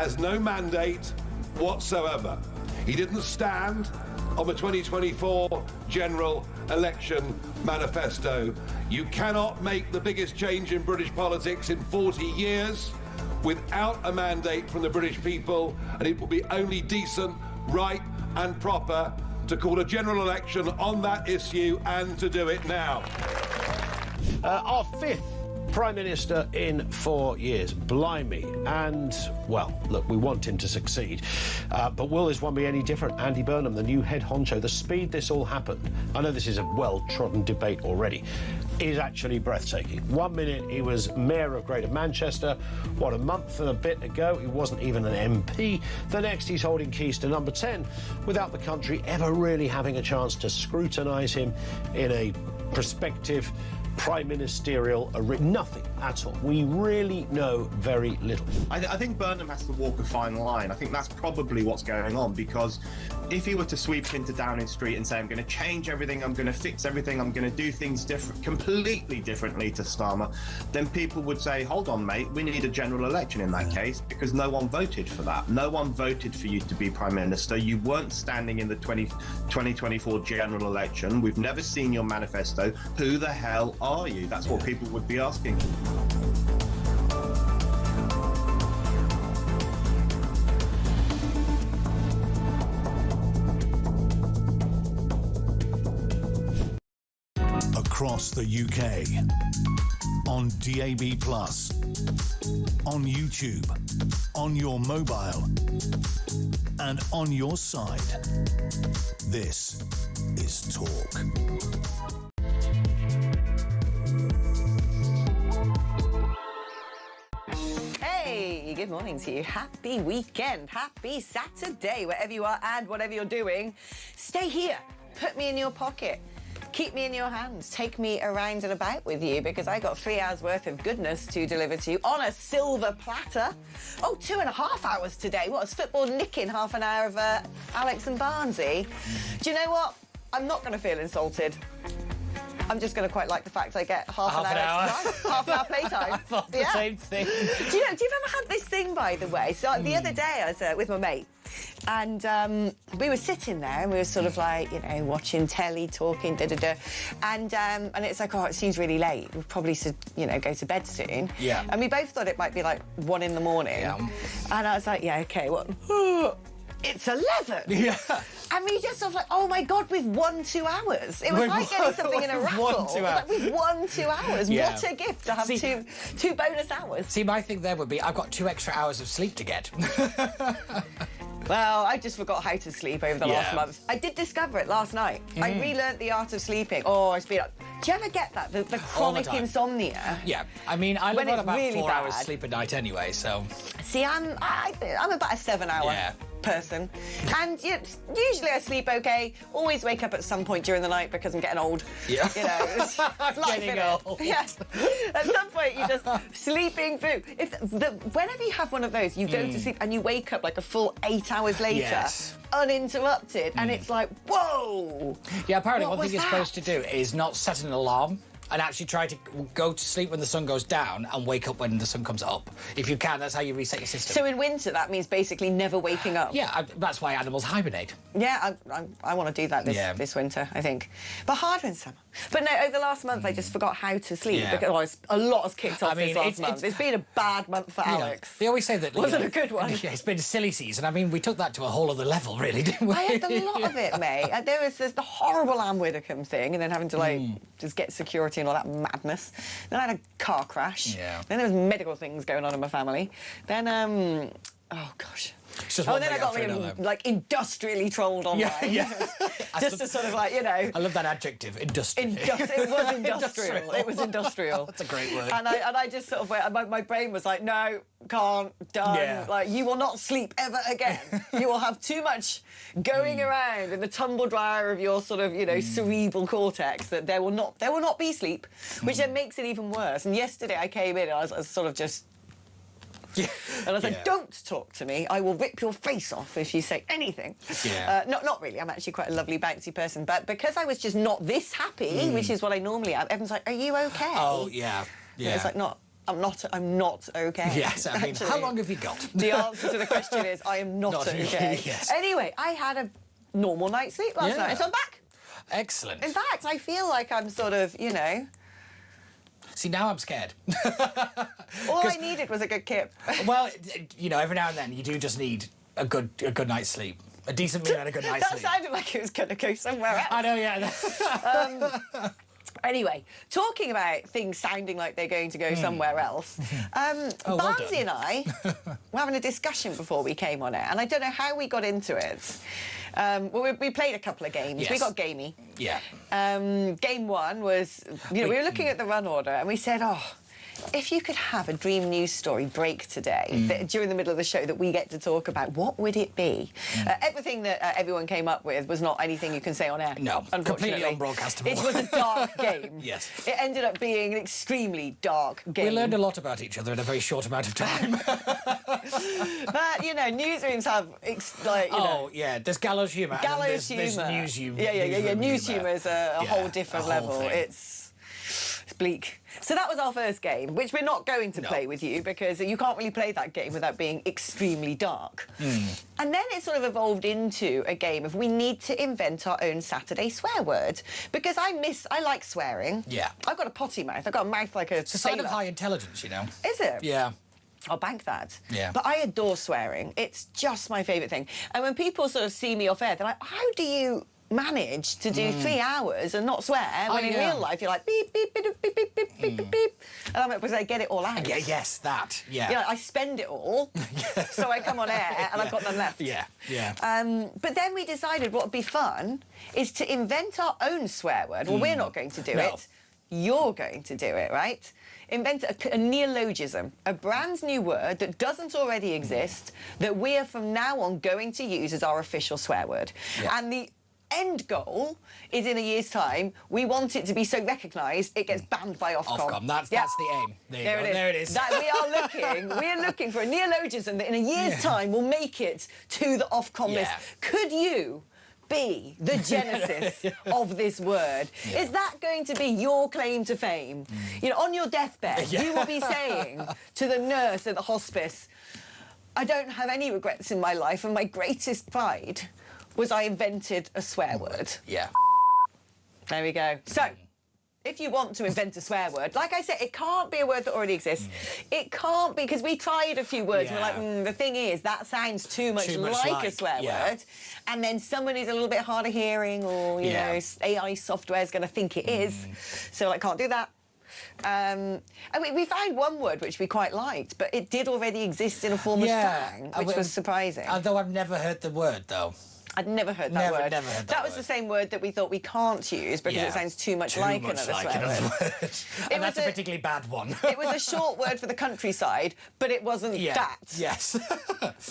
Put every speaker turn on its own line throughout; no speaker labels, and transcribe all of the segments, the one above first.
has no mandate whatsoever. He didn't stand on the 2024 general election manifesto. You cannot make the biggest change in British politics in 40 years without a mandate from the British people, and it will be only decent, right and proper to call a general election on that issue and to do it now.
Our fifth Prime Minister in 4 years. Blimey. And, well, look, we want him to succeed. But will this one be any different? Andy Burnham, the new head honcho, the speed this all happened, I know this is a well-trodden debate already, is actually breathtaking. 1 minute he was Mayor of Greater Manchester. What, a month and a bit ago he wasn't even an MP. The next he's holding keys to number 10 without the country ever really having a chance to scrutinise him in a prospective prime ministerial arena. Nothing at all. We really know very little.
I think Burnham has to walk a fine line. I think that's probably what's going on, because if he were to sweep into Downing Street and say, I'm going to change everything, I'm going to fix everything, I'm going to do things completely differently to Starmer, then people would say, hold on, mate, we need a general election in that case, because no one voted for that. No one voted for you to be Prime Minister. You weren't standing in the 2024 general election. We've never seen your manifesto. Who the hell are you? That's what people would be asking.
Across the UK, on DAB+, on YouTube, on your mobile, and on your side. This is Talk.
Hey, good morning to you. Happy weekend. Happy Saturday, wherever you are and whatever you're doing. Stay here. Put me in your pocket. Keep me in your hands. Take me around and about with you, because I got 3 hours worth of goodness to deliver to you on a silver platter. Oh, 2.5 hours today. What, is football nicking half an hour of Alex and Barnsley? Do you know what? I'm not going to feel insulted. I'm just going to quite like the fact I get half an hour. Half an hour playtime.
I thought the same thing.
Do you've ever had this thing, by the way? So the other day I was with my mate, and we were sitting there and we were sort of like, you know, watching telly, talking, and it's like, oh, it seems really late. We'll probably should, you know, go to bed soon. Yeah. And we both thought it might be like 1 in the morning. Yeah. And I was like, yeah, okay, what? It's 11. Yeah. And we just sort of like, oh my God, we've won 2 hours. It was like getting something in a raffle. Like, we've won 2 hours. Yeah. What a gift to have two bonus hours.
See, my thing there would be, I've got 2 extra hours of sleep to get.
Well, I just forgot how to sleep over the last month. I did discover it last night. I relearned the art of sleeping. Oh, it's been... Do you ever get that? The chronic insomnia?
Yeah. I mean, I live on about
really
4 hours sleep a night anyway, so...
See, I'm about a 7-hour person. And usually I sleep okay, always wake up at some point during the night because I'm getting old. Yeah. You know, it's life,
getting old.
Yeah. At some point you're just sleeping through. Whenever you have one of those, you go to sleep and you wake up like a full 8 hours later, uninterrupted, and it's like, whoa!
Yeah, apparently one thing you're supposed to do is not set an alarm and actually try to go to sleep when the sun goes down and wake up when the sun comes up. If you can, that's how you reset your system.
So in winter, that means basically never waking up?
Yeah, that's why animals hibernate.
Yeah, I want to do that this winter, I think. But harder in summer. But no, over the last month, I just forgot how to sleep. Yeah. Because a lot has kicked off this last month. It's been a bad month for Alex.
They always say that...
Wasn't a good one.
Yeah, it's been a silly season. I mean, we took that to a whole other level, really, didn't we?
I had a lot of it, mate. There's the horrible Anne Widdecombe thing, and then having to, like, just get security and all that madness. Then I had a car crash. Yeah. Then there was medical things going on in my family. Then, oh, gosh. Then I got like industrially trolled online. Just to sort of like, you know...
I love that adjective, industrial.
It was industrial. It was industrial.
That's a great word.
And I just sort of went, my brain was like, no, can't, done. Yeah. Like, you will not sleep ever again. You will have too much going around in the tumble dryer of your sort of, you know, cerebral cortex, that there will not be sleep, which then makes it even worse. And yesterday I came in and I was sort of just... And I said, don't talk to me. I will rip your face off if you say anything. Yeah. Not really. I'm actually quite a lovely, bouncy person. But because I was just not this happy, which is what I normally am, everyone's like, are you okay?
Oh, yeah.
Yeah. It's like, not... I'm not okay.
Yes, I mean,
actually.
how long have you got?
The answer to the question is I am not okay.
Yes.
Anyway, I had a normal night's sleep last night, so I'm back.
Excellent.
In fact, I feel like I'm sort of, you know...
See, now I'm scared.
All I needed was a good kip.
Well, you know, every now and then you do just need a good night's sleep. A decent meal and a good night's sleep.
That sounded like it was going to go somewhere else.
I know, yeah.
Anyway, talking about things sounding like they're going to go somewhere else, Barnsley and I were having a discussion before we came on air, and I don't know how we got into it. Well, we played a couple of games.
Yes.
We got gamey.
Yeah.
Game one was, you know, we were looking at the run order, and we said, oh, if you could have a dream news story break today during the middle of the show that we get to talk about, what would it be? Everything that everyone came up with was not anything you can say on air.
No,
unfortunately.
completely unbroadcastable.
It was a dark game.
Yes.
It ended up being an extremely dark game.
We learned a lot about each other in a very short amount of time.
But, you know, newsrooms have,
yeah, there's gallows humour.
Gallows
There's
humour.
news humour.
Yeah. News humour is a whole different
a whole
level.
thing.
It's bleak. So that was our first game, which we're not going to play with you because you can't really play that game without being extremely dark. And then it sort of evolved into a game of we need to invent our own Saturday swear word because I like swearing.
Yeah.
I've got a potty mouth. I've got a mouth like a
It's a sign
sailor.
of high intelligence, you know.
Is it?
Yeah.
I'll bank that.
Yeah.
But I adore swearing. It's just my favourite thing. And when people sort of see me off air, they're like, how do you manage to do 3 hours and not swear when in real life you're like beep, beep, beep, beep, beep, beep, beep, beep, beep. And I'm like, because I get it all out.
Yeah, yes, that, yeah.
You know, I spend it all, so I come on air and I've got them left.
Yeah.
But then we decided what would be fun is to invent our own swear word. Well, we're not going to do it. You're going to do it, right? Invent a neologism, a brand new word that doesn't already exist, that we are from now on going to use as our official swear word.
Yeah.
And the end goal is in a year's time, we want it to be so recognised it gets banned by Ofcom.
Ofcom, that's the aim. There it is.
We're looking for a neologism that in a year's time will make it to the Ofcom list. Could you be the genesis of this word? Is that going to be your claim to fame? You know, on your deathbed, you will be saying to the nurse at the hospice, I don't have any regrets in my life and my greatest pride was I invented a swear word.
Yeah.
There we go. So, if you want to invent a swear word, like I said, it can't be a word that already exists. It can't be, because we tried a few words and we're like, the thing is, that sounds too much like a swear word. And then someone who's a little bit hard of hearing or, you know, AI software is going to think it is. So, I can't do that. And we found one word which we quite liked, but it did already exist in a form of slang, which was surprising.
Although I've never heard the word, though.
I'd never heard that word.
Never heard
that was the same word that we thought we can't use because it sounds too much like another swear word.
And that's a particularly bad one.
It was a short word for the countryside, but it wasn't that.
Yes.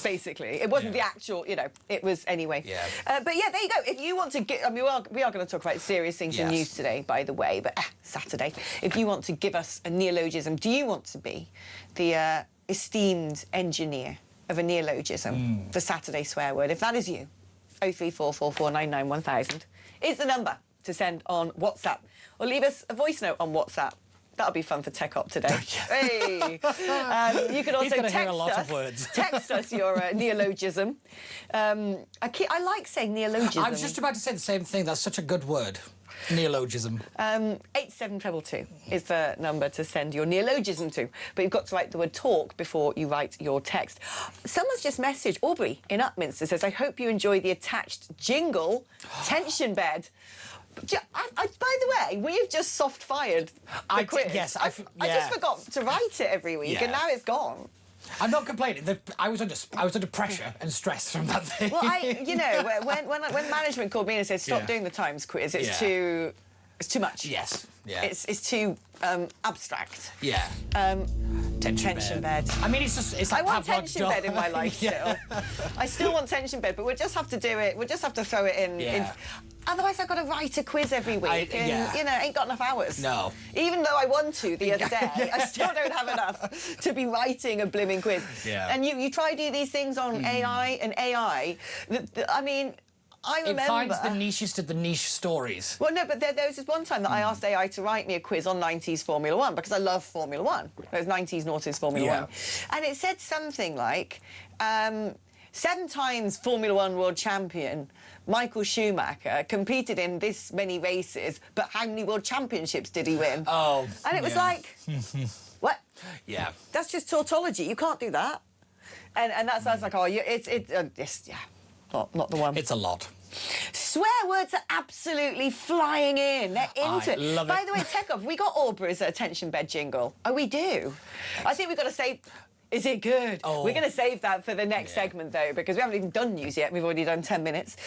Basically. It wasn't the actual, you know, it was anyway.
Yeah.
But yeah, there you go. If you want to get, I mean, we are going to talk about serious things in news today, by the way, but Saturday. If you want to give us a neologism, do you want to be the esteemed engineer of a neologism, the Saturday swear word? If that is you, 03444991000 is the number to send on WhatsApp. Or leave us a voice note on WhatsApp. That'll be fun for Tech Op today. Hey! You can also text us your neologism. I like saying neologism.
I was just about to say the same thing. That's such a good word. Neologism.
87222 is the number to send your neologism to. But you've got to write the word talk before you write your text. Someone's just messaged, Aubrey in Upminster says, I hope you enjoy the attached jingle, tension bed. By the way, we've just soft-fired the quiz.
Yes,
I just forgot to write it every week, and now it's gone.
I'm not complaining. I was under pressure and stress from that thing.
Well, you know, when management called me and said stop doing the Times quiz, it's too much.
Yes. Yeah.
It's too abstract.
Yeah.
Tension bed.
I mean, it's like
I want tension bed in my life still. I still want tension bed, but we'll just have to do it. We'll just have to throw it in. Otherwise, I've got to write a quiz every week, and you know, ain't got enough hours.
No.
Even though I want to the other day, I still don't have enough to be writing a blimming quiz.
Yeah.
And you try to do these things on AI, and AI. I mean, I remember...
It finds the nichest of the niche stories.
Well, no, but there was this one time that I asked AI to write me a quiz on 90s Formula 1 because I love Formula 1. Those 90s, noughties Formula 1. And it said something like, 7 times Formula 1 world champion Michael Schumacher competed in this many races, but how many world championships did he win?
Oh,
and it was like, what?
Yeah.
That's just tautology. You can't do that. And that sounds like, oh, it's not the one.
It's a lot.
Swear words are absolutely flying in. They're into it.
Love it.
By the way, Tekov, we got Aubrey's attention bed jingle. Oh, we do. I think we've got to say... Is it good?
Oh.
We're going to save that for the next segment, though, because we haven't even done news yet. We've already done 10 minutes.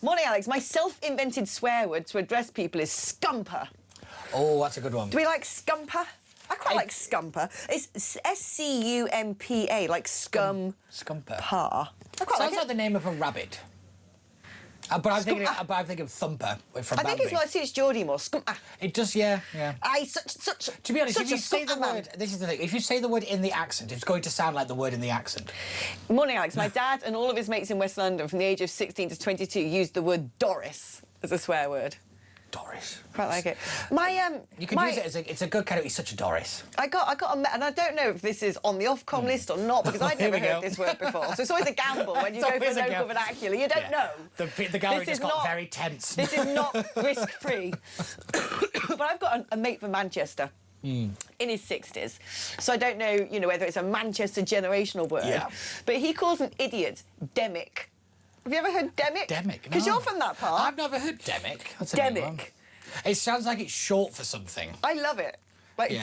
Morning, Alex. My self-invented swear word to address people is scumper.
Oh, that's a good one.
Do we like scumper? I quite like scumper. It's S-C-U-M-P-A, like scum.
Scumper.
I quite
Sounds
like
like the name of a rabbit. But I'm thinking of Thumper from
I think it's what suits Geordie more. Scumper.
It does, yeah.
Such.
To be honest,
such
if you
a
say the
scumper
word, this is the thing. If you say the word in the accent, it's going to sound like the word in the accent.
Morning, Alex. My dad and all of his mates in West London from the age of 16 to 22 used the word Doris as a swear word.
Doris.
Quite like it.
You can use it as it's a good kind of. He's such a Doris.
I got and I don't know if this is on the Ofcom list or not because I've never heard this word before. So it's always a gamble when you go for local vernacular. You don't know.
The gallery just got very tense.
This is not risk-free. But I've got a mate from Manchester. In his 60s. So I don't know, whether it's a Manchester generational word.
Yeah.
But he calls an idiot demic. Have you ever heard demic?
Demic,
Because you're from that part.
I've never heard demic. That's a new one.
Demic.
It sounds like it's short for something.
I love it. Like,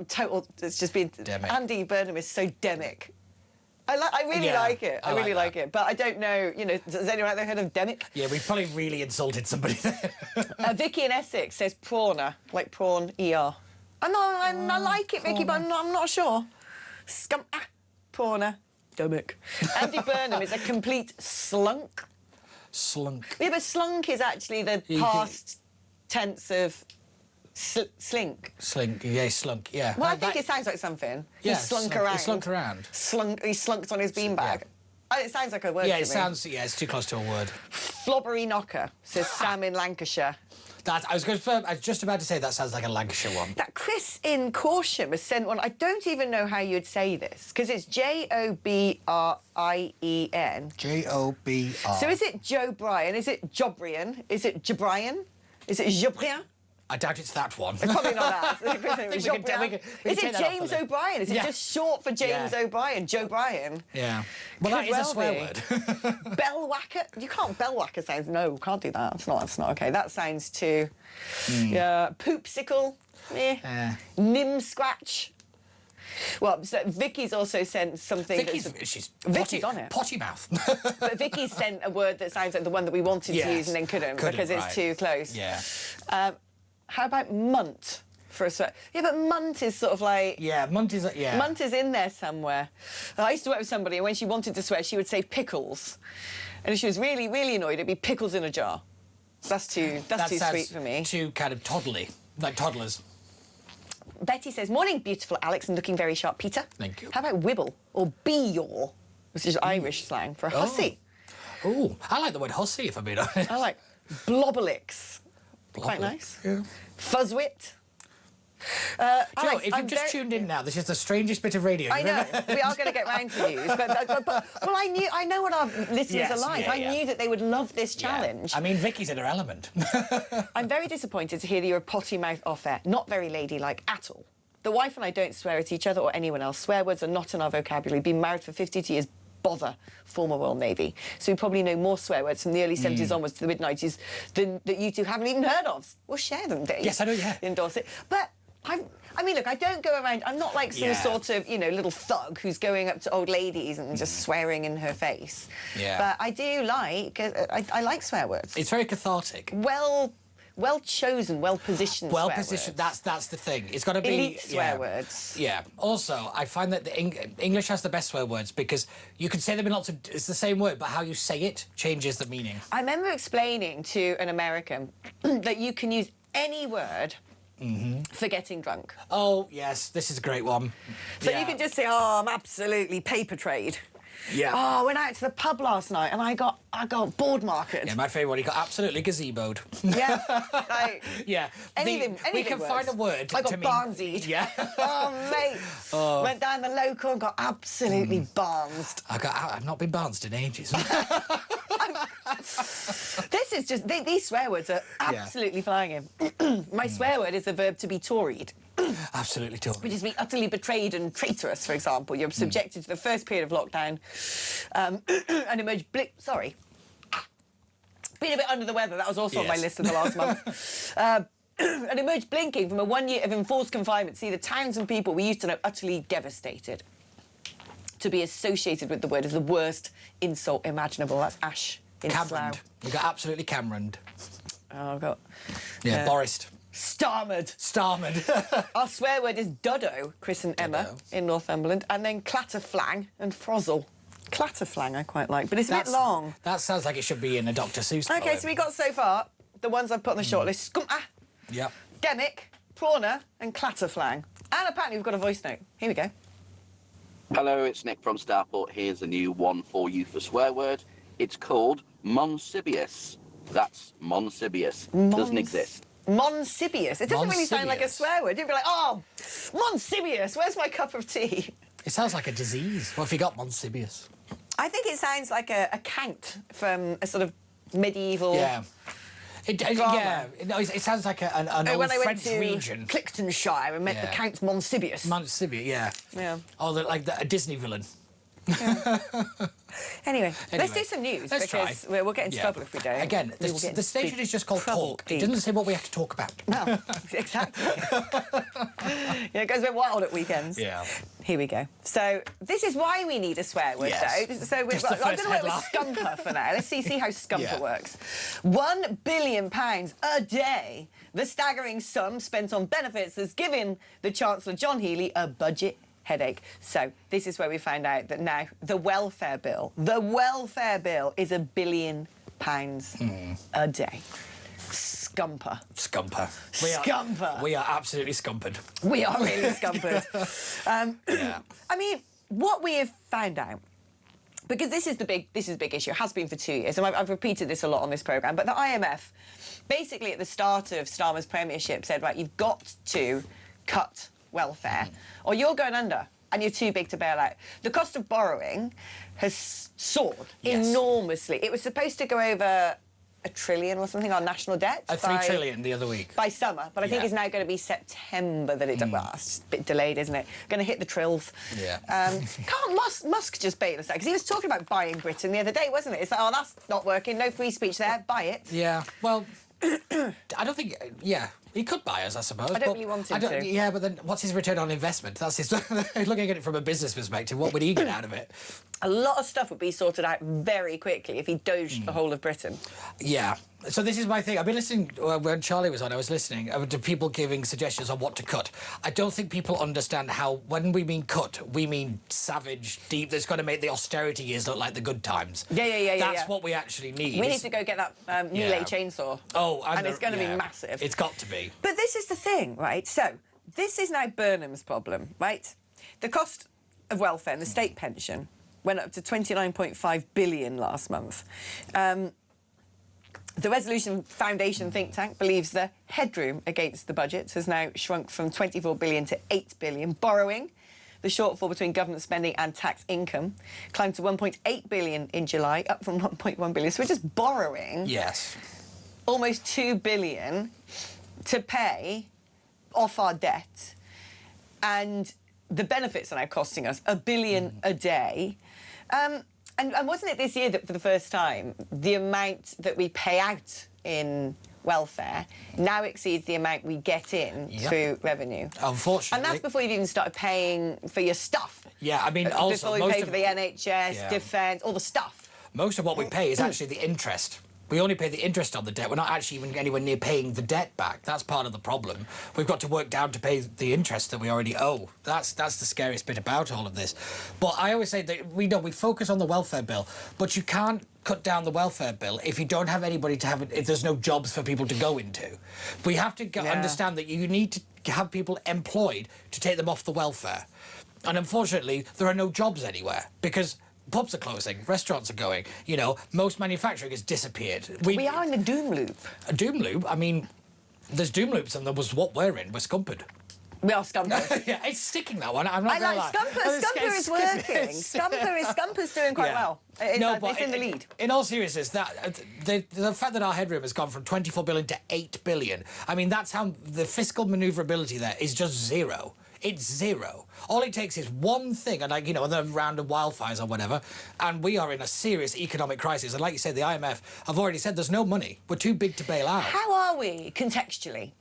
total. It's just been.
Demic.
Andy Burnham is so demic. I really like it. I really like it. But I don't know. Has anyone out there heard of demic?
Yeah, we probably really insulted somebody there.
Vicky in Essex says prawner, like prawn er. I like it, Vicky, but I'm not sure. Prawner. Demic. Andy Burnham is a complete slunk.
Slunk.
Yeah, but slunk is actually the past tense of slink.
Slink, yeah, slunk, yeah.
Well, I think it sounds like something.
Yeah,
he slunk around.
He slunk around.
He slunked on his beanbag. It sounds like a word
Yeah,
to
it
me.
sounds, it's too close to a word.
Flobbery knocker, says Sam in Lancashire.
I was just about to say that sounds like a Lancashire one.
That Chris in Corsham has sent one. I don't even know how you'd say this, because it's Jobrien.
J-O-B-R.
So is it Joe Bryan? Is it Jobrian? Is it Jabrian? Is it Jobrien?
I doubt it's that one.
Probably not that.
Is
it James O'Brien? Is it just short for James O'Brien? Joe Bryan?
Yeah. Well, that is a swear word.
Bellwhacker? You can't. Bellwhacker sounds. No, can't do that. That's not okay. That sounds too. Poopsicle. Nim scratch. Well, so Vicky's also sent something.
She's
on it.
Potty mouth.
But Vicky sent a word that sounds like the one that we wanted to use and then couldn't because it's too close.
Yeah.
How about munt for a swear? Yeah, but munt is sort of like...
Yeah, munt is... Yeah.
Munt is in there somewhere. I used to work with somebody, and when she wanted to swear, she would say pickles. And if she was really, really annoyed, it'd be pickles in a jar. That's too sweet for me.
Too kind of toddly, like toddlers.
Betty says, morning, beautiful Alex, and looking very sharp, Peter.
Thank you.
How about wibble or be-your, which is Irish slang for hussy?
Oh, I like the word hussy, if I'm being honest.
I like blobberlicks. Quite nice.
Yeah.
Fuzzwit.
If you've just tuned in now, this is the strangest bit of radio.
I know. We are going to get round to news, but I know what our listeners are like. I knew that they would love this challenge.
I mean, Vicky's in her element.
I'm very disappointed to hear that you're a potty mouth off air. Not very ladylike at all. The wife and I don't swear at each other or anyone else. Swear words are not in our vocabulary. Been married for 52 years. Bother, former Royal Navy. So we probably know more swear words from the early 70s onwards to the mid-90s that you two haven't even heard of. We'll share them, Dave.
Yes, I know, yeah.
Endorse it. But I mean, look, I don't go around... I'm not like some sort of, little thug who's going up to old ladies and just swearing in her face.
Yeah.
But I do like... I like swear words.
It's very cathartic.
Well chosen, well positioned.
Well positioned. That's the thing. It's got to be
elite swear words.
Yeah. Also, I find that the English has the best swear words because you can say them in lots of. It's the same word, but how you say it changes the meaning.
I remember explaining to an American that you can use any word for getting drunk.
Oh yes, this is a great one.
So you can just say, "Oh, I'm absolutely paper trade."
Yeah.
Oh, I went out to the pub last night and I got board marketed.
Yeah, my favourite one. He got absolutely gazeboed.
Yeah. Like,
Yeah.
anything
we can
works.
find a word
I got
to mean...
barnsied.
Yeah.
Oh, mate. Went down the local and got absolutely barnsed.
I've not been barnsed in ages.
This is just... These swear words are absolutely flying in. My swear word is the verb to be Toryed.
Absolutely totally.
Which is be utterly betrayed and traitorous, for example. You're subjected to the first period of lockdown and emerge... Sorry. Been a bit under the weather. That was also on my list of the last month. And emerged blinking from a 1 year of enforced confinement. See, the towns and people we used to know utterly devastated. To be associated with the word is the worst insult imaginable. That's Ash in Slough.
We got absolutely Cameroned.
Oh, I've got...
Yeah, Boris.
Starmered. Our swear word is duddo, Chris and Emma in Northumberland. And then clatterflang and frozzle. Clatterflang I quite like, but it's a bit long.
That sounds like it should be in a Dr. Seuss poem.
OK, so we got so far the ones I've put on the shortlist. Scumpa,
Yep.
Demic, Prawner and clatterflang. And apparently we've got a voice note. Here we go.
Hello, it's Nick from Starport. Here's a new one for you for swear word. It's called Monsibius. That's Monsibius. Doesn't exist.
Monsibius. It doesn't really sound like a
Monsibius.
swear word. You'd be like, oh, Monsibius, where's my cup of tea?
It sounds like a disease. What if you got Monsibius?
I think it sounds like a count from a sort of medieval...
Yeah. It sounds like an old
when I went
French
to
region.
Cliftonshire and met the Count Monsibius.
Monsibius, yeah.
Yeah.
Oh, a Disney villain.
Anyway, let's do some news
Let's
because
try.
we'll get into trouble if we don't.
Again,
We will get
the
into
station
big
is just called
trouble
Talk.
deep.
It doesn't say what we have to talk about.
No, exactly. Yeah, it goes a bit wild at weekends.
Yeah.
Here we go. So this is why we need a swear word,
Yes.
though. So we've
Just
got,
the
I'm
first
going to work with Scumper for now. Let's see how Scumper
Yeah.
works. £1 billion a day. The staggering sum spent on benefits has given the Chancellor John Healey a budget headache. So this is where we find out that now the welfare bill is £1 billion a day. Scumper.
Scumper.
Scumper.
We are absolutely scumpered.
We are really scumpered.
Yeah.
I mean, what we have found out, because this is a big issue, it has been for 2 years, and I've repeated this a lot on this programme, but the IMF, basically at the start of Starmer's premiership, said, right, you've got to cut welfare, or you're going under, and you're too big to bail out. The cost of borrowing has soared enormously. It was supposed to go over $1 trillion or something on national debt.
$3 trillion the other week.
By summer, but I think it's now going to be September that it does. Well, it's a bit delayed, isn't it? Going to hit the trills.
Yeah.
Can't Musk just bail us out? Because he was talking about buying Britain the other day, wasn't it? It's like, oh, that's not working. No free speech there. Buy it.
Yeah. Well, I don't think... Yeah. He could buy us, I suppose.
I don't really want him to.
Yeah, but then what's his return on investment? That's his... Looking at it from a business perspective, what would he get out of it?
A lot of stuff would be sorted out very quickly if he doged the whole of Britain.
Yeah. So this is my thing. I've been listening, when Charlie was on, I was listening to people giving suggestions on what to cut. I don't think people understand how, when we mean cut, we mean savage, deep, that's going to make the austerity years look like the good times.
Yeah.
That's what we actually need.
We need to go get that Miele chainsaw.
Oh,
and it's going to be massive.
It's got to be.
But this is the thing, right? So this is now Burnham's problem, right? The cost of welfare and the state pension went up to 29.5 billion last month. The Resolution Foundation think tank believes the headroom against the budget has now shrunk from 24 billion to 8 billion. Borrowing, the shortfall between government spending and tax income, climbed to 1.8 billion in July, up from 1.1 billion. So we're just borrowing almost 2 billion to pay off our debt, and the benefits are now costing us $1 billion a day. And wasn't it this year that, for the first time, the amount that we pay out in welfare now exceeds the amount we get in through revenue?
Unfortunately.
And that's before you've even started paying for your stuff.
Yeah, I mean, also...
Before you pay for the NHS, defence, all the stuff.
Most of what we pay is actually the interest. We only pay the interest on the debt. We're not actually even anywhere near paying the debt back. That's part of the problem. We've got to work down to pay the interest that we already owe. That's the scariest bit about all of this. But I always say that we focus on the welfare bill, but you can't cut down the welfare bill if you don't have anybody to have it, if there's no jobs for people to go into. We have to understand that you need to have people employed to take them off the welfare. And unfortunately, there are no jobs anywhere because Pubs are closing, restaurants are going, you know, most manufacturing has disappeared.
We are in a doom loop.
A doom loop? I mean, there's doom loops and there was what we're in. We're scumpered.
We are scumpered.
Yeah, it's sticking, that one. I'm not
I
gonna
like
lie.
Scumper. Scumper is working. Scumper's doing quite well. It's in the lead.
In all seriousness, the fact that our headroom has gone from 24 billion to 8 billion, I mean, that's how the fiscal manoeuvrability there is just zero. It's zero. All it takes is one thing, and like, you know, another round of wildfires or whatever, and we are in a serious economic crisis. And like you said, the IMF have already said there's no money. We're too big to bail out.
How are we contextually?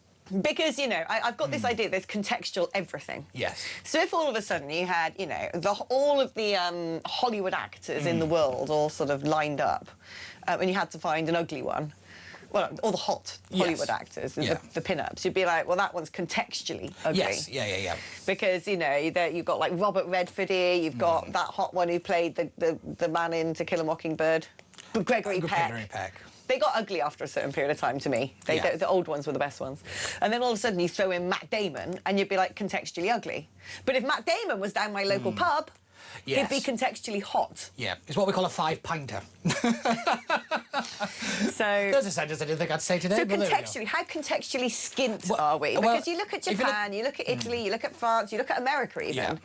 Because, you know, I've got this idea there's contextual everything.
Yes.
So if all of a sudden you had, you know, all of the Hollywood actors in the world all sort of lined up, and you had to find an ugly one, well, all the hot Hollywood actors, the pin-ups, you'd be like, well, that one's contextually ugly.
Yes, yeah.
Because, you know, you've got, like, Robert Redford here, you've got that hot one who played the man in To Kill a Mockingbird, Gregory Peck. They got ugly after a certain period of time to me. The old ones were the best ones. And then all of a sudden you throw in Matt Damon and you'd be like contextually ugly. But if Matt Damon was down my local pub, he'd be contextually hot.
Yeah, it's what we call a 5-pinter.
So
there's a sentence I didn't think I'd say today.
So
but
contextually, how contextually skint are we? Because you look at Japan, you look at Italy, you look at France, you look at America even.
Yeah.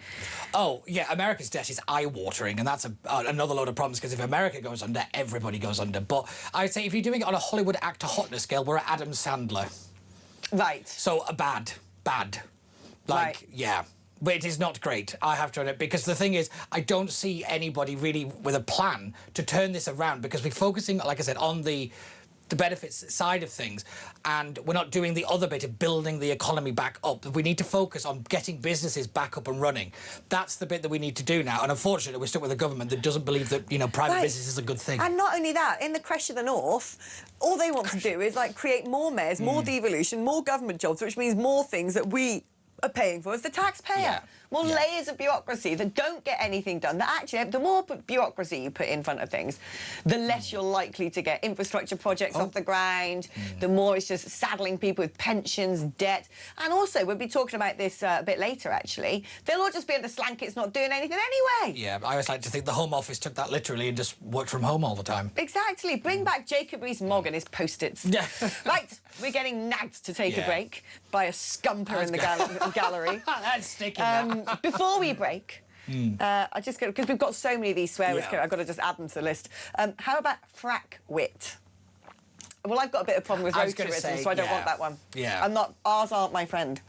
Oh, yeah, America's debt is eye-watering, and that's another load of problems, because if America goes under, everybody goes under. But I'd say if you're doing it on a Hollywood actor hotness scale, we're at Adam Sandler.
Right.
So bad. Like, yeah. But it is not great, I have to admit, because the thing is, I don't see anybody really with a plan to turn this around, because we're focusing, like I said, on the benefits side of things, and we're not doing the other bit of building the economy back up. We need to focus on getting businesses back up and running. That's the bit that we need to do now, and unfortunately we're stuck with a government that doesn't believe that, you know, private business is a good thing.
And not only that, in the Crash of the North, all they want to do is, like, create more mayors, more devolution, more government jobs, which means more things that we are paying for as the taxpayer. More layers of bureaucracy that don't get anything done. That actually, the more bureaucracy you put in front of things, the less you're likely to get infrastructure projects off the ground, the more it's just saddling people with pensions, debt. And also, we'll be talking about this a bit later, actually. They'll all just be able to slank it's not doing anything anyway.
Yeah, I always like to think the Home Office took that literally and just worked from home all the time.
Exactly. Bring back Jacob Rees-Mogg and his Post-its.
Yeah.
Right, we're getting nagged to take a break by a scumper in the gallery.
That's sticking
before we break, I just because we've got so many of these swear words, I've got to just add them to the list. How about frack wit? Well, I've got a bit of problem with rotarism, so I don't want that one.
Yeah.
I'm not. Ours aren't my friend.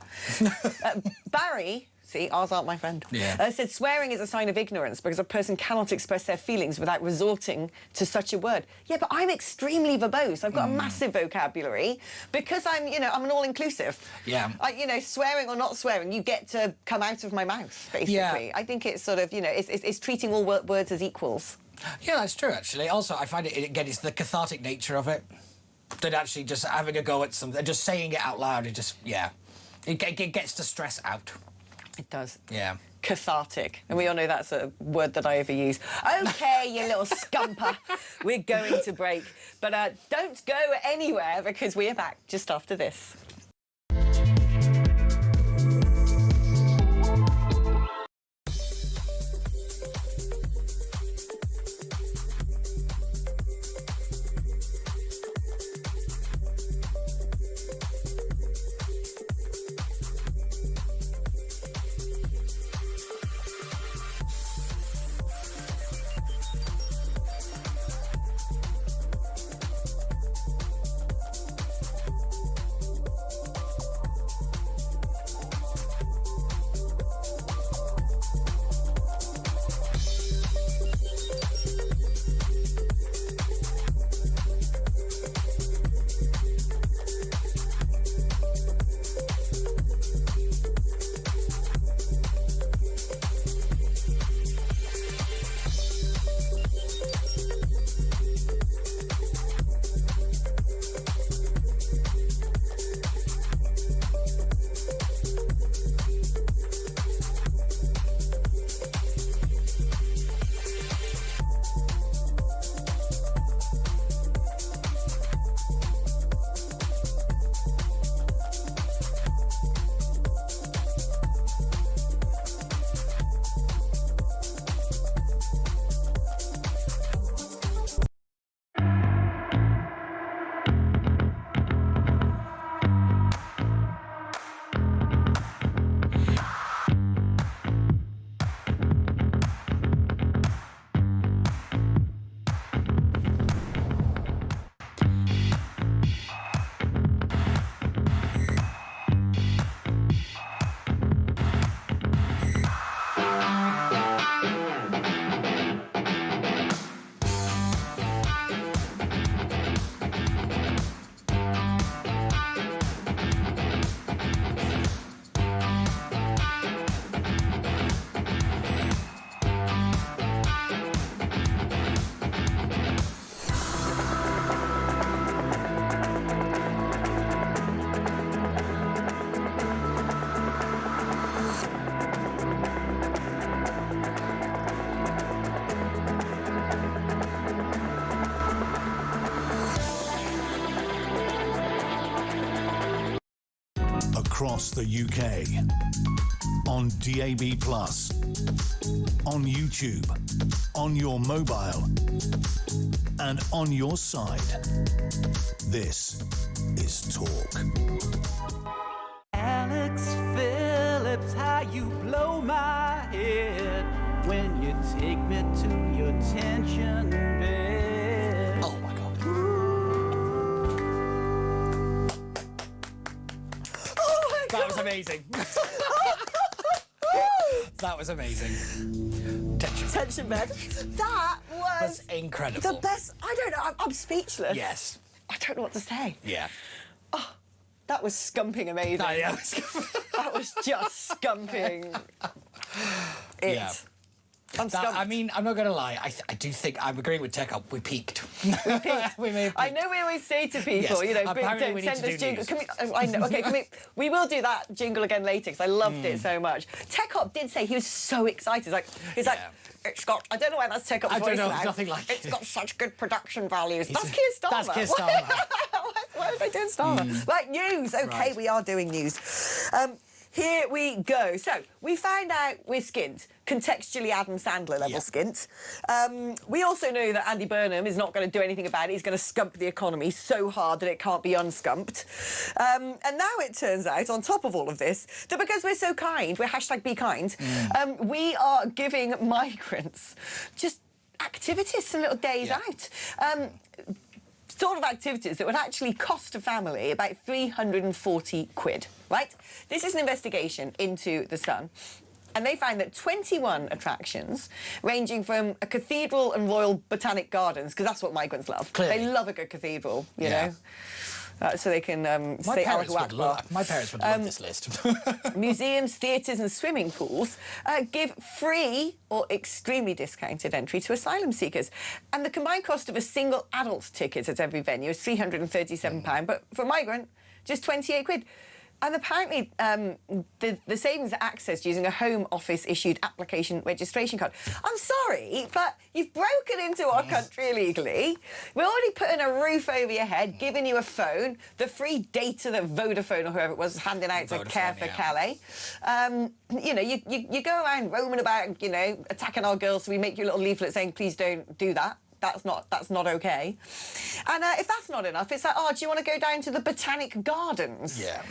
Barry. See, ours aren't my friend.
Yeah.
Said swearing is a sign of ignorance because a person cannot express their feelings without resorting to such a word. Yeah, but I'm extremely verbose. I've got a massive vocabulary because I'm, you know, I'm an all-inclusive.
Yeah.
You know, swearing or not swearing, you get to come out of my mouth, basically.
Yeah.
I think it's sort of, you know, it's treating all words as equals.
Yeah, that's true, actually. Also, I find it, again, it's the cathartic nature of it. That actually just having a go at something, just saying it out loud, it just, it gets the stress out.
It does.
Yeah.
Cathartic. And we all know that's a word that I overuse. OK, you little scumper. We're going to break. But don't go anywhere because we are back just after this.
across the UK. On DAB+, on YouTube, on your mobile, and on your side. This is Talk.
Alex Phillips, how you blow my head when you take me to your tension bed.
Oh my God. That was amazing. That was amazing.
Tension bed. That was
incredible.
the best. I don't know. I'm speechless.
Yes.
I don't know what to say.
Yeah.
That was skumping amazing. That was just skumping.
Yeah.
I'm skumped.
I mean, I'm not going to lie. I do think I'm agreeing with Tech Up. We peaked.
We peaked.
We may have
I
peaked.
know we always say to people,
Yes.
you know,
Apparently
don't
we need
send
to
us
do
jingles.
news.
I know. Okay, we will do that jingle again later because I loved it so much. Tech Up did say he was so excited. He's like, it's got. I don't know why that's Tech Up's
I
voice
don't know.
now.
Nothing like
It's
it.
got such good production values. That's Keir Starmer.
That's Keir Starmer.
Why was I doing Starmer? Right, news. Okay,
Right.
we are doing news. Here we go. So, we found out we're skint, contextually Adam Sandler level skint. We also know that Andy Burnham is not going to do anything about it. He's going to scump the economy so hard that it can't be unscumped. And now it turns out, on top of all of this, that because we're so kind, we're #BeKind, we are giving migrants just activities, some little days out. Sort of activities that would actually cost a family about 340 quid, right? This is an investigation into The Sun. And they found that 21 attractions, ranging from a cathedral and royal botanic gardens, because that's what migrants love.
Clearly.
They love a good cathedral, you know? So they can say Allahu Akbar.
My parents would love this list.
Museums, theatres and swimming pools give free or extremely discounted entry to asylum seekers. And the combined cost of a single adult ticket at every venue is £337, but for a migrant, just 28 quid. And apparently the savings are accessed using a Home Office issued application registration card. I'm sorry, but you've broken into our country illegally. We're already putting a roof over your head, giving you a phone, the free data that Vodafone or whoever it was handing out to care for Calais. You know, you go around roaming about, you know, attacking our girls, so we make you a little leaflet saying, please don't do that. That's not okay. And if that's not enough, it's like, oh, do you want to go down to the Botanic Gardens?
Yeah.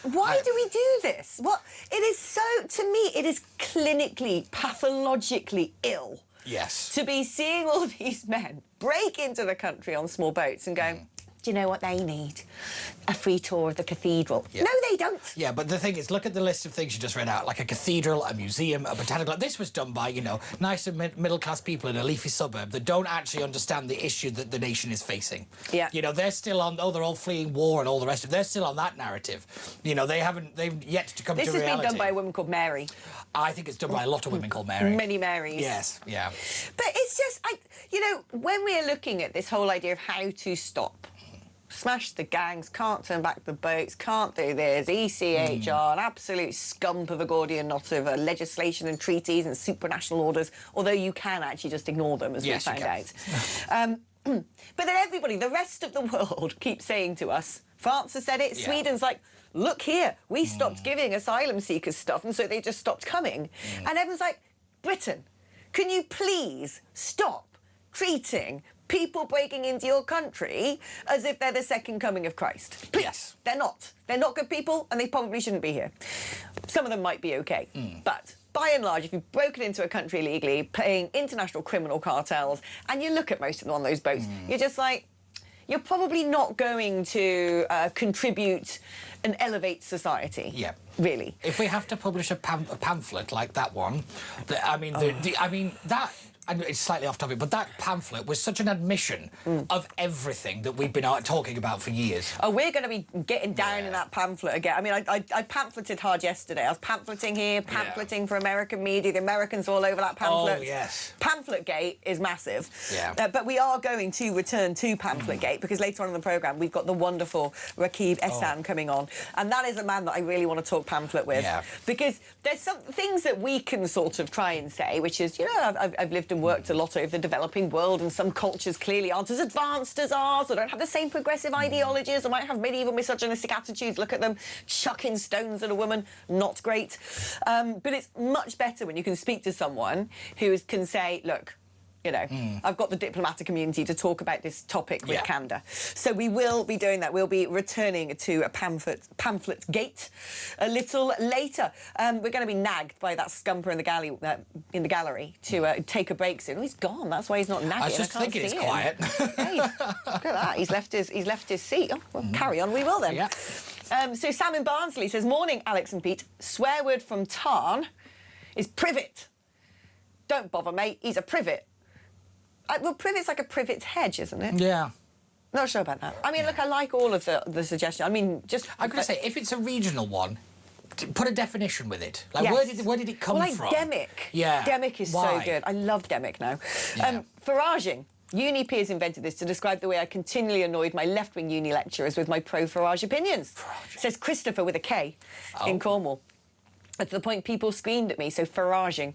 Why do we do this? What it is so, to me, it is clinically, pathologically ill.
Yes.
To be seeing all these men break into the country on small boats and going, do you know what they need? A free tour of the cathedral.
Yeah.
No, they don't.
Yeah, but the thing is, look at the list of things you just read out, like a cathedral, a museum, a botanical... This was done by, you know, nice and middle-class people in a leafy suburb that don't actually understand the issue that the nation is facing.
Yeah.
You know, they're still on, they're all fleeing war and all the rest of it. They're still on that narrative. You know, they've yet to come to reality.
This has been done by a woman called Mary.
I think it's done by a lot of women called Mary.
Many Marys.
Yes, yeah.
But it's just, you know, when we're looking at this whole idea of how to stop, smash the gangs, can't turn back the boats, can't do this, ECHR, an absolute scump of a Gordian knot of legislation and treaties and supranational orders, although you can actually just ignore them, as we found out. But then everybody, the rest of the world, keeps saying to us, France has said it, Sweden's like, look here, we stopped giving asylum seekers stuff, and so they just stopped coming. And everyone's like, Britain, can you please stop treating people breaking into your country as if they're the second coming of Christ? Please.
Yes.
They're not. They're not good people, and they probably shouldn't be here. Some of them might be OK. But by and large, if you've broken into a country illegally, paying international criminal cartels, and you look at most of them on those boats, you're just like, you're probably not going to contribute and elevate society.
Yeah.
Really.
If we have to publish a pamphlet like that one, that... And it's slightly off topic, but that pamphlet was such an admission of everything that we've been talking about for years.
Oh, we're going to be getting down in that pamphlet again. I mean, I pamphleted hard yesterday. I was pamphleting here, pamphleting for American media. The Americans are all over that pamphlet.
Oh, yes.
Pamphlet gate is massive.
Yeah.
But we are going to return to pamphlet gate because later on in the programme we've got the wonderful Rakib Ehsan coming on. And that is a man that I really want to talk pamphlet with.
Yeah.
Because there's some things that we can sort of try and say, which is, you know, I've lived lived and worked a lot over the developing world, and some cultures clearly aren't as advanced as ours, or don't have the same progressive ideologies, or might have medieval misogynistic attitudes. Look at them chucking stones at a woman. Not great. But it's much better when you can speak to someone who can say, look, you know, I've got the diplomatic community to talk about this topic with candour. So we will be doing that. We'll be returning to a pamphlet gate a little later. We're going to be nagged by that scumper in the gallery to take a break soon. Oh, he's gone. That's why he's not nagging.
I was just thinking it's quiet.
Hey, look at that. He's left his seat. Oh, well, carry on. We will then.
Yeah.
So Sam in Barnsley says, morning, Alex and Pete. Swear word from Tarn is privet. Don't bother, mate. He's a privet. Well, privet's like a privet's hedge, isn't it?
Yeah.
Not sure about that. I mean, look, I like all of the suggestions. I mean, just...
I'm going to say, if it's a regional one, put a definition with it. Like,
yes.
where did it come
like
from?
Demic.
Yeah.
Demic is so good. I love Demic now.
Yeah.
Faraging. Uni peers invented this to describe the way I continually annoyed my left-wing uni lecturers with my pro-Farage opinions. Says Christopher with a K in Cornwall. To the point people screamed at me, so Faraging.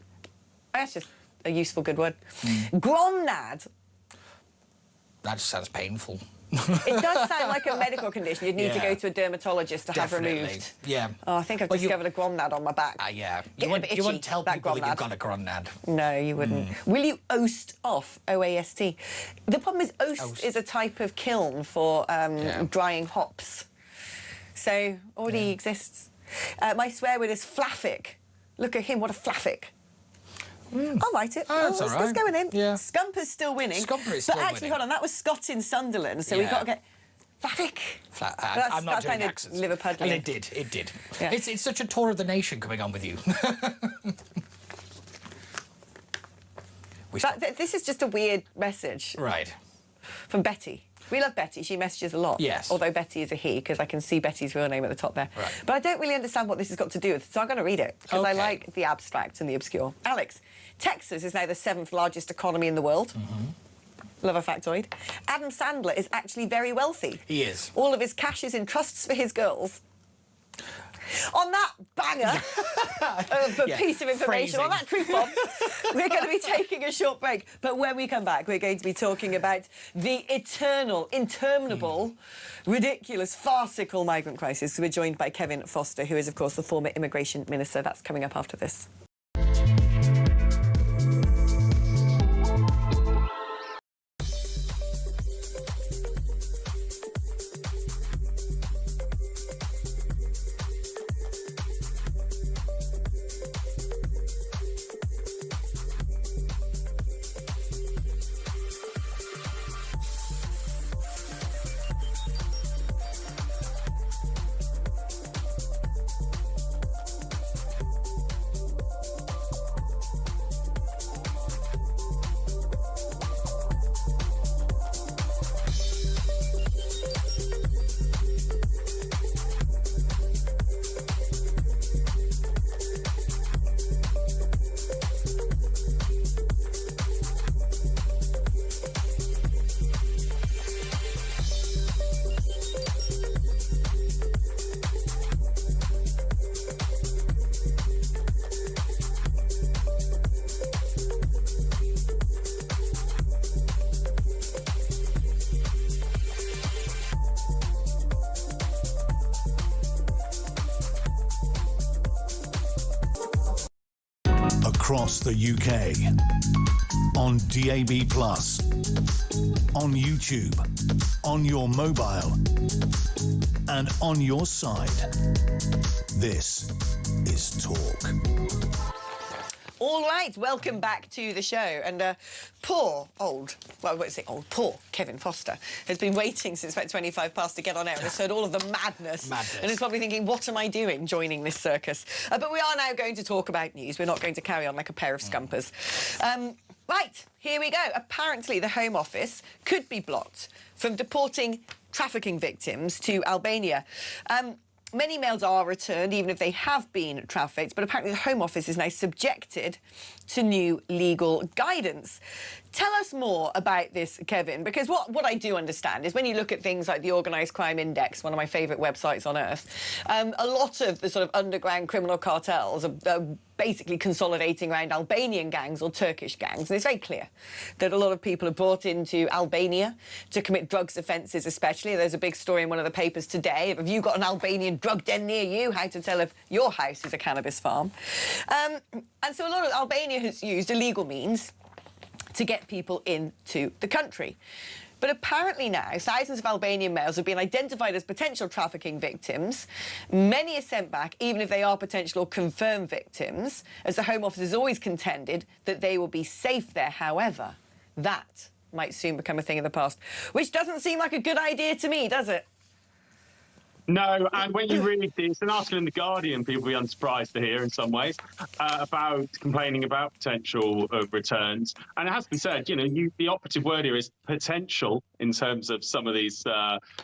That's just a useful, good word. Gromnad.
That just sounds painful.
It does sound like a medical condition. You'd need to go to a dermatologist to have removed.
Yeah.
Oh, I think I've discovered a gromnad on my back.
Yeah.
You
wouldn't tell people that you've got a gromnad.
No, you wouldn't. Will you oast off? OAST. The problem is oast is a type of kiln for drying hops. So already exists. My swear word is flaffic. Look at him, what a flaffic. I'll write it.
Oh, that's all right.
Let's go with him.
Yeah.
Scumper's still winning.
Scumper is still winning.
But actually, hold on, that was Scott in Sunderland, so we've got to get... Flaffic.
I'm not doing accents.
Liverpudlian.
And it did.
Yeah.
It's such a tour of the nation coming on with you.
This is just a weird message.
Right.
From Betty. We love Betty. She messages a lot.
Yes.
Although Betty is a he, because I can see Betty's real name at the top there.
Right.
But I don't really understand what this has got to do with, so I'm going to read it, because I like the abstract and the obscure. Alex, Texas is now the 7th largest economy in the world. Love a factoid. Adam Sandler is actually very wealthy.
He is.
All of his cash is in trusts for his girls. On that banger of a piece of information, on that truth bomb, we're going to be taking a short break. But when we come back, we're going to be talking about the eternal, interminable, ridiculous, farcical migrant crisis. We're joined by Kevin Foster, who is, of course, the former immigration minister. That's coming up after this.
Across the UK, on DAB+, on YouTube, on your mobile, and on your side. This is Talk.
All right, welcome back to the show. And poor Kevin Foster has been waiting since about 25 past to get on air and has heard all of the madness. And is probably thinking, what am I doing joining this circus? But we are now going to talk about news. We're not going to carry on like a pair of scumpers. Right, here we go. Apparently, the Home Office could be blocked from deporting trafficking victims to Albania. Many males are returned, even if they have been trafficked, but apparently the Home Office is now subjected to new legal guidance. Tell us more about this, Kevin, because what I do understand is when you look at things like the Organised Crime Index, one of my favourite websites on earth, a lot of the sort of underground criminal cartels are basically consolidating around Albanian gangs or Turkish gangs. And it's very clear that a lot of people are brought into Albania to commit drugs offences especially. There's a big story in one of the papers today. Have you got an Albanian drug den near you? How to tell if your house is a cannabis farm. And so a lot of Albania has used illegal means to get people into the country. But apparently now, thousands of Albanian males have been identified as potential trafficking victims. Many are sent back, even if they are potential or confirmed victims, as the Home Office has always contended that they will be safe there. However, that might soon become a thing of the past, which doesn't seem like a good idea to me, does it?
No, and when you read this, an article in The Guardian, people will be unsurprised to hear in some ways, about complaining about potential returns. And it has to be said, you know, the operative word here is potential in terms of some of these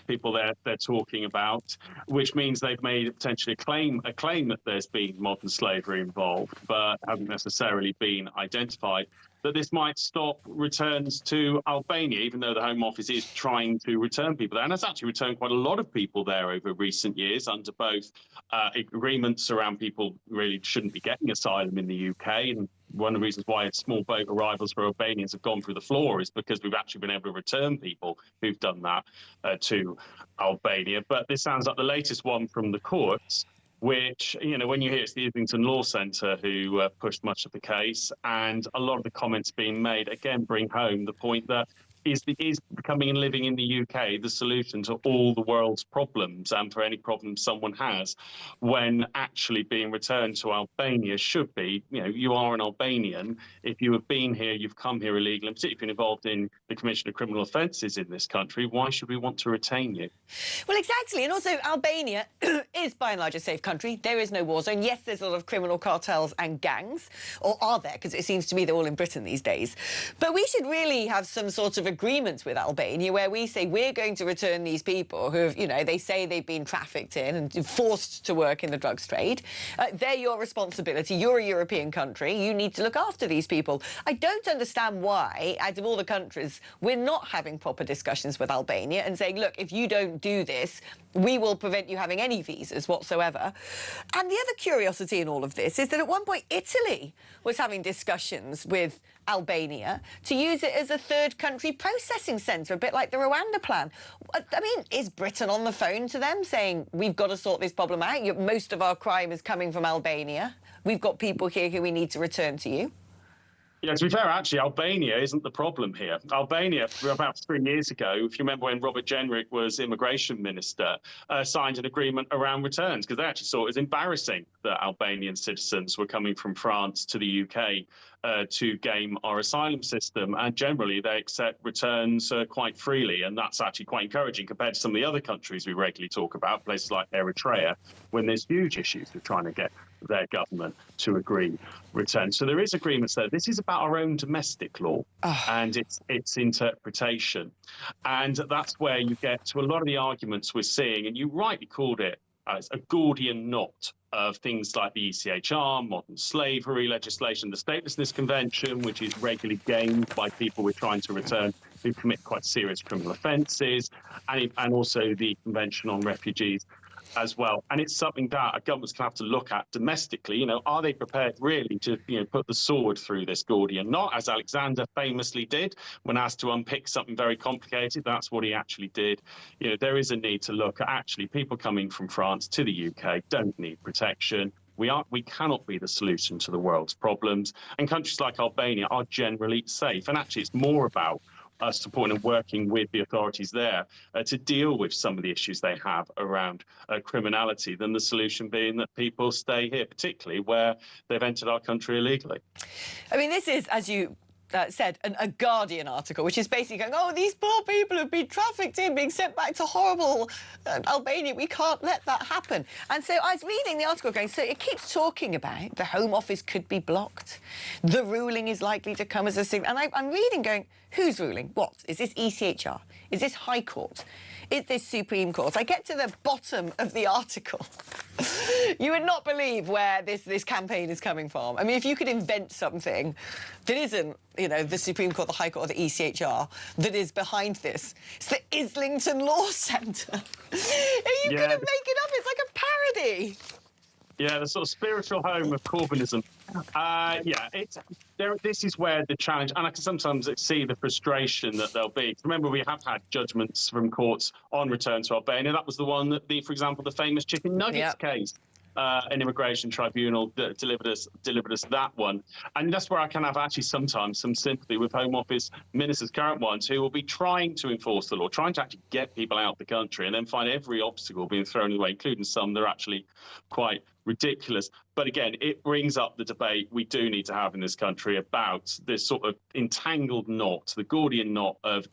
people they're talking about, which means they've made potentially a claim that there's been modern slavery involved, but haven't necessarily been identified. That this might stop returns to Albania, even though the Home Office is trying to return people there. And has actually returned quite a lot of people there over recent years under both agreements around people really shouldn't be getting asylum in the UK. And one of the reasons why small boat arrivals for Albanians have gone through the floor is because we've actually been able to return people who've done that to Albania. But this sounds like the latest one from the courts, which, you know, when you hear it's the Islington Law Centre who pushed much of the case, and a lot of the comments being made, again, bring home the point that is coming and living in the UK the solution to all the world's problems and for any problems someone has, when actually being returned to Albania should be, you know, you are an Albanian. If you have been here, you've come here illegally, and particularly if you're involved in the commission of criminal offences in this country, why should we want to retain you?
Well, exactly. And also, Albania is by and large a safe country. There is no war zone. Yes, there's a lot of criminal cartels and gangs, or are there? Because it seems to me they're all in Britain these days. But we should really have some sort of agreements with Albania where we say we're going to return these people who have, you know, they say they've been trafficked in and forced to work in the drugs trade. They're your responsibility. You're a European country. You need to look after these people. I don't understand why, out of all the countries, we're not having proper discussions with Albania and saying, look, if you don't do this, we will prevent you having any visas whatsoever. And the other curiosity in all of this is that at one point Italy was having discussions with Albania to use it as a third country processing centre, a bit like the Rwanda plan. I mean, is Britain on the phone to them saying, we've got to sort this problem out? Most of our crime is coming from Albania. We've got people here who we need to return to you.
Yeah, to be fair, actually, Albania isn't the problem here. Albania, about 3 years ago, if you remember when Robert Jenrick was immigration minister, signed an agreement around returns, because they actually saw it as embarrassing that Albanian citizens were coming from France to the UK to game our asylum system. And generally, they accept returns quite freely. And that's actually quite encouraging compared to some of the other countries we regularly talk about, places like Eritrea, when there's huge issues with trying to get their government to agree return. So there is agreements there. This is about our own domestic law and its interpretation. And that's where you get to a lot of the arguments we're seeing, and you rightly called it as a Gordian knot of things like the ECHR, modern slavery legislation, the Statelessness Convention, which is regularly gamed by people we're trying to return who commit quite serious criminal offences, and also the Convention on Refugees as well. And it's something that a government's going to have to look at domestically. You know, are they prepared really to, you know, put the sword through this Gordian knot, as Alexander famously did when asked to unpick something very complicated? That's what he actually did. You know, there is a need to look at actually people coming from France to the UK don't need protection. We cannot be the solution to the world's problems. And countries like Albania are generally safe. And actually, it's more about us supporting and working with the authorities there to deal with some of the issues they have around criminality than the solution being that people stay here, particularly where they've entered our country illegally.
I mean, this is, as you said, a Guardian article, which is basically going, oh, these poor people have been trafficked in, being sent back to horrible Albania. We can't let that happen. And so I was reading the article going, so it keeps talking about the Home Office could be blocked. The ruling is likely to come as a signal. And I'm reading going, who's ruling? What? Is this ECHR? Is this High Court? Is this Supreme Court? I get to the bottom of the article. You would not believe where this campaign is coming from. I mean, if you could invent something that isn't, you know, the Supreme Court, the High Court, or the ECHR that is behind this. It's the Islington Law Centre. Are you going to make it up? It's like a parody.
Yeah, the sort of spiritual home of Corbynism. This is where the challenge, and I can sometimes see the frustration that there'll be. Remember, we have had judgments from courts on return to Albania. That was the one that, for example, the famous chicken nuggets case. An immigration tribunal that delivered us that one. And that's where I can have actually sometimes some sympathy with Home Office ministers, current ones, who will be trying to enforce the law, trying to actually get people out of the country, and then find every obstacle being thrown in the way, including some that are actually quite ridiculous. But again, it brings up the debate we do need to have in this country about this sort of entangled knot, the Gordian knot of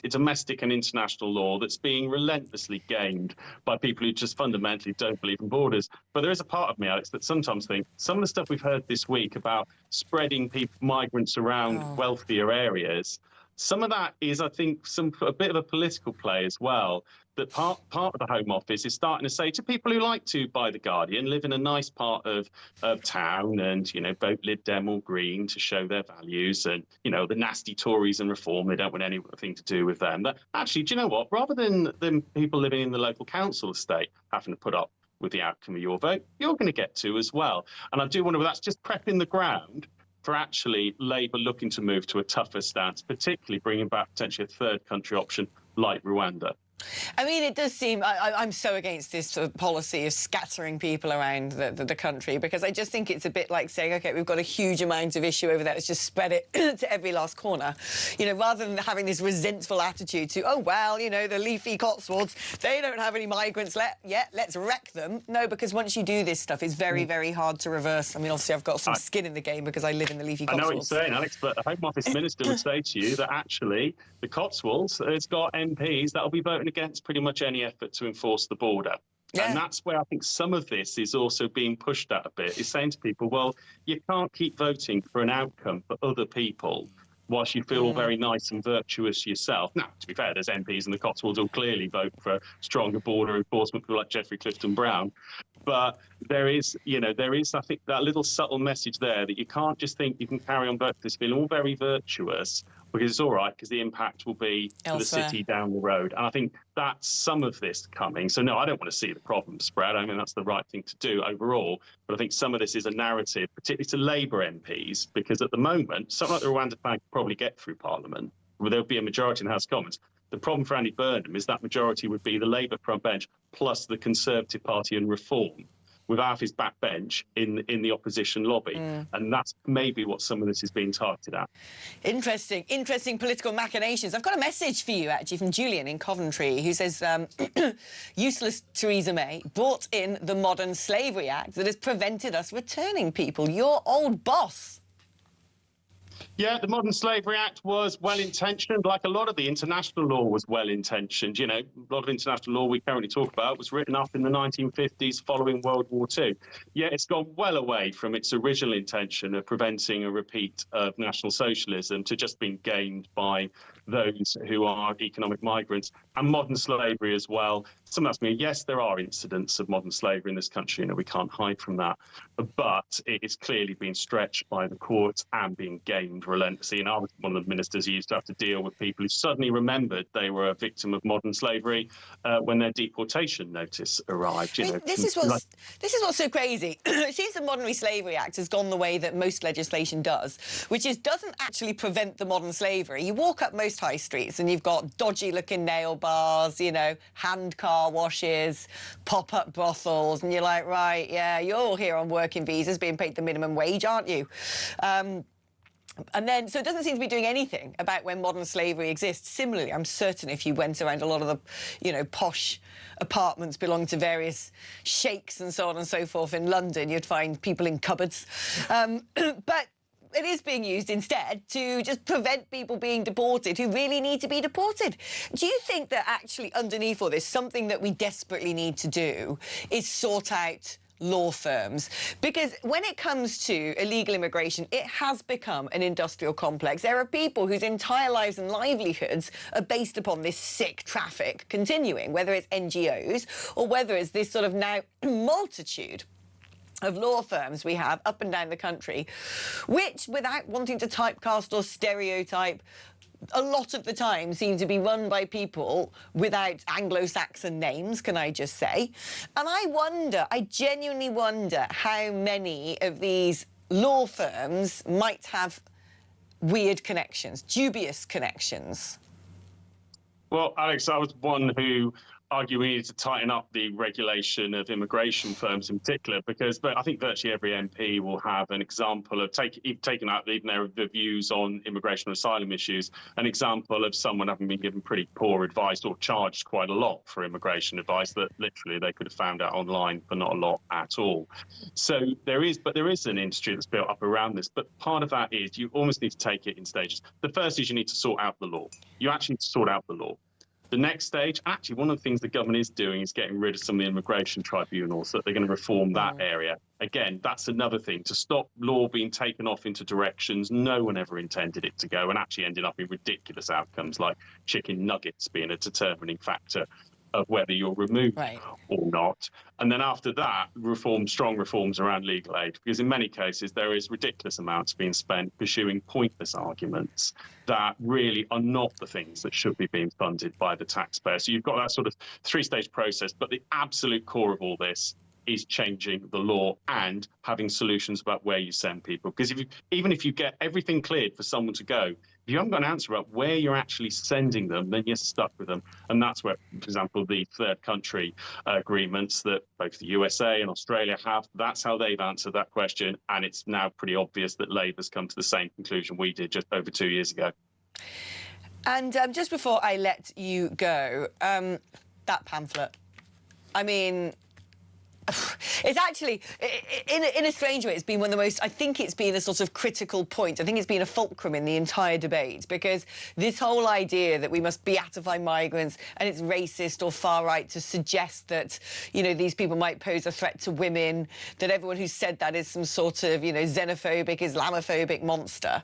domestic and international law that's being relentlessly gamed by people who just fundamentally don't believe in borders. But there is a part of me, Alex, that sometimes think some of the stuff we've heard this week about spreading migrants around wealthier areas, some of that is, I think, a bit of a political play as well. That part of the Home Office is starting to say to people who like to buy The Guardian, live in a nice part of town and, you know, vote Lib Dem or Green to show their values, and, you know, the nasty Tories and Reform, they don't want anything to do with them. That actually, do you know what? Rather than people living in the local council estate having to put up with the outcome of your vote, you're going to get to as well. And I do wonder if that's just prepping the ground for actually Labour looking to move to a tougher stance, particularly bringing back potentially a third country option like Rwanda.
I mean, it does seem... I'm so against this sort of policy of scattering people around the country, because I just think it's a bit like saying, OK, we've got a huge amount of issue over there, let's just spread it to every last corner. You know, rather than having this resentful attitude to, oh, well, you know, the leafy Cotswolds, they don't have any migrants yet, let's wreck them. No, because once you do this stuff, it's very, very hard to reverse. I mean, obviously, I've got some skin in the game because I live in the leafy Cotswolds.
I know what you're saying, Alex, but the Home Office minister would say to you that actually the Cotswolds has got MPs that will be voting against pretty much any effort to enforce the border. Yeah. And that's where I think some of this is also being pushed at a bit, is saying to people, well, you can't keep voting for an outcome for other people whilst you feel all very nice and virtuous yourself. Now, to be fair, there's MPs in the Cotswolds who'll clearly vote for stronger border enforcement, people like Geoffrey Clifton Brown. But there is, I think, that little subtle message there that you can't just think you can carry on voting for this feeling all very virtuous, because it's all right, because the impact will be for the city down the road. And I think that's some of this coming. So, no, I don't want to see the problem spread. I mean, that's the right thing to do overall. But I think some of this is a narrative, particularly to Labour MPs, because at the moment, something like the Rwanda plan could probably get through Parliament, where there'll be a majority in the House of Commons. The problem for Andy Burnham is that majority would be the Labour front bench plus the Conservative Party and Reform, with half his backbench in the opposition lobby. And that's maybe what some of this is being targeted at.
Interesting political machinations. I've got a message for you, actually, from Julian in Coventry, who says, useless Theresa May brought in the Modern Slavery Act that has prevented us returning people. Your old boss.
Yeah, the Modern Slavery Act was well-intentioned, like a lot of the international law was well-intentioned. You know, a lot of international law we currently talk about was written up in the 1950s following World War II. Yeah, it's gone well away from its original intention of preventing a repeat of National Socialism to just being gained by those who are economic migrants, and modern slavery as well. Someone asked me, yes, there are incidents of modern slavery in this country, you know, we can't hide from that, but it is clearly being stretched by the courts and being gamed relentlessly. And I was one of the ministers who used to have to deal with people who suddenly remembered they were a victim of modern slavery when their deportation notice arrived. You know,
this is what's so crazy. It seems the Modern Slavery Act has gone the way that most legislation does, which is doesn't actually prevent the modern slavery. You walk up most high streets and you've got dodgy-looking nail bars, you know, hand car washes, pop-up brothels, and you're like, right, yeah, you're all here on working visas being paid the minimum wage, aren't you? And then, so it doesn't seem to be doing anything about when modern slavery exists. Similarly, I'm certain if you went around a lot of the, you know, posh apartments belonging to various sheikhs and so on and so forth in London, you'd find people in cupboards. But it is being used instead to just prevent people being deported who really need to be deported. Do you think that actually underneath all this, something that we desperately need to do is sort out law firms? Because when it comes to illegal immigration, it has become an industrial complex. There are people whose entire lives and livelihoods are based upon this sick traffic continuing, whether it's NGOs or whether it's this sort of now multitude of law firms we have up and down the country, which, without wanting to typecast or stereotype, a lot of the time seem to be run by people without Anglo-Saxon names, can I just say? And I genuinely wonder how many of these law firms might have weird connections, dubious connections.
Well, Alex, I was one who argued we needed to tighten up the regulation of immigration firms in particular, but I think virtually every MP will have an example of taking out even their views on immigration and asylum issues, an example of someone having been given pretty poor advice or charged quite a lot for immigration advice that literally they could have found out online for not a lot at all. So there is an industry that's built up around this, but part of that is you almost need to take it in stages. The first is you need to sort out the law. You actually need to sort out the law. The next stage, actually, one of the things the government is doing is getting rid of some of the immigration tribunals, so that they're going to reform that area. Again, that's another thing, to stop law being taken off into directions no one ever intended it to go, and actually ending up in ridiculous outcomes like chicken nuggets being a determining factor of whether you're removed or not. And then after that, strong reforms around legal aid, because in many cases there is ridiculous amounts being spent pursuing pointless arguments that really are not the things that should be being funded by the taxpayer. So you've got that sort of three-stage process, but the absolute core of all this is changing the law and having solutions about where you send people. Because even if you get everything cleared for someone to go, if you haven't got an answer about where you're actually sending them, then you're stuck with them. And that's where, for example, the third country agreements that both the USA and Australia have, that's how they've answered that question. And it's now pretty obvious that Labour's come to the same conclusion we did just over 2 years ago.
And just before I let you go, that pamphlet, I mean, it's actually, in a strange way, it's been one of the most, I think it's been a sort of critical point. I think it's been a fulcrum in the entire debate, because this whole idea that we must beatify migrants and it's racist or far right to suggest that, you know, these people might pose a threat to women, that everyone who said that is some sort of, you know, xenophobic, Islamophobic monster.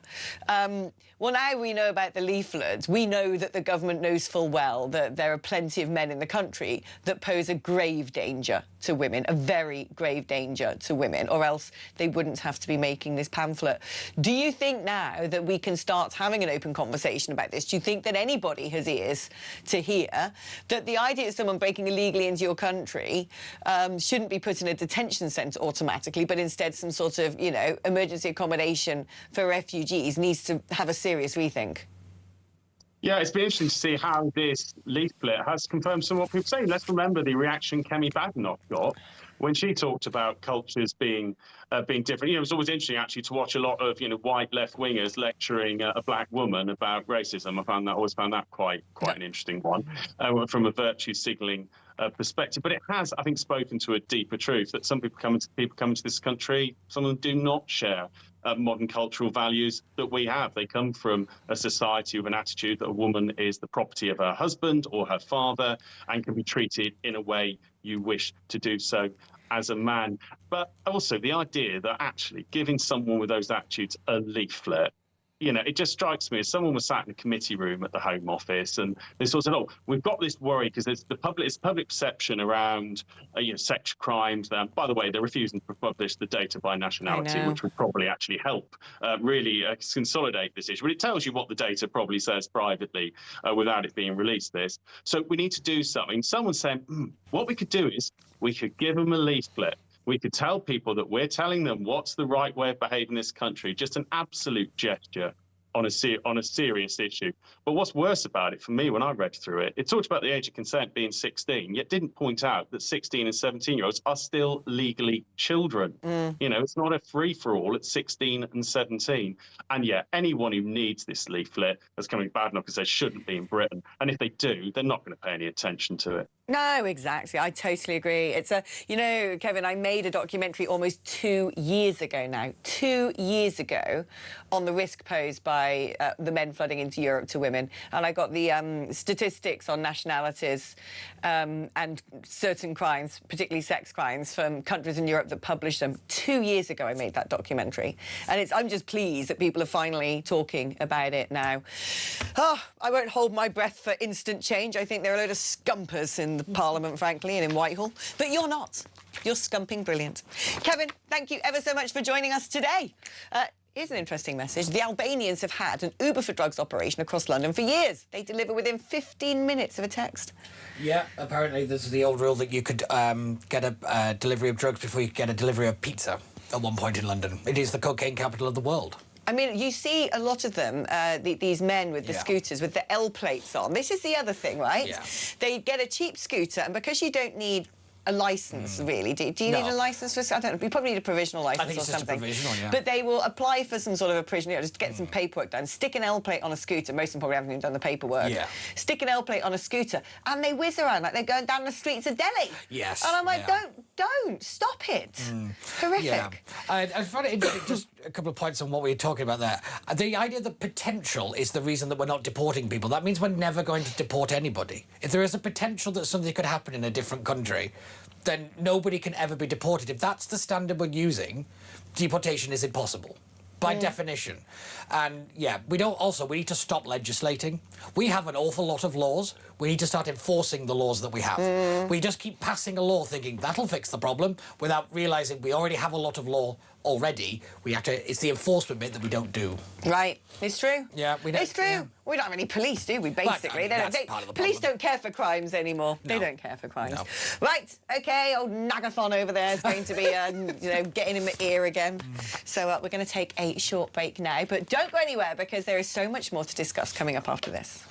Well, now we know about the leaflets. We know that the government knows full well that there are plenty of men in the country that pose a grave danger to women, a very grave danger to women, or else they wouldn't have to be making this pamphlet. Do you think now that we can start having an open conversation about this? Do you think that anybody has ears to hear that the idea of someone breaking illegally into your country shouldn't be put in a detention centre automatically, but instead some sort of, you know, emergency accommodation for refugees needs to have a serious rethink?
Yeah, it's been interesting to see how this leaflet has confirmed some of what people say. Let's remember the reaction Kemi Badenoch got when she talked about cultures being different. You know, it was always interesting actually to watch a lot of, you know, white left-wingers lecturing a black woman about racism. Always found that quite an interesting one from a virtue signalling perspective. But it has, I think, spoken to a deeper truth that some people coming to this country, some of them do not share modern cultural values that we have. They come from a society with an attitude that a woman is the property of her husband or her father and can be treated in a way you wish to do so as a man. But also the idea that actually giving someone with those attitudes a leaflet, you know, it just strikes me as someone was sat in a committee room at the Home Office and they sort of said, oh, we've got this worry because there's public perception around, you know, sex crimes. By the way, they're refusing to publish the data by nationality, which would probably actually help really consolidate this issue. But it tells you what the data probably says privately without it being released, this. So we need to do something. Someone's saying, what we could do is we could give them a leaflet. We could tell people that we're telling them what's the right way of behaving in this country, just an absolute gesture on a serious issue. But what's worse about it, for me, when I read through it, it talked about the age of consent being 16, yet didn't point out that 16 and 17-year-olds are still legally children. You know, it's not a free-for-all at 16 and 17. And yet, anyone who needs this leaflet, as Kemi Badenoch says, shouldn't be in Britain. And if they do, they're not going to pay any attention to it.
No, exactly. I totally agree. It's you know, Kevin, I made a documentary almost 2 years ago now, 2 years ago, on the risk posed by the men flooding into Europe to women. And I got the statistics on nationalities and certain crimes, particularly sex crimes, from countries in Europe that published them. 2 years ago, I made that documentary. And I'm just pleased that people are finally talking about it now. Oh, I won't hold my breath for instant change. I think there are a load of scumpers in in the Parliament, frankly, and in Whitehall. But you're not. You're scumping brilliant. Kevin, thank you ever so much for joining us today. Here's an interesting message. The Albanians have had an Uber for Drugs operation across London for years. They deliver within 15 minutes of a text.
Yeah, apparently there's the old rule that you could get a delivery of drugs before you could get a delivery of pizza at one point in London. It is the cocaine capital of the world.
I mean, you see a lot of them, these men with the scooters with the L plates on. This is the other thing, right?
Yeah.
They get a cheap scooter, and because you don't need a licence, really. Do you need a licence for... I don't know. You probably need a provisional licence or something.
I think it's just a provisional, yeah.
But they will apply for some sort of a provisional, just get some paperwork done, stick an L plate on a scooter. Most of them probably haven't even done the paperwork.
Yeah.
Stick an L plate on a scooter, and they whiz around like they're going down the streets of Delhi.
Yes.
And I'm like, don't, stop it. Horrific.
Yeah. I find it interesting, just a couple of points on what we were talking about there. The idea that potential is the reason that we're not deporting people, that means we're never going to deport anybody. If there is a potential that something could happen in a different country, then nobody can ever be deported. If that's the standard we're using, deportation is impossible, by definition. And, yeah, we need to stop legislating. We have an awful lot of laws. We need to start enforcing the laws that we have. We just keep passing a law thinking that'll fix the problem without realising we already have a lot of law already. It's the enforcement bit that we don't do.
Right. It's true.
Yeah, we don't.
It's true. Yeah. We don't have any police, do we, basically?
Well, that's part of the
police
problem.
don't care for crimes anymore.
No.
They don't care for crimes.
No.
Right, OK, old Nagathon over there is going to be, getting in my ear again. So we're going to take a short break now. But don't go anywhere, because there is so much more to discuss coming up after this.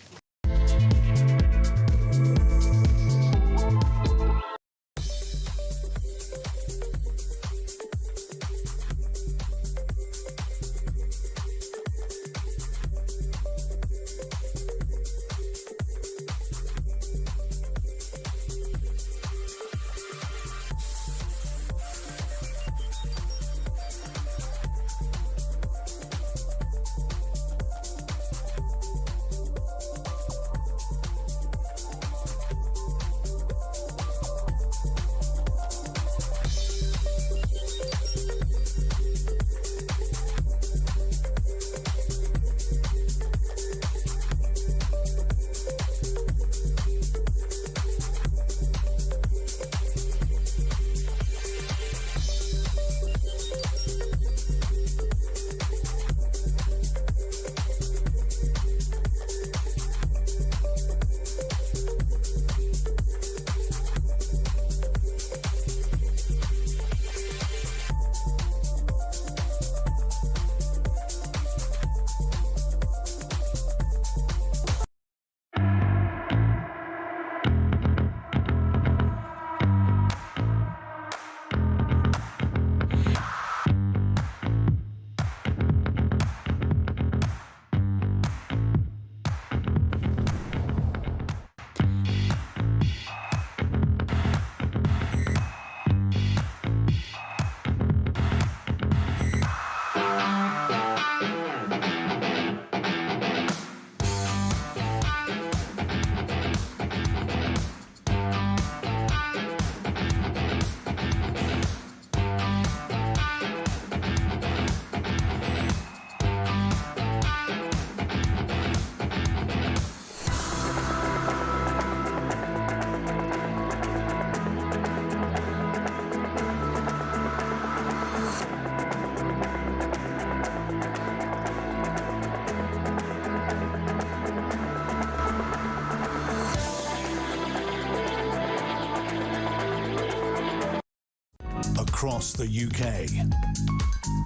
Across the UK,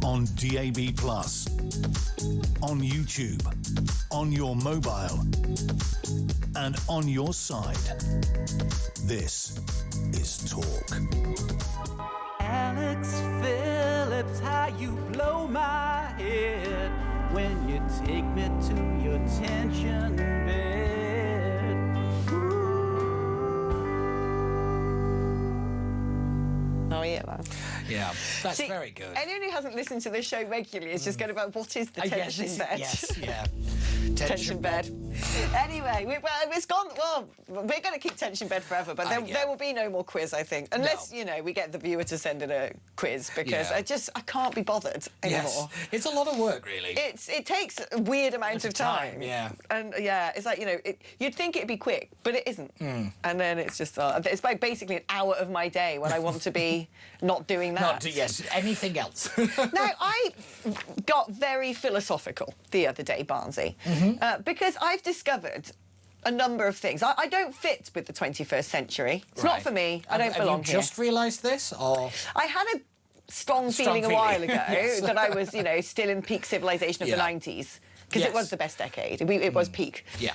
on DAB+, on YouTube, on your mobile, and on your side. This is Talk.
Alex Phillips, how you blow my head when you take me to your tension bed.
Oh, yeah, man.
Yeah, that's very good.
Anyone who hasn't listened to this show regularly is just going about what is the tension bed?
Yes, yeah.
Tension bed. Anyway, it's gone. Well, we're going to keep tension in bed forever, but there will be no more quiz, I think, unless you know we get the viewer to send in a quiz because I can't be bothered anymore.
Yes. It's a lot of work, really.
It takes a weird amount of time.
Yeah.
And it's like you'd think it'd be quick, but it isn't. And then it's just it's like basically an hour of my day when I want to be not doing that.
Anything else.
Now I got very philosophical the other day, Barnsley, because I've discovered a number of things. I don't fit with the 21st century. It's not for me. I don't belong here.
Have you just realised this, or...?
I had a strong feeling a while ago that I was, still in peak civilization of the 90s, because it was the best decade. It was peak.
Yeah.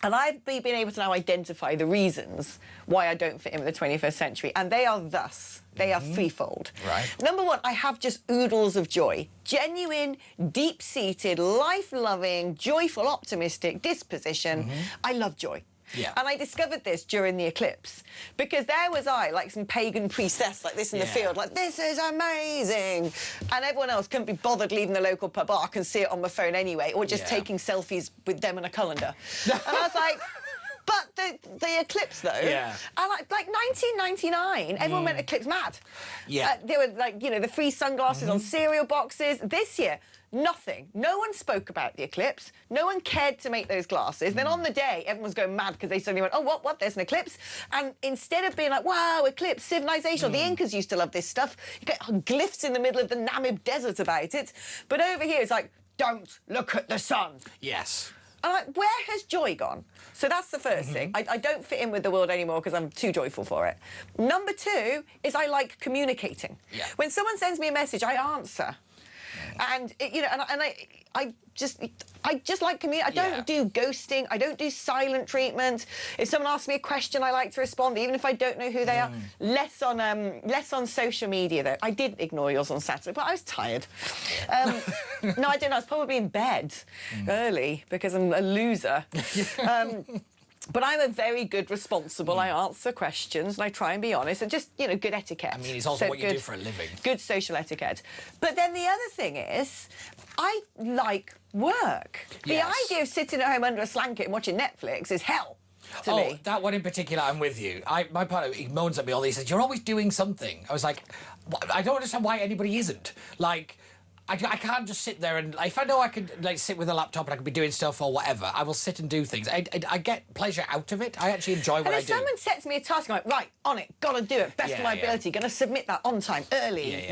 And I've been able to now identify the reasons why I don't fit in with the 21st century, and they are thus. They are threefold.
Right.
Number one, I have just oodles of joy. Genuine, deep-seated, life-loving, joyful, optimistic disposition. I love joy.
Yeah.
And I discovered this during the eclipse because there was I, like some pagan priestess like this in the field, like, this is amazing. And everyone else couldn't be bothered leaving the local pub. I can see it on my phone anyway, or just taking selfies with them and a colander. And I was like... But the eclipse, though, and like 1999, everyone went eclipse mad.
Yeah.
There were, like, the free sunglasses on cereal boxes. This year, nothing. No one spoke about the eclipse. No one cared to make those glasses. Then on the day, everyone was going mad because they suddenly went, oh, what, there's an eclipse? And instead of being like, wow, eclipse, civilization, the Incas used to love this stuff, you get glyphs in the middle of the Namib Desert about it. But over here, it's like, don't look at the sun.
Yes.
And like, where has joy gone? So that's the first thing. I don't fit in with the world anymore because I'm too joyful for it. Number two is I like communicating.
Yeah.
When someone sends me a message, I answer. And I just like community. I don't do ghosting. I don't do silent treatment. If someone asks me a question, I like to respond, even if I don't know who they are. Less on social media though. I did ignore yours on Saturday, but I was tired. No, I didn't. I was probably in bed early because I'm a loser. But I'm a very good responsible. I answer questions and I try and be honest and just, good etiquette.
I mean, it's also what you do for a living.
Good social etiquette. But then the other thing is, I like work. The idea of sitting at home under a slanket and watching Netflix is hell to me.
That one in particular, I'm with you. My partner, he moans at me all these. He says, you're always doing something. I was like, I don't understand why anybody isn't. Like... I can't just sit there and... If I know I could sit with a laptop and I could be doing stuff or whatever, I will sit and do things. I get pleasure out of it. I actually enjoy what I do.
And if someone sets me a task, I'm like, right, on it, gotta do it, best of my ability, gonna submit that on time, early,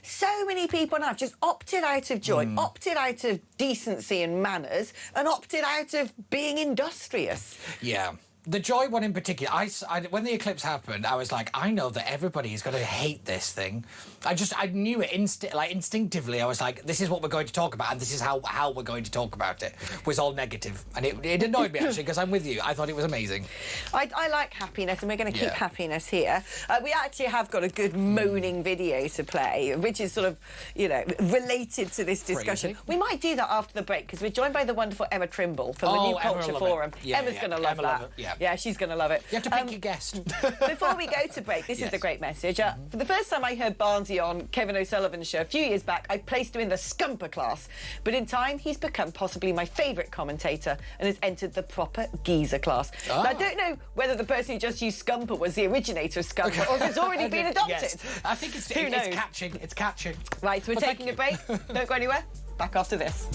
So many people now have just opted out of joy, opted out of decency and manners, and opted out of being industrious.
Yeah. The joy one in particular, when the eclipse happened, I was like, I know that everybody is going to hate this thing. I knew it instinctively. I was like, this is what we're going to talk about, and this is how we're going to talk about it. Was all negative, and it annoyed me actually because I'm with you. I thought it was amazing.
I like happiness, and we're going to keep happiness here. We actually have got a good moaning video to play, which is sort of, related to this discussion.
Crazy.
We might do that after the break because we're joined by the wonderful Emma Trimble from the New Culture Forum. Emma's going to love that. Yeah, she's going to love it.
You have to pick your guest.
Before we go to break, this is a great message. For the first time I heard Barnsley on Kevin O'Sullivan's show a few years back, I placed him in the Scumper class. But in time, he's become possibly my favourite commentator and has entered the proper geezer class. Now, I don't know whether the person who just used Scumper was the originator of Scumper or if it's already been adopted.
Yes. I think it's catching. It's catching.
Right, so we're taking a break. Don't go anywhere. Back after this.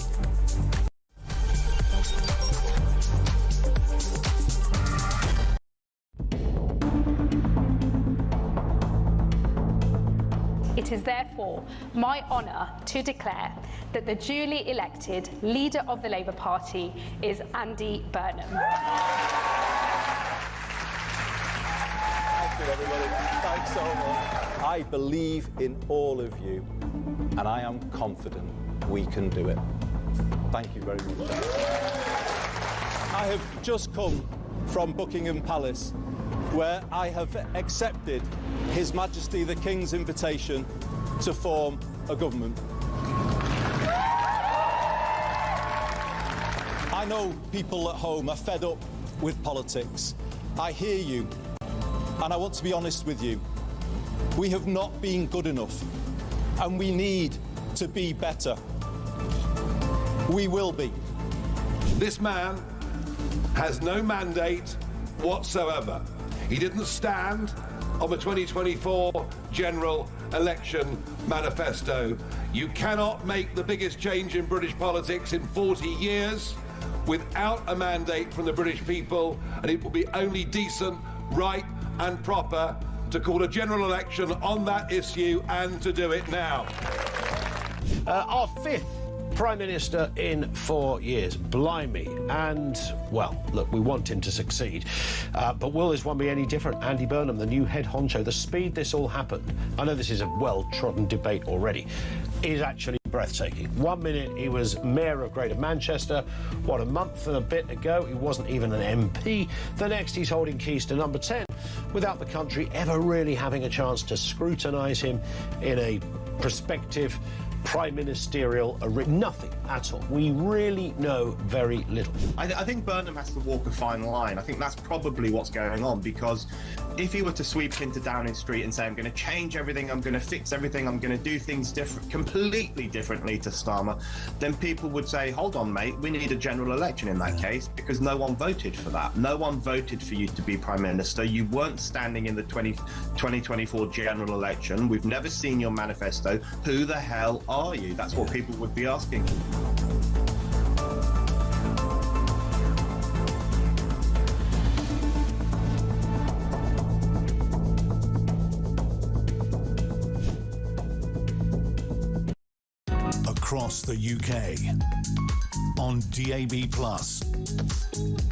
It is therefore my honour to declare that the duly elected leader of the Labour Party is Andy Burnham.
Thank you, everybody. Thanks so much. I believe in all of you, and I am confident we can do it. Thank you very much. I have just come from Buckingham Palace, where I have accepted His Majesty the King's invitation to form a government. I know people at home are fed up with politics. I hear you, and I want to be honest with you. We have not been good enough, and we need to be better. We will be.
This man has no mandate whatsoever. He didn't stand on the 2024 general election manifesto. You cannot make the biggest change in British politics in 40 years without a mandate from the British people, and it will be only decent, right and proper to call a general election on that issue and to do it now.
Our fifth Prime Minister in 4 years. Blimey. And, well, look, we want him to succeed. But will this one be any different? Andy Burnham, the new head honcho, the speed this all happened, I know this is a well-trodden debate already, is actually breathtaking. 1 minute he was Mayor of Greater Manchester. What, a month and a bit ago he wasn't even an MP. The next he's holding keys to number 10 without the country ever really having a chance to scrutinise him in a prospective prime ministerial nothing at all. We really know very little.
I think Burnham has to walk a fine line. I think that's probably what's going on, because if he were to sweep into Downing Street and say, I'm going to change everything, I'm going to fix everything, I'm going to do things completely differently to Starmer, then people would say, hold on, mate, we need a general election in that case, because no one voted for that. No one voted for you to be Prime Minister. You weren't standing in the 2024 general election. We've never seen your manifesto. Who the hell are you? That's what people would be asking.
Across the UK, on DAB+,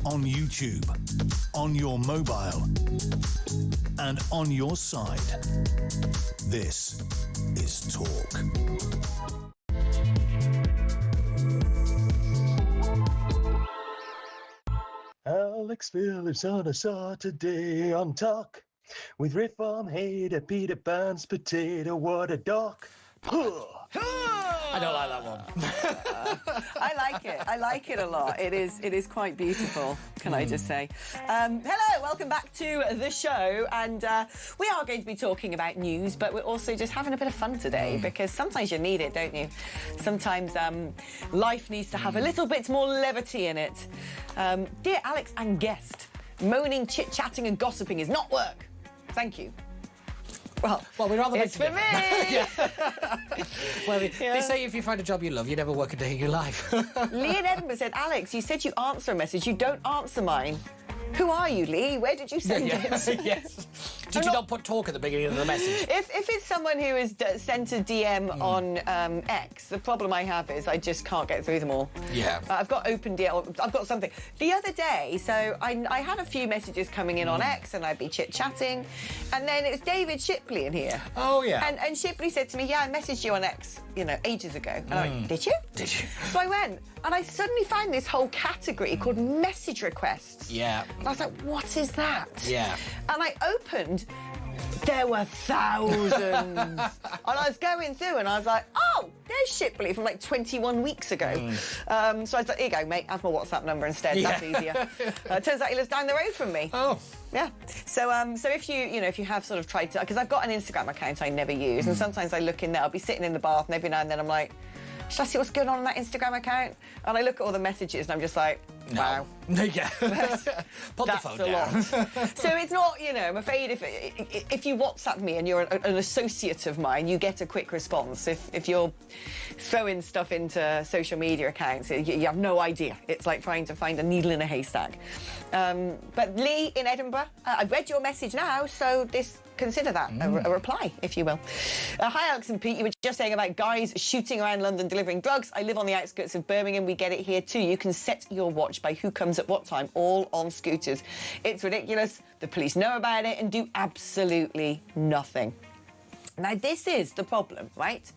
on YouTube, on your mobile, and on your side. This is Talk.
Alex Phillips on a Saturday on Talk with Reform Hater Peter Pan's Potato. What a doc.
I don't like that one.
I like it. I like it a lot. It is quite beautiful, can I just say. Hello, welcome back to the show. And we are going to be talking about news, but we're also just having a bit of fun today, because sometimes you need it, don't you? Sometimes life needs to have a little bit more levity in it. Dear Alex and guest, moaning, chit-chatting and gossiping is not work. Thank you. Well,
we'd rather
it's for me.
Well, they say if you find a job you love, you never work a day in your life.
Lee in Edinburgh said, Alex, you said you answer a message, you don't answer mine. Who are you, Lee? Where did you send it?
Yes. Did you not put talk at the beginning of the message?
If it's someone who has sent a DM on X, the problem I have is I just can't get through them all.
Yeah.
I've got open DM, I've got something. The other day, so I had a few messages coming in on X, and I'd be chit-chatting, and then it's David Shipley in here.
Oh, yeah.
And Shipley said to me, yeah, I messaged you on X, ages ago. And I went, did you?
Did you?
So I went, and I suddenly found this whole category called message requests.
Yeah.
And I was like, what is that?
Yeah.
And I opened, there were thousands. And I was going through and I was like, oh, there's Shipley from like 21 weeks ago. So I was like, here you go, mate, have my WhatsApp number instead.
Yeah.
That's easier. It turns out he lives down the road from me.
Oh.
Yeah. So if if you have sort of tried to, because I've got an Instagram account I never use, and sometimes I look in there, I'll be sitting in the bath, and every now and then I'm like, should I see what's going on that Instagram account? And I look at all the messages and I'm just like, wow.
No. Yeah. Put the phone down.
So it's not, I'm afraid if you WhatsApp me and you're an associate of mine, you get a quick response. If you're throwing stuff into social media accounts, you have no idea. It's like trying to find a needle in a haystack. But Lee in Edinburgh, I've read your message now, so consider that a reply, if you will. Hi, Alex and Pete. You were just saying about guys shooting around London delivering drugs. I live on the outskirts of Birmingham. We get it here too. You can set your watch by who comes at what time, all on scooters. It's ridiculous. The police know about it and do absolutely nothing. Now, this is the problem, right?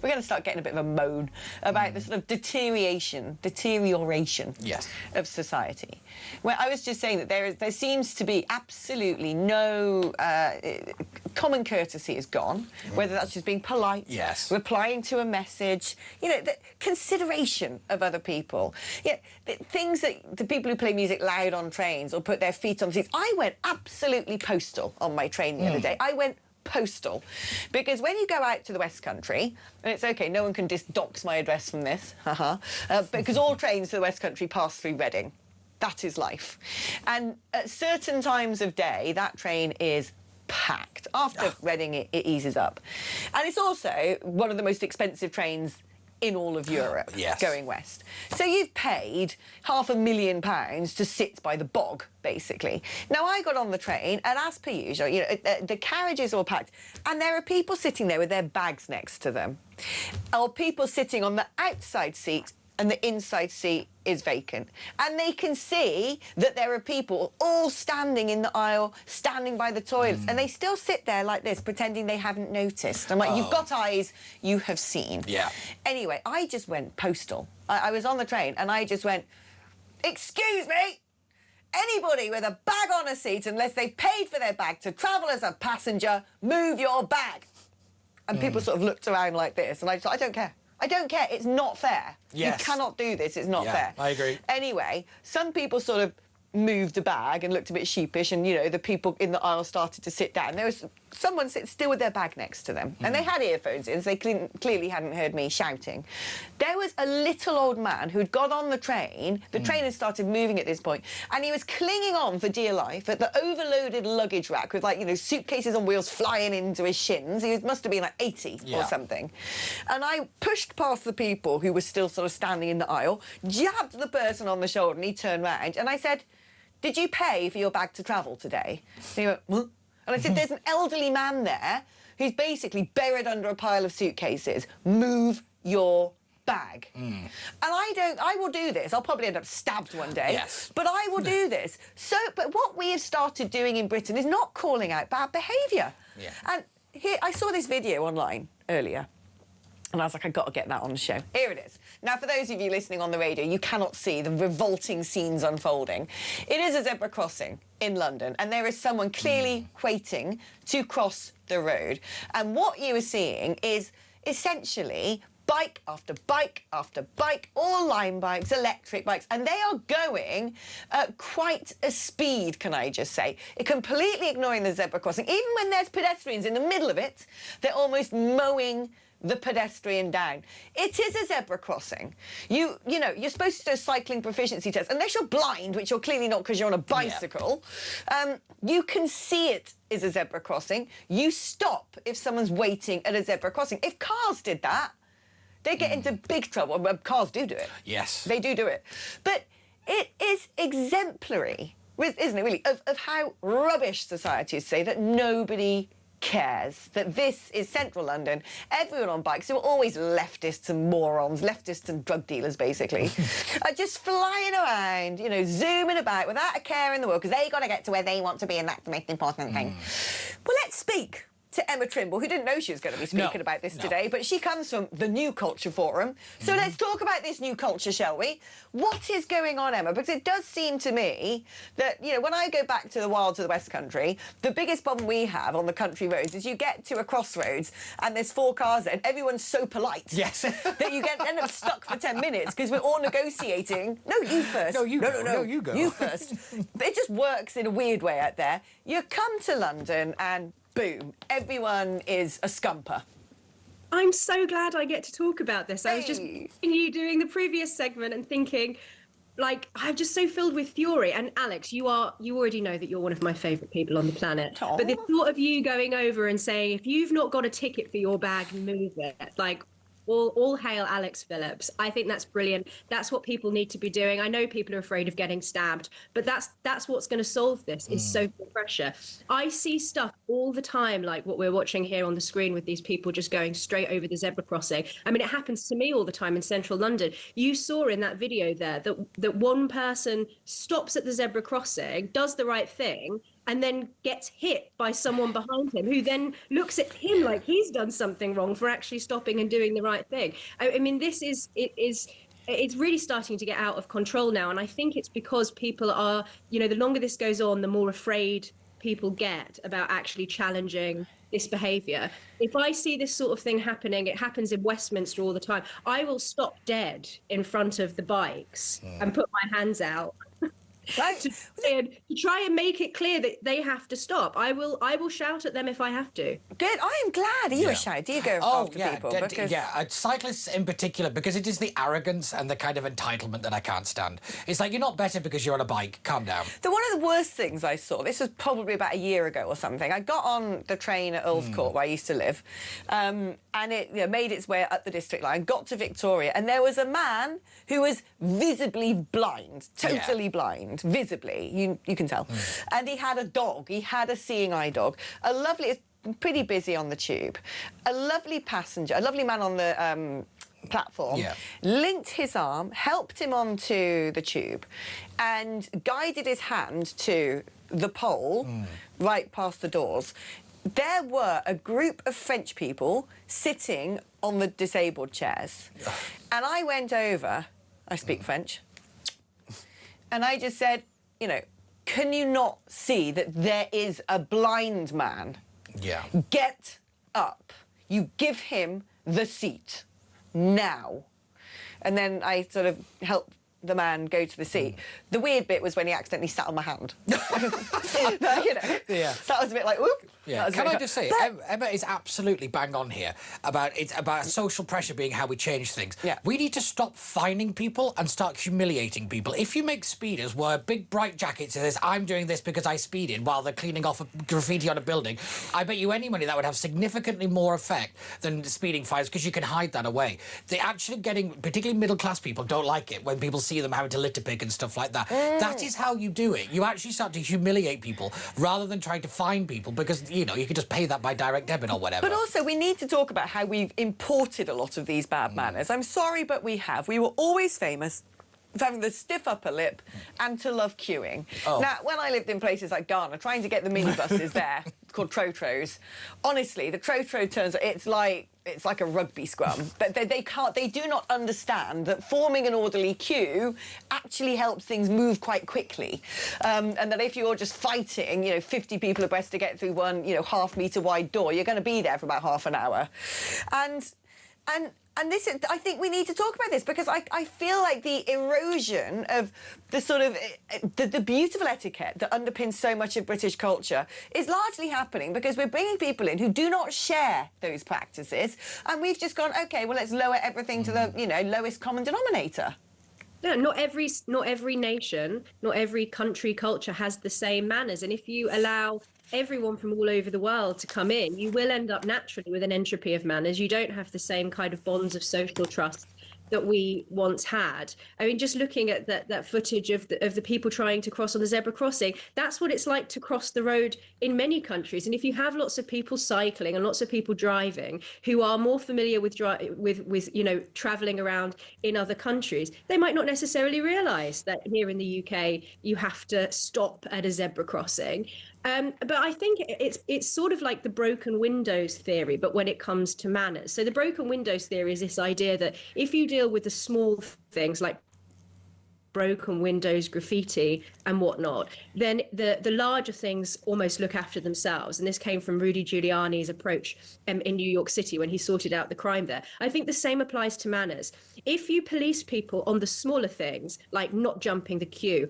We're going to start getting a bit of a moan about the sort of deterioration
yes.
of society. Well, I was just saying that there seems to be absolutely no common courtesy is gone, whether that's just being polite,
yes.
replying to a message, the consideration of other people. Things that the people who play music loud on trains or put their feet on seats. I went absolutely postal on my train the other day. I went postal. Because when you go out to the West Country, and it's OK, no one can dox my address from this, because all trains to the West Country pass through Reading. That is life. And at certain times of day, that train is packed. After Reading, it eases up. And it's also one of the most expensive trains in all of Europe, going west. So you've paid £500,000 to sit by the bog, basically. Now, I got on the train, and as per usual, you know, the carriage is all packed, and there are people sitting there with their bags next to them, or people sitting on the outside seat, and the inside seat is vacant. And they can see that there are people all standing in the aisle, standing by the toilets, and they still sit there like this, pretending they haven't noticed. I'm like, you've got eyes, you have seen.
Yeah.
Anyway, I just went postal. I was on the train, and I just went, excuse me, anybody with a bag on a seat, unless they've paid for their bag to travel as a passenger, move your bag. And people sort of looked around like this, and I thought, I don't care. I don't care. It's not fair.
Yes.
You cannot do this. It's not fair.
I agree.
Anyway, some people sort of moved a bag and looked a bit sheepish, and, you know, the people in the aisle started to sit down. There was someone sitting still with their bag next to them, and they had earphones in, so they clearly hadn't heard me shouting. There was a little old man who'd got on the train. The train had started moving at this point, and he was clinging on for dear life at the overloaded luggage rack with, like, you know, suitcases on wheels flying into his shins. He must have been like 80 or something. And I pushed past the people who were still sort of standing in the aisle, jabbed the person on the shoulder, and he turned round, and I said, did you pay for your bag to travel today? And he went, what? And I said, there's an elderly man there who's basically buried under a pile of suitcases. Move your bag. And I will do this. I'll probably end up stabbed one day.
Yes.
But I will do this. So, but what we have started doing in Britain is not calling out bad behaviour.
Yeah.
And here, I saw this video online earlier, and I was like, I've got to get that on the show. Here it is. Now, for those of you listening on the radio, you cannot see the revolting scenes unfolding. It is a zebra crossing in London, and there is someone clearly waiting to cross the road. And what you are seeing is essentially bike after bike after bike, all line bikes, electric bikes, and they are going at quite a speed, can I just say. Completely ignoring the zebra crossing. Even when there's pedestrians in the middle of it, they're almost mowing the pedestrian down. It is a zebra crossing. You know, you're supposed to do a cycling proficiency test, unless you're blind, which you're clearly not because you're on a bicycle. You can see it is a zebra crossing. You stop if someone's waiting at a zebra crossing. If cars did that, they get into big trouble. Well, cars do it.
Yes.
They do it. But it is exemplary, isn't it, really, of how rubbish society is to say that nobody cares, that this is central London, everyone on bikes who are always leftists and morons, leftists and drug dealers, basically, are just flying around, you know, zooming about without a care in the world, because they got to get to where they want to be, and that's the most important thing. Well, let's speak to Emma Trimble, who didn't know she was going to be speaking about this today, but she comes from the New Culture Forum. So let's talk about this new culture, shall we? What is going on, Emma? Because it does seem to me that, you know, when I go back to the wilds of the West Country, the biggest problem we have on the country roads is you get to a crossroads and there's 4 cars there and everyone's so polite that you end up stuck for 10 minutes because we're all negotiating. No, you first.
No, you go.
No,
you go.
You first. But it just works in a weird way out there. You come to London and boom, everyone is a scumper.
I'm so glad I get to talk about this. I was just watching you doing the previous segment and thinking, like, I'm just so filled with fury. And Alex, you already know that you're one of my favourite people on the planet.
Aww.
But the thought of you going over and saying, if you've not got a ticket for your bag, move it. Like, all hail Alex Phillips. I think that's brilliant. That's what people need to be doing. I know people are afraid of getting stabbed, but that's what's going to solve this is social pressure. I see stuff all the time like what we're watching here on the screen with these people just going straight over the zebra crossing. I mean, it happens to me all the time in central London. You saw in that video there that one person stops at the zebra crossing, does the right thing, and then gets hit by someone behind him who then looks at him like he's done something wrong for actually stopping and doing the right thing. I mean, it's really starting to get out of control now. And I think it's because people are, you know, the longer this goes on, the more afraid people get about actually challenging this behaviour. If I see this sort of thing happening, it happens in Westminster all the time, I will stop dead in front of the bikes and put my hands out to try and make it clear that they have to stop. I will shout at them if I have to.
Good. I am glad. Are you a shout? Do you go after people?
Cyclists in particular, because it is the arrogance and the kind of entitlement that I can't stand. It's like, you're not better because you're on a bike. Calm down.
One of the worst things I saw, this was probably about a year ago or something, I got on the train at Earls Court, where I used to live, and it made its way up the district line, got to Victoria, and there was a man who was visibly blind, totally blind, visibly, you can tell. And he had a dog, he had a seeing eye dog, a lovely, it's pretty busy on the tube, a lovely passenger, a lovely man on the platform, linked his arm, helped him onto the tube, and guided his hand to the pole right past the doors. There were a group of French people sitting on the disabled chairs. And I went over, I speak French, and I just said, you know, can you not see that there is a blind man?
Yeah.
Get up. You give him the seat now. And then I sort of helped the man go to the seat. The weird bit was when he accidentally sat on my hand. But, you know, that was a bit like, whoop.
Yeah. Can I just say, Emma is absolutely bang on here about social pressure being how we change things.
Yeah.
We need to stop fining people and start humiliating people. If you make speeders wear big bright jackets that says, I'm doing this because I speeded while they're cleaning off a graffiti on a building, I bet you any money that would have significantly more effect than speeding fines, because you can hide that away. They actually particularly middle-class people don't like it when people see them having to litter pick and stuff like that. That is how you do it. You actually start to humiliate people rather than trying to fine people, because, you know, you can just pay that by direct debit or whatever.
But also, we need to talk about how we've imported a lot of these bad manners. I'm sorry, but we have. We were always famous for having the stiff upper lip and to love queuing. Now, when I lived in places like Ghana, trying to get the minibuses there, called trotros, honestly, the trotro turns, it's like a rugby scrum. But they do not understand that forming an orderly queue actually helps things move quite quickly. And that if you're just fighting, you know, 50 people abreast to get through one, you know, half-metre wide door, you're going to be there for about half an hour. And this, I think we need to talk about this, because I feel like the erosion of the sort of the beautiful etiquette that underpins so much of British culture is largely happening because we're bringing people in who do not share those practices, and we've just gone, OK, well, let's lower everything to the, you know, lowest common denominator.
No, not every nation, not every country culture has the same manners, and if you allow everyone from all over the world to come in, you will end up naturally with an entropy of manners. You don't have the same kind of bonds of social trust that we once had. I mean, just looking at that footage of the people trying to cross on the zebra crossing, that's what it's like to cross the road in many countries. And if you have lots of people cycling and lots of people driving who are more familiar with you know, traveling around in other countries, they might not necessarily realize that here in the UK you have to stop at a zebra crossing. But I think it's sort of like the broken windows theory, but when it comes to manners. So the broken windows theory is this idea that if you deal with the small things like broken windows, graffiti and whatnot, then the larger things almost look after themselves. And this came from Rudy Giuliani's approach in New York City when he sorted out the crime there. I think the same applies to manners. If you police people on the smaller things, like not jumping the queue,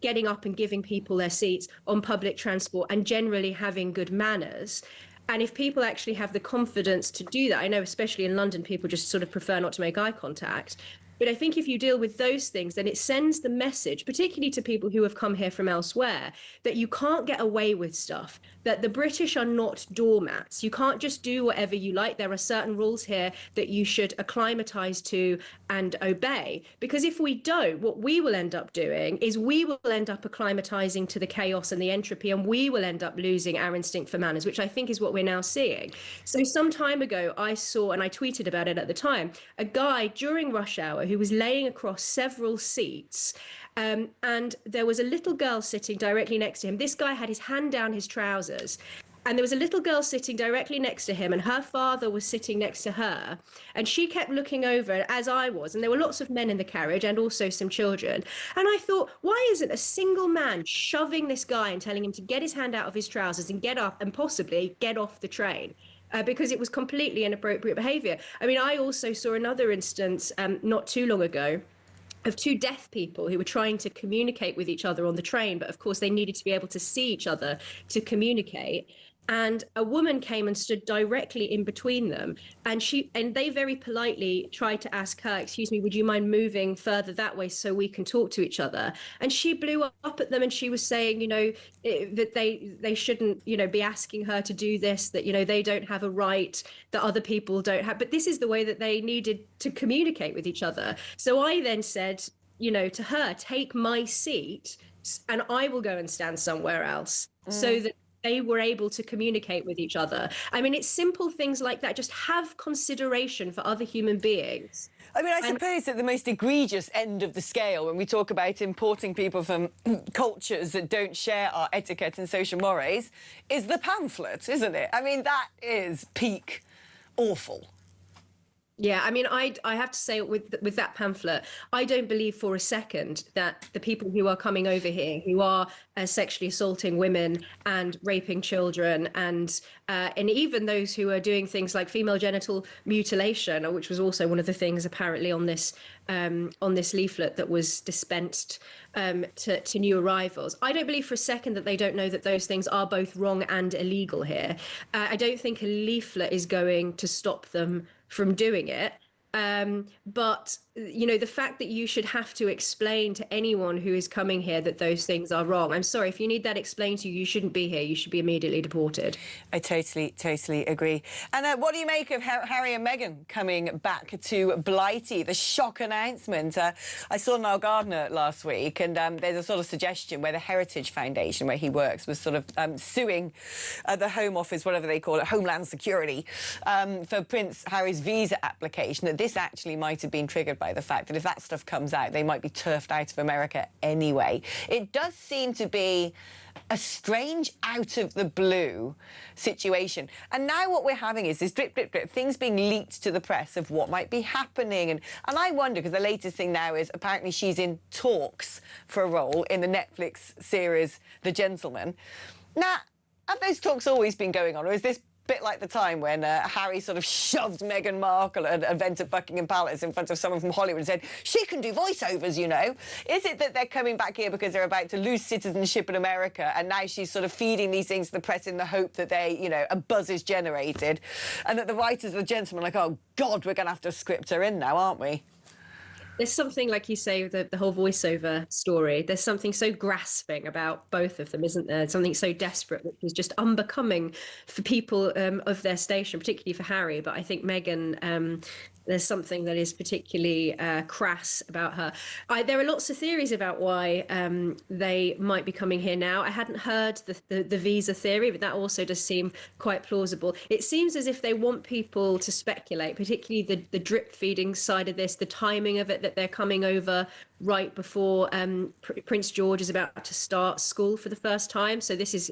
getting up and giving people their seats on public transport, and generally having good manners, and if people actually have the confidence to do that, I know especially in London, people just sort of prefer not to make eye contact. But I think if you deal with those things, then it sends the message, particularly to people who have come here from elsewhere, that you can't get away with stuff, that the British are not doormats. You can't just do whatever you like. There are certain rules here that you should acclimatise to and obey. Because if we don't, what we will end up doing is we will end up acclimatising to the chaos and the entropy, and we will end up losing our instinct for manners, which I think is what we're now seeing. So some time ago, I saw, and I tweeted about it at the time, a guy during rush hour who was laying across several seats, and there was a little girl sitting directly next to him. This guy had his hand down his trousers, and there was a little girl sitting directly next to him, and her father was sitting next to her, and she kept looking over as I was, and there were lots of men in the carriage and also some children. And I thought, why isn't a single man shoving this guy and telling him to get his hand out of his trousers and get up and possibly get off the train? Because it was completely inappropriate behaviour. I mean, I also saw another instance not too long ago of two deaf people who were trying to communicate with each other on the train, but of course they needed to be able to see each other to communicate. And a woman came and stood directly in between them, and they very politely tried to ask her, "Excuse me, would you mind moving further that way so we can talk to each other?" And she blew up at them, and she was saying, that they shouldn't, be asking her to do this, that they don't have a right, that other people don't have. But this is the way that they needed to communicate with each other. So I then said, to her, "Take my seat, and I will go and stand somewhere else," so that they were able to communicate with each other. I mean, it's simple things like that. Just have consideration for other human beings.
I mean, I suppose at the most egregious end of the scale, when we talk about importing people from cultures that don't share our etiquette and social mores, is the pamphlet, isn't it? I mean, that is peak awful.
Yeah, I mean, I have to say with that pamphlet, I don't believe for a second that the people who are coming over here, who are sexually assaulting women and raping children, and even those who are doing things like female genital mutilation, which was also one of the things apparently on this leaflet that was dispensed to new arrivals. I don't believe for a second that they don't know that those things are both wrong and illegal here. I don't think a leaflet is going to stop them from doing it. But, the fact that you should have to explain to anyone who is coming here that those things are wrong. I'm sorry, if you need that explained to you, you shouldn't be here. You should be immediately deported.
I totally agree. And what do you make of Harry and Meghan coming back to Blighty? The shock announcement. I saw Niall Gardner last week, and there's a sort of suggestion where the Heritage Foundation, where he works, was sort of suing the Home Office, whatever they call it, Homeland Security, for Prince Harry's visa application, that this actually might have been triggered by the fact that if that stuff comes out, they might be turfed out of America anyway. It does seem to be a strange out-of-the-blue situation. And now what we're having is this drip, drip, drip, things being leaked to the press of what might be happening. And I wonder, because the latest thing now is apparently she's in talks for a role in the Netflix series The Gentleman. Now, have those talks always been going on, or is this bit like the time when Harry sort of shoved Meghan Markle at an event at Buckingham Palace in front of someone from Hollywood and said, "She can do voiceovers, you know"? Is it that they're coming back here because they're about to lose citizenship in America, and now she's sort of feeding these things to the press in the hope that a buzz is generated, and that the writers of The Gentleman are like, "Oh, God, we're going to have to script her in now, aren't we?"
There's something, like you say, the whole voiceover story. There's something so grasping about both of them, isn't there? Something so desperate, which is just unbecoming for people of their station, particularly for Harry. But I think Meghan, there's something that is particularly crass about her. There are lots of theories about why they might be coming here now. I hadn't heard the visa theory, but that also does seem quite plausible. It seems as if they want people to speculate, particularly the drip feeding side of this, the timing of it, that they're coming over right before Prince George is about to start school for the first time. So this is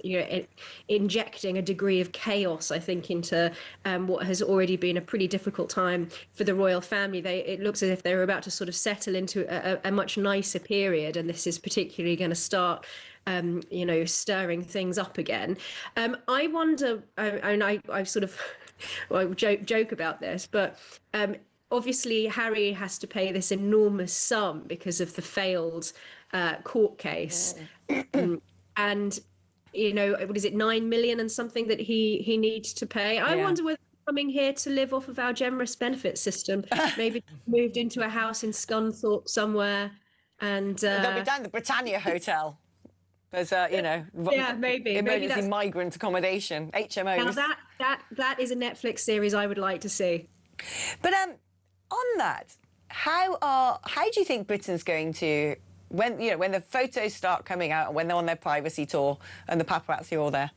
injecting a degree of chaos, I think, into what has already been a pretty difficult time for the royal family. It looks as if they're about to sort of settle into a much nicer period, and this is particularly going to start stirring things up again. I wonder, and I sort of joke about this, but obviously Harry has to pay this enormous sum because of the failed court case. And what is it, 9 million and something that he needs to pay. I wonder whether coming here to live off of our generous benefit system, maybe moved into a house in Scunthorpe somewhere, and
they'll be down the Britannia Hotel. There's
maybe
emergency migrant accommodation, HMOs.
Now that is a Netflix series I would like to see.
But on that, how do you think Britain's going to, when the photos start coming out and when they're on their privacy tour and the paparazzi are all there,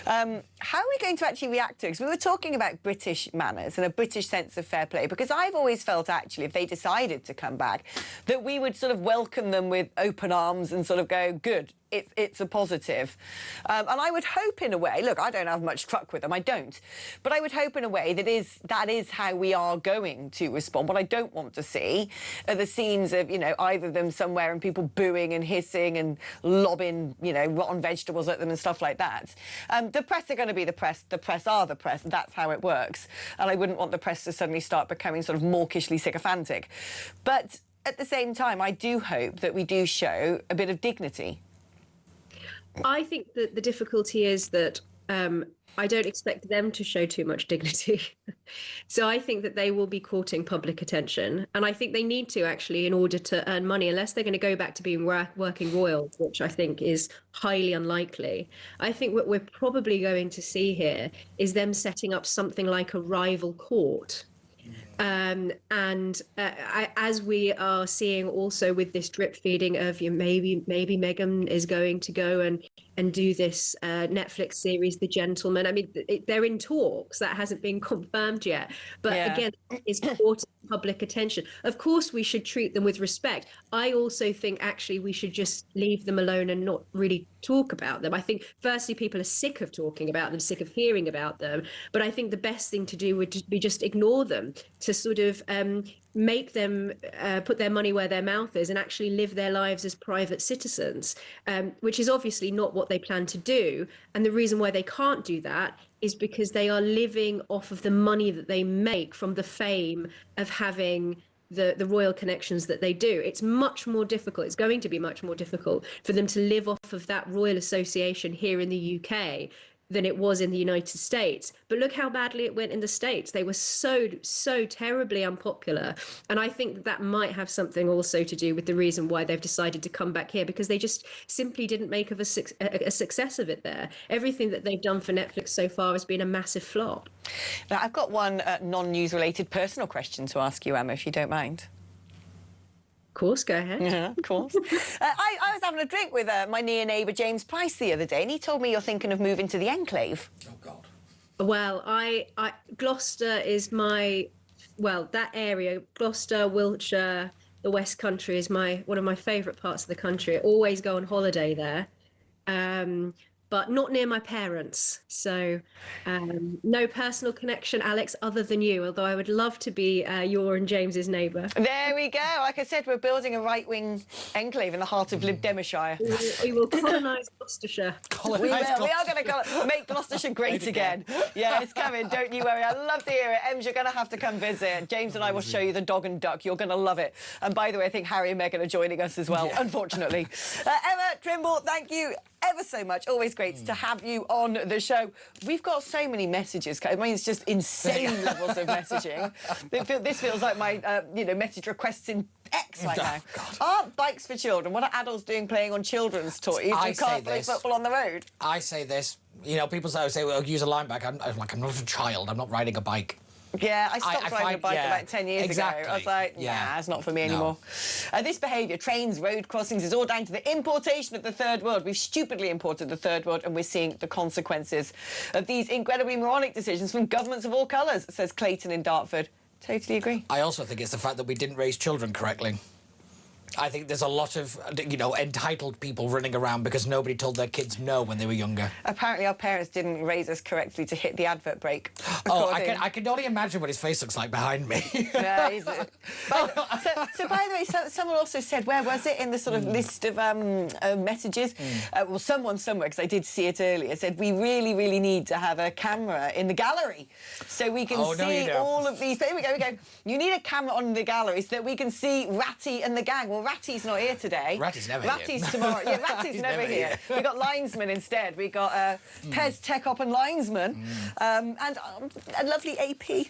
how are we going to actually react to it? Because we were talking about British manners and a British sense of fair play, because I've always felt, actually, if they decided to come back, that we would sort of welcome them with open arms and sort of go, good, it's a positive. And I would hope, in a way, look, I don't have much truck with them, I don't, but I would hope in a way that is how we are going to respond. What I don't want to see are the scenes of, either of them somewhere and people booing and hissing and lobbing, rotten vegetables at them and stuff like that. The press are going to be the press are the press, that's how it works. And I wouldn't want the press to suddenly start becoming sort of mawkishly sycophantic. But at the same time, I do hope that we do show a bit of dignity.
I think that the difficulty is that I don't expect them to show too much dignity. So I think that they will be courting public attention. And I think they need to, actually, in order to earn money, unless they're going to go back to being working royals, which I think is highly unlikely. I think what we're probably going to see here is them setting up something like a rival court. As we are seeing also with this drip feeding of maybe Meghan is going to go and do this Netflix series, The Gentleman. I mean, they're in talks. That hasn't been confirmed yet. But again, it's courting public attention. Of course, we should treat them with respect. I also think, actually, we should just leave them alone and not really talk about them. I think, firstly, people are sick of talking about them, sick of hearing about them. But I think the best thing to do would be just ignore them, to sort of make them put their money where their mouth is and actually live their lives as private citizens, which is obviously not what they plan to do. And the reason why they can't do that is because they are living off of the money that they make from the fame of having the royal connections that they do. It's much more difficult. It's going to be much more difficult for them to live off of that royal association here in the UK than it was in the United States. But look how badly it went in the States. They were so terribly unpopular. And I think that might have something also to do with the reason why they've decided to come back here, because they just simply didn't make a success of it there. Everything that they've done for Netflix so far has been a massive flop.
Now, I've got one non-news related personal question to ask you, Emma, if you don't mind.
Of course, go ahead.
Yeah, of course. I was having a drink with my near neighbour James Price the other day, and he told me you're thinking of moving to the enclave.
Oh, God.
Well, Gloucester is that area, Gloucester, Wiltshire, the West Country is one of my favourite parts of the country. I always go on holiday there. But not near my parents. So no personal connection, Alex, other than you, although I would love to be your and James's neighbour.
There we go. Like I said, we're building a right-wing enclave in the heart of Lib Demishire.
We will colonise Gloucestershire.
We will. We are going to make Gloucestershire great again. Yeah, it's coming. Don't you worry. I'd love to hear it. Ems, you're going to have to come visit. James and I will show you the dog and duck. You're going to love it. And by the way, I think Harry and Meghan are joining us as well, unfortunately. Emma Trimble, thank you ever so much. Always great to have you on the show. We've got so many messages. I mean, it's just insane levels of messaging. This feels like my, message requests in X right now. Aren't bikes for children? What are adults doing playing on children's toys? You can't play football on the road.
I say this. People say, well, use a line bike. I'm not a child. I'm not riding a bike.
Yeah, I stopped riding a bike about 10 years ago. I was like, nah, it's not for me anymore. This behaviour, trains, road crossings, is all down to the importation of the third world. We've stupidly imported the third world, and we're seeing the consequences of these incredibly moronic decisions from governments of all colours, says Clayton in Dartford. Totally agree.
I also think it's the fact that we didn't raise children correctly. I think there's a lot of, entitled people running around because nobody told their kids no when they were younger.
Apparently our parents didn't raise us correctly to hit the advert break.
Oh, I can only imagine what his face looks like behind me.
Yeah, so by the way, someone also said, where was it in the sort of list of messages? Well, someone somewhere, because I did see it earlier, said we really, really need to have a camera in the gallery so we can see all of these. Here we go. You need a camera on the gallery so that we can see Ratty and the gang. Well, Ratty's not here today.
Ratty's never here.
Ratty's tomorrow. Yeah, Ratty's never here. We got linesman instead. We got Pez Tech Up and linesman, and a lovely AP.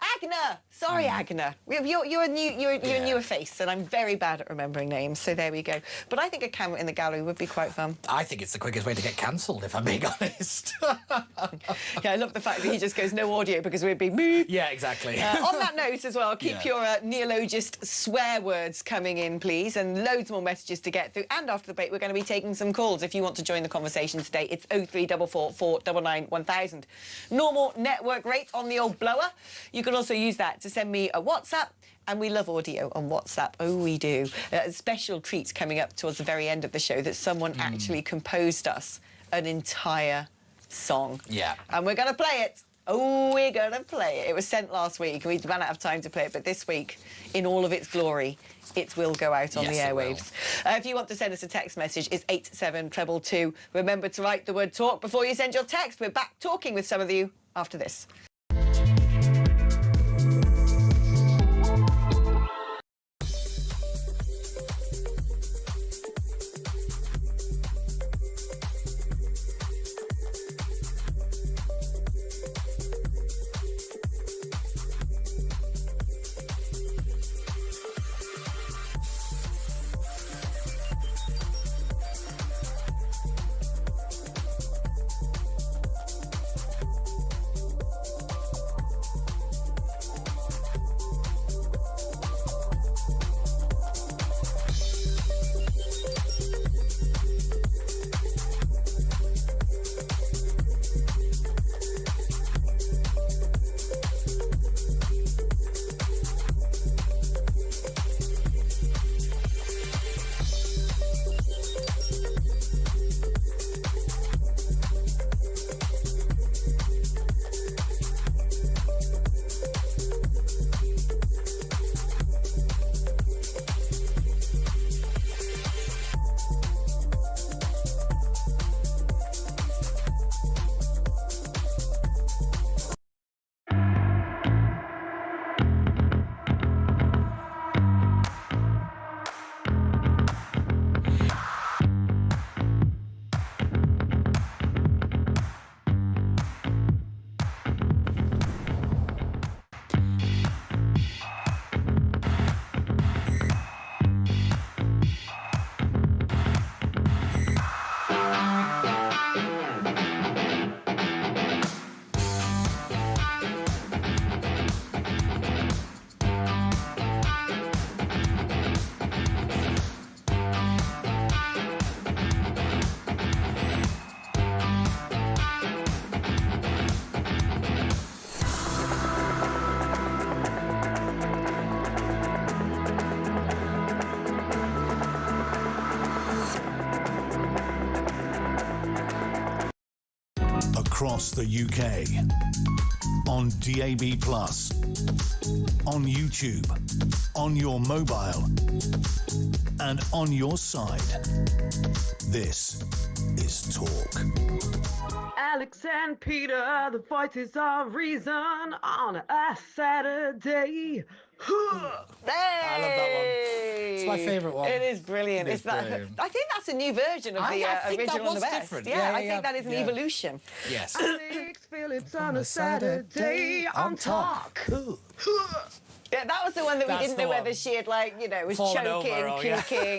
Agner! Sorry, Agner. You're a newer face, and I'm very bad at remembering names, so there we go. But I think a camera in the gallery would be quite fun.
I think it's the quickest way to get cancelled, if I'm being honest.
Yeah, I love the fact that he just goes no audio because we'd be beep.
Yeah, exactly.
On that note as well, keep your neologist swear words coming in, please, and loads more messages to get through. And after the break, we're going to be taking some calls. If you want to join the conversation today, it's 0344 499 1000. Normal network rate on the old blower. You can also use that to send me a WhatsApp, and we love audio on WhatsApp. Oh, we do. Special treats coming up towards the very end of the show that someone actually composed us an entire song.
Yeah.
And we're going to play it. Oh, we're going to play it. It was sent last week. We ran out of time to play it, but this week, in all of its glory, it will go out on the airwaves. If you want to send us a text message, it's 87222. Remember to write the word talk before you send your text. We're back talking with some of you after this.
across the UK, on DAB+, on YouTube, on your mobile, and on your side. This is Talk.
Alex and Peter, the voices of reason on a Saturday.
I love that one. It's my favourite one.
It is brilliant.
It is
That,
brilliant.
I think that's a new version of the
I think
original
that
and the
was
best.
different.
Yeah,
Yeah,
I think that is an
yeah.
evolution.
Yes.
Alex Phillips on a Saturday on Talk.
Yeah, that was the one that we
That's
didn't
the
know
one.
whether she had, like, you know, was
Fallen
choking,
over, oh, yeah.
puking.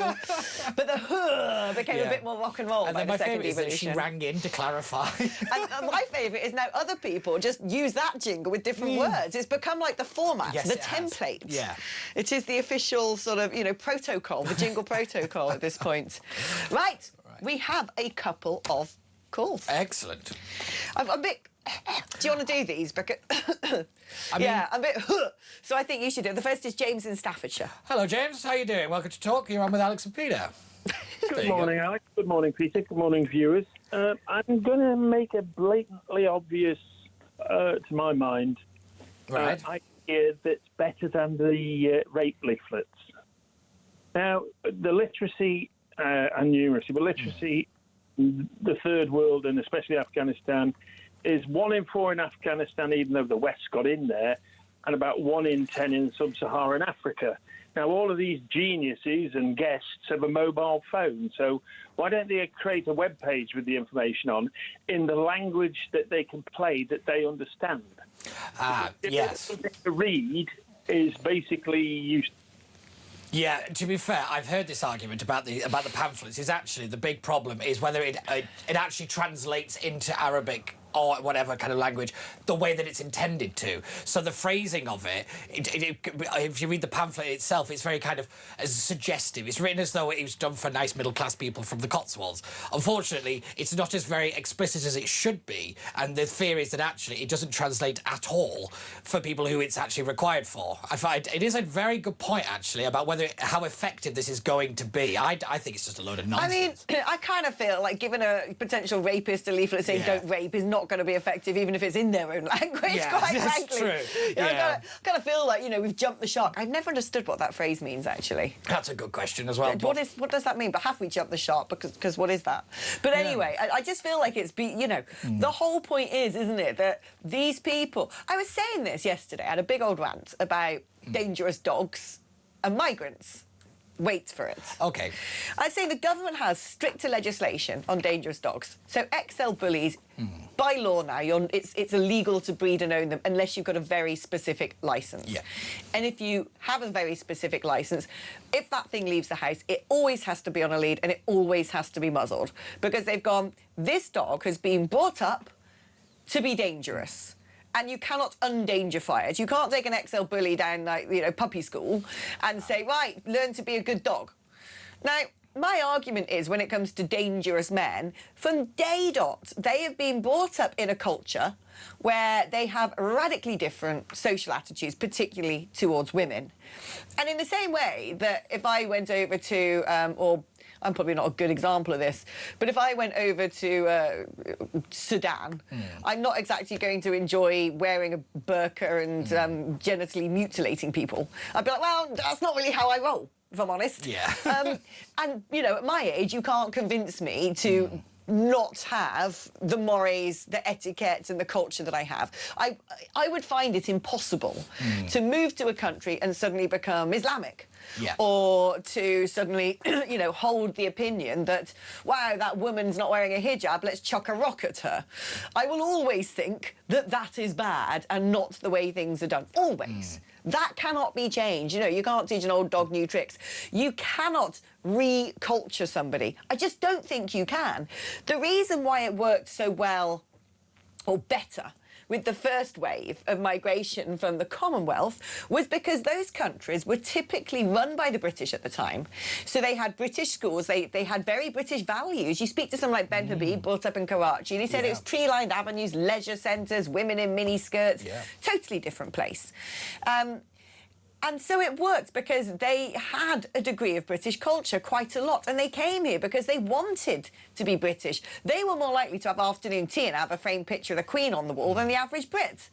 But the became
Yeah.
a bit more rock and roll
And
by
then
the
my
second
favourite is that she
evolution.
rang in to clarify.
And my favourite is now other people just use that jingle with different words. It's become like the format,
Yes,
the
it has.
template.
Yeah.
It is the official sort of, you know, protocol, the jingle protocol at this point. Right, we have a couple of calls.
Excellent.
I'm a bit... Do you want to do these? Because yeah, I'm a bit... So I think you should do it. The first is James in Staffordshire.
Hello, James. How you doing? Welcome to Talk. You're on with Alex and Peter.
Good morning, Alex. Good morning, Peter. Good morning, viewers. I'm going to make a blatantly obvious, to my mind, idea that's better than the rape leaflets. Now, the literacy and numeracy, but literacy, the third world and especially Afghanistan, is 1 in 4 in Afghanistan, even though the West got in there, and about 1 in 10 in sub-Saharan Africa. Now, all of these geniuses and guests have a mobile phone, so why don't they create a web page with the information on in the language that they can play, that they understand?
Yes.
To read is basically used.
Yeah, to be fair, I've heard this argument about the pamphlets. Is actually the big problem is whether it actually translates into Arabic or whatever kind of language the way that it's intended to. So the phrasing of it, if you read the pamphlet itself, it's very kind of suggestive. It's written as though it was done for nice middle-class people from the Cotswolds. Unfortunately, it's not as very explicit as it should be, and the fear is that actually it doesn't translate at all for people who it's actually required for. I find it is a very good point, actually, about how effective this is going to be. I think it's just a load of nonsense.
I mean, I kind of feel like giving a potential rapist a leaflet saying don't rape is not going to be effective even if it's in their own language, quite
that's
frankly.
true.
You know, I kind of feel like, you know, we've jumped the shark. I've never understood what that phrase means, actually.
That's a good question as well.
What does that mean? But have we jumped the shark? Because what is that? But anyway, I just feel like it's, you know, the whole point is, isn't it, that these people... I was saying this yesterday. I had a big old rant about dangerous dogs and migrants. Wait for it.
OK.
I'd say the government has stricter legislation on dangerous dogs. So XL bullies, by law now, it's illegal to breed and own them unless you've got a very specific licence.
Yeah.
And if you have a very specific licence, if that thing leaves the house, it always has to be on a lead and it always has to be muzzled. Because they've gone, this dog has been brought up to be dangerous. And you cannot undangerify it. You can't take an XL bully down, like, you know, puppy school and say, right, learn to be a good dog. Now, my argument is, when it comes to dangerous men, from day dot, they have been brought up in a culture where they have radically different social attitudes, particularly towards women. And in the same way that if I went over to, or I'm probably not a good example of this, but if I went over to Sudan, I'm not exactly going to enjoy wearing a burqa and genitally mutilating people. I'd be like, well, that's not really how I roll, if I'm honest.
Yeah.
And, you know, at my age, you can't convince me to not have the mores, the etiquette and the culture that I have. I would find it impossible to move to a country and suddenly become Islamic.
Yeah.
Or to suddenly, you know, hold the opinion that, wow, that woman's not wearing a hijab, let's chuck a rock at her. I will always think that that is bad and not the way things are done. Always. That cannot be changed. You know, you can't teach an old dog new tricks. You cannot reculture somebody. I just don't think you can. The reason why it worked so well, or better, with the first wave of migration from the Commonwealth was because those countries were typically run by the British at the time. So they had British schools, they had very British values. You speak to someone like Ben Habib, brought up in Karachi, and he said it was tree-lined avenues, leisure centres, women in miniskirts, totally different place. And so it worked because they had a degree of British culture, quite a lot, and they came here because they wanted to be British. They were more likely to have afternoon tea and have a framed picture of the Queen on the wall than the average Brit.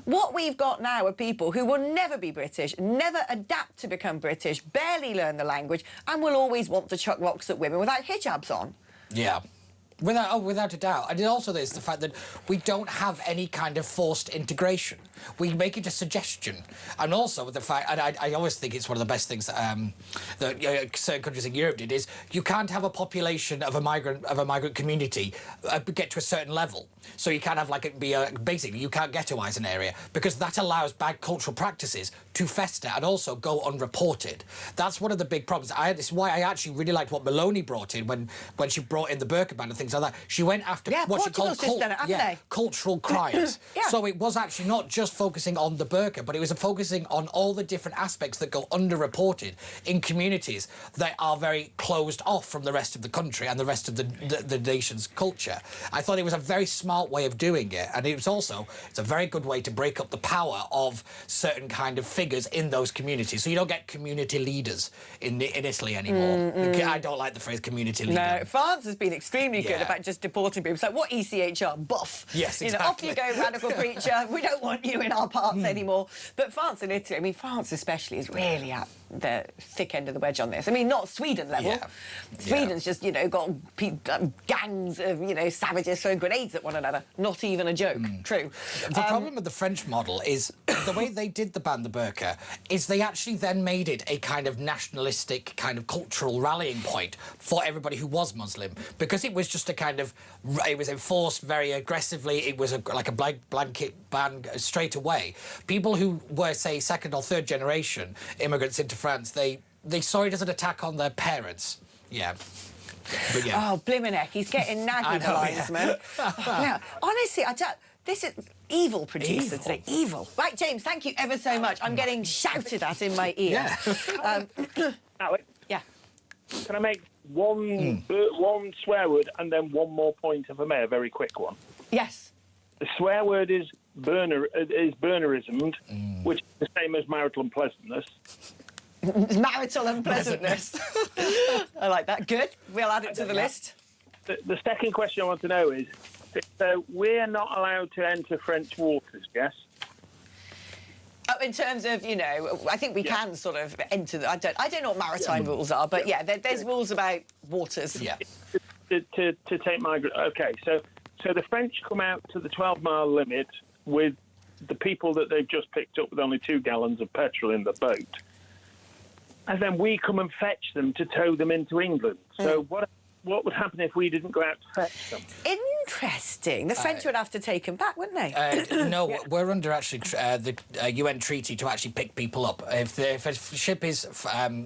What we've got now are people who will never be British, never adapt to become British, barely learn the language, and will always want to chuck rocks at women without hijabs on.
Yeah. Without a doubt. And also there's the fact that we don't have any kind of forced integration. We make it a suggestion. And also with the fact, and I always think it's one of the best things that certain countries in Europe did, is you can't have a population of a migrant community get to a certain level. So you can't have like it be basically you can't ghettoise an area because that allows bad cultural practices to fester and also go unreported. That's one of the big problems. This is why I actually really liked what Maloney brought in when she brought in the burqa ban and things like that. She went after what she called cultural crimes. So it was actually not just focusing on the burqa, but it was focusing on all the different aspects that go underreported in communities that are very closed off from the rest of the country and the rest of the nation's culture. I thought it was a very smart way of doing it, and it's a very good way to break up the power of certain kind of figures in those communities. So you don't get community leaders in Italy anymore. I don't like the phrase community leader.
No, France has been extremely good about just deporting people. It's like, what ECHR? Buff.
Yes, exactly.
You know, off you go, radical preacher. We don't want you in our parts anymore. But France and Italy, I mean, France especially, is really at the thick end of the wedge on this. I mean, not Sweden level.
Yeah.
Sweden's just, you know, got gangs of, you know, savages throwing grenades at one another. Not even a joke. True.
The problem with the French model is the way they did the burqa is they actually then made it a kind of nationalistic kind of cultural rallying point for everybody who was Muslim, because it was just a kind of, it was enforced very aggressively. It was like a blanket ban straight away. People who were, say, second or third generation immigrants into France, they saw it as an attack on their parents. Yeah. But yeah.
Oh, blimmin' he's getting naggy, the linesman. Yeah. Honestly, this is evil producer today. Evil. Right, James, thank you ever so much. I'm getting shouted at in my ear.
Alex?
Yeah.
Can I make one swear word and then one more point, if I may, a very quick one?
Yes.
The swear word is burnerism, which is the same as marital unpleasantness.
Marital unpleasantness. I like that. Good. We'll add it to the list.
The second question I want to know is, so we're not allowed to enter French waters, yes?
Oh, in terms of, you know, I think we can sort of enter. I don't know what maritime rules are, but yeah, there's rules about waters.
Yeah.
To take migrants. Okay, so the French come out to the 12-mile limit with the people that they've just picked up with only 2 gallons of petrol in the boat, and then we come and fetch them to tow them into England. So what would happen if we didn't go out to fetch them?
Interesting. The French would have to take them back, wouldn't they?
No, we're under actually the UN treaty to actually pick people up. If a ship is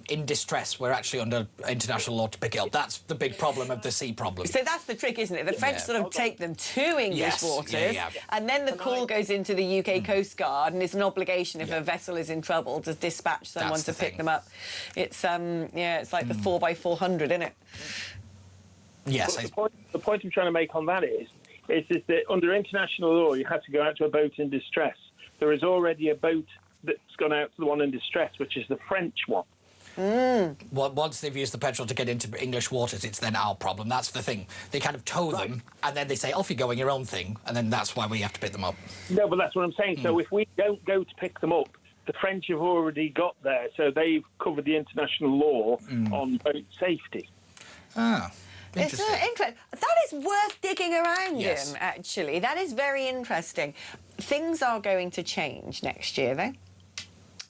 in distress, we're actually under international law to pick it up. That's the big problem of the sea problem.
So that's the trick, isn't it? The French sort of take them to English waters, and then the call goes into the UK Coast Guard, and it's an obligation if a vessel is in trouble to dispatch someone to pick them up. It's it's like the 4x400, isn't it?
Yes.
The point I'm trying to make on that is that under international law, you have to go out to a boat in distress. There is already a boat that's gone out to the one in distress, which is the French one.
Well, once they've used the petrol to get into English waters, it's then our problem. That's the thing. They kind of tow them, and then they say, off you go on your own thing, and then that's why we have to pick them up.
No, but that's what I'm saying. So if we don't go to pick them up, the French have already got there, so they've covered the international law on boat safety.
Ah.
It's interesting. That is worth digging around in, actually. That is very interesting. Things are going to change next year, though.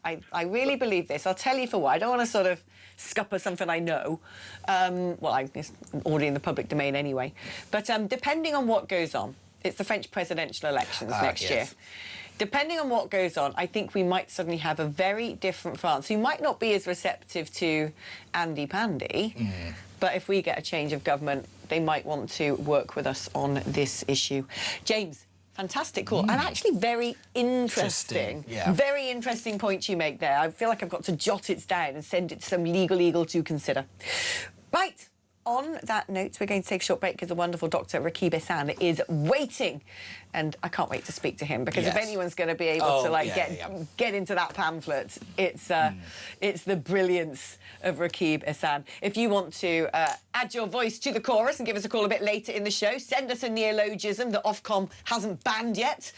I really believe this. I'll tell you for why. I don't want to sort of scupper something I know. It's already in the public domain anyway. But depending on what goes on, it's the French presidential elections next year. Depending on what goes on, I think we might suddenly have a very different France, who might not be as receptive to Andy Pandy, but if we get a change of government, they might want to work with us on this issue. James, fantastic call, and actually very interesting. Very interesting point you make there. I feel like I've got to jot it down and send it to some legal eagle to consider. Right. on that note, we're going to take a short break because the wonderful Dr. Rakib Ehsan is waiting. And I can't wait to speak to him because if anyone's going to be able to get into that pamphlet, it's the brilliance of Rakib Ehsan. If you want to add your voice to the chorus and give us a call a bit later in the show, send us a neologism that Ofcom hasn't banned yet,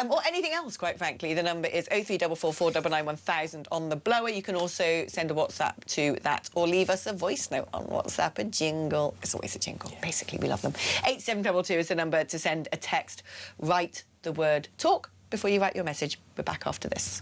or anything else, quite frankly. The number is 03444 999 1000 on the blower. You can also send a WhatsApp to that or leave us a voice note on WhatsApp, a jingle. It's always a jingle. Basically, we love them. 8722 is the number to send a text. Write the word talk before you write your message. We're back after this.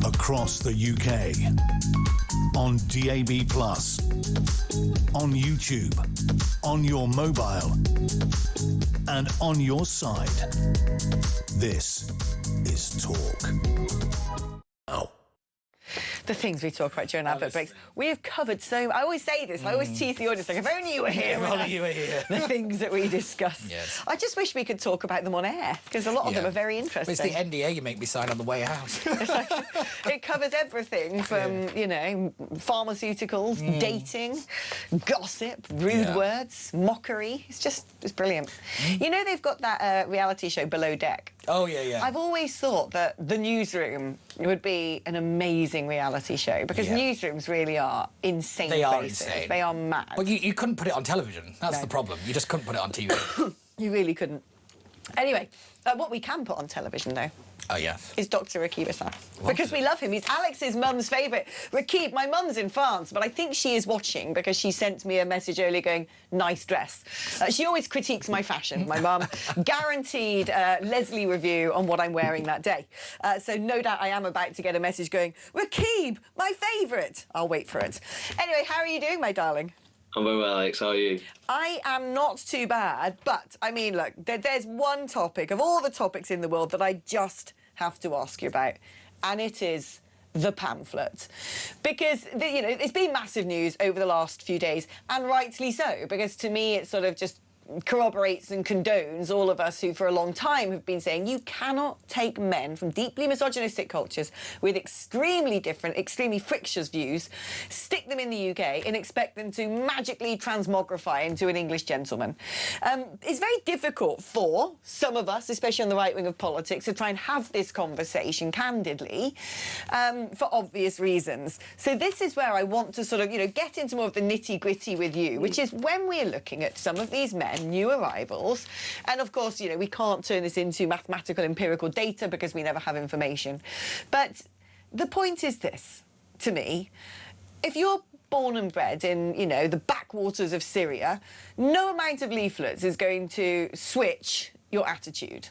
Across the UK, on DAB+, on YouTube, on your mobile, and on your side. This is Talk. Oh.
The things we talk about during advert breaks. We have covered so... I always say this. I always tease the audience, like, if only you were here.
If only you were here.
The things that we discuss.
Yes.
I just wish we could talk about them on air, because a lot of them are very interesting.
It's the NDA you make me sign on the way out.
It covers everything from, you know, pharmaceuticals, dating, gossip, rude words, mockery. It's brilliant. You know, they've got that reality show Below Deck.
Oh, yeah.
I've always thought that The Newsroom would be an amazing reality show because newsrooms really are insane places.
Insane.
They are mad.
But you couldn't put it on television. That's the problem. You just couldn't put it on TV.
You really couldn't. Anyway, what we can put on television, though, is Dr. Rakib Ehsan. Because we love him. He's Alex's mum's favourite. Rakib, my mum's in France, but I think she is watching because she sent me a message earlier going, nice dress. She always critiques my fashion, my mum. Guaranteed Leslie review on what I'm wearing that day. So no doubt I am about to get a message going, Rakib, my favourite. I'll wait for it. Anyway, how are you doing, my darling?
I'm very well, Alex. How are you?
I am not too bad, but, I mean, look, there's one topic of all the topics in the world that I just have to ask you about, and it is the pamphlet. Because, you know, it's been massive news over the last few days, and rightly so, because to me it sort of just corroborates and condones all of us who for a long time have been saying you cannot take men from deeply misogynistic cultures with extremely different, extremely frictious views, stick them in the UK and expect them to magically transmogrify into an English gentleman. It's very difficult for some of us, especially on the right wing of politics, to try and have this conversation candidly for obvious reasons. So this is where I want to sort of, you know, get into more of the nitty-gritty with you, which is when we're looking at some of these men, new arrivals, and of course, you know, we can't turn this into mathematical empirical data because we never have information. But the point is this, to me, if you're born and bred in, you know, the backwaters of Syria, no amount of leaflets is going to switch your attitude.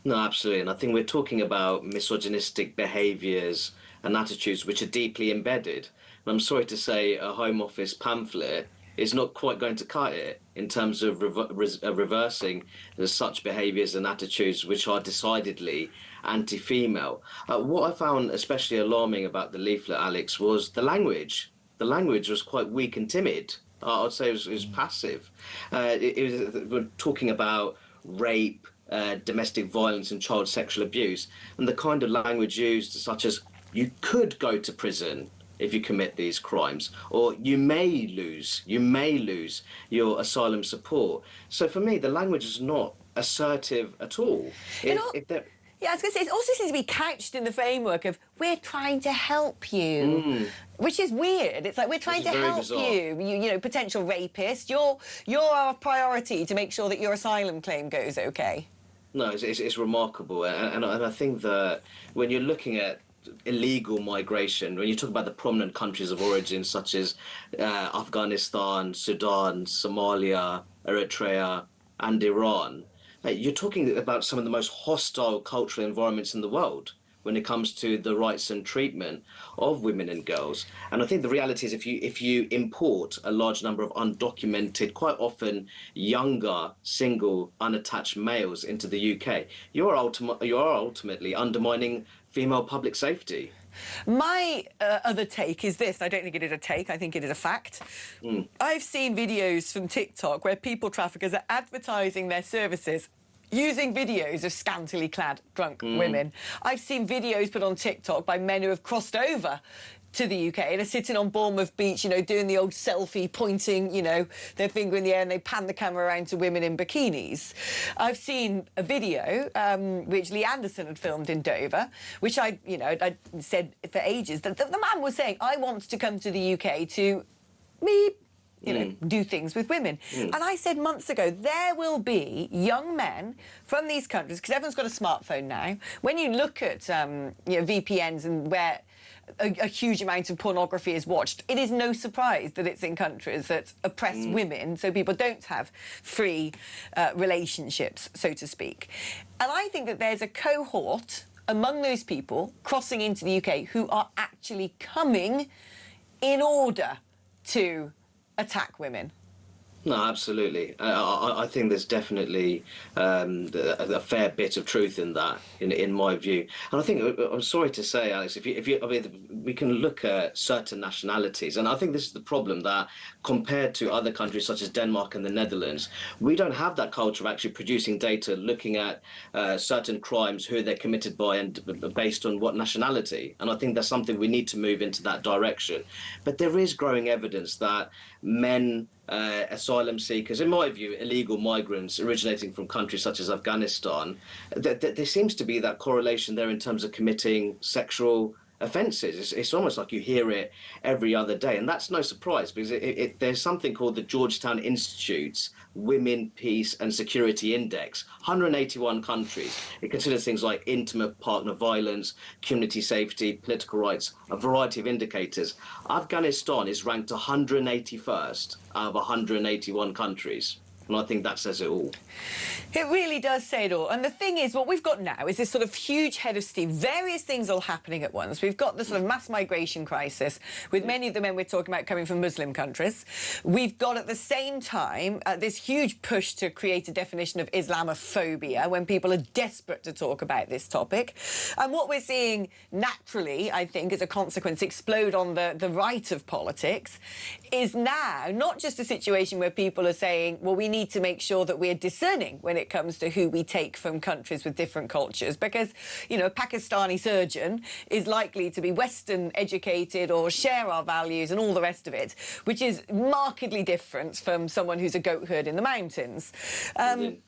No, absolutely. And I think we're talking about misogynistic behaviours and attitudes which are deeply embedded. And I'm sorry to say a Home Office pamphlet is not quite going to cut it in terms of reversing such behaviours and attitudes which are decidedly anti-female. What I found especially alarming about the leaflet, Alex, was the language. The language was quite weak and timid. I'd say it was passive. We're talking about rape, domestic violence and child sexual abuse, and the kind of language used such as you could go to prison if you commit these crimes, or you may lose your asylum support. So for me, the language is not assertive at all.
Yeah, I was going to say, it also seems to be couched in the framework of, we're trying to help you, which is weird. It's like, we're trying to help you, you know, potential rapist. You're our priority to make sure that your asylum claim goes okay.
No, it's remarkable, and I think that when you're looking at illegal migration, when you talk about the prominent countries of origin such as Afghanistan, Sudan, Somalia, Eritrea, and Iran, you're talking about some of the most hostile cultural environments in the world when it comes to the rights and treatment of women and girls. And I think the reality is if you import a large number of undocumented, quite often younger, single, unattached males into the UK, you are ultimately undermining female public safety.
My other take is this. I don't think it is a take. I think it is a fact. I've seen videos from TikTok where people traffickers are advertising their services using videos of scantily clad drunk women. I've seen videos put on TikTok by men who have crossed over to the UK and are sitting on Bournemouth Beach, you know, doing the old selfie, pointing, you know, their finger in the air, and they pan the camera around to women in bikinis. I've seen a video which Lee Anderson had filmed in Dover, which I said for ages that the man was saying, I want to come to the UK to do things with women. And I said months ago, there will be young men from these countries, because everyone's got a smartphone now. When you look at VPNs and where a huge amount of pornography is watched, it is no surprise that it's in countries that oppress women, so people don't have free relationships, so to speak. And I think that there's a cohort among those people crossing into the UK who are actually coming in order to attack women.
No, absolutely. I think there's definitely a fair bit of truth in that, in my view. And I think, I'm sorry to say, Alex, we can look at certain nationalities, and I think this is the problem, that compared to other countries such as Denmark and the Netherlands, we don't have that culture of actually producing data, looking at certain crimes, who they're committed by, and based on what nationality. And I think that's something we need to move into that direction. But there is growing evidence that men, asylum seekers, in my view, illegal migrants originating from countries such as Afghanistan, there seems to be that correlation there in terms of committing sexual offences. It's almost like you hear it every other day, and that's no surprise, because there's something called the Georgetown Institute's Women, Peace and Security Index. 181 countries. It considers things like intimate partner violence, community safety, political rights, a variety of indicators. Afghanistan is ranked 181st out of 181 countries. And I think that says it all.
It really does say it all. And the thing is, what we've got now is this sort of huge head of steam. Various things all happening at once. We've got the sort of mass migration crisis, with many of the men we're talking about coming from Muslim countries. We've got, at the same time, this huge push to create a definition of Islamophobia, when people are desperate to talk about this topic. And what we're seeing naturally, I think, as a consequence, explode on the right of politics, is now not just a situation where people are saying, well, we need to make sure that we're discerning when it comes to who we take from countries with different cultures, because, you know, a Pakistani surgeon is likely to be Western educated or share our values and all the rest of it, which is markedly different from someone who's a goat herd in the mountains. And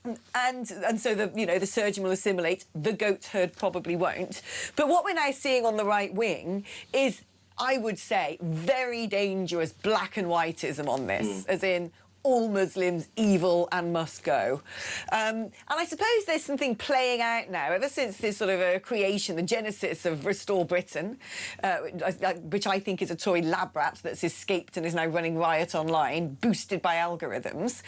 so the surgeon will assimilate, the goat herd probably won't. But what we're now seeing on the right wing is, I would say, very dangerous black and whiteism on this, as in all Muslims evil and must go. And I suppose there's something playing out now, ever since this sort of creation, the genesis of Restore Britain, which I think is a Tory lab rat that's escaped and is now running riot online, boosted by algorithms.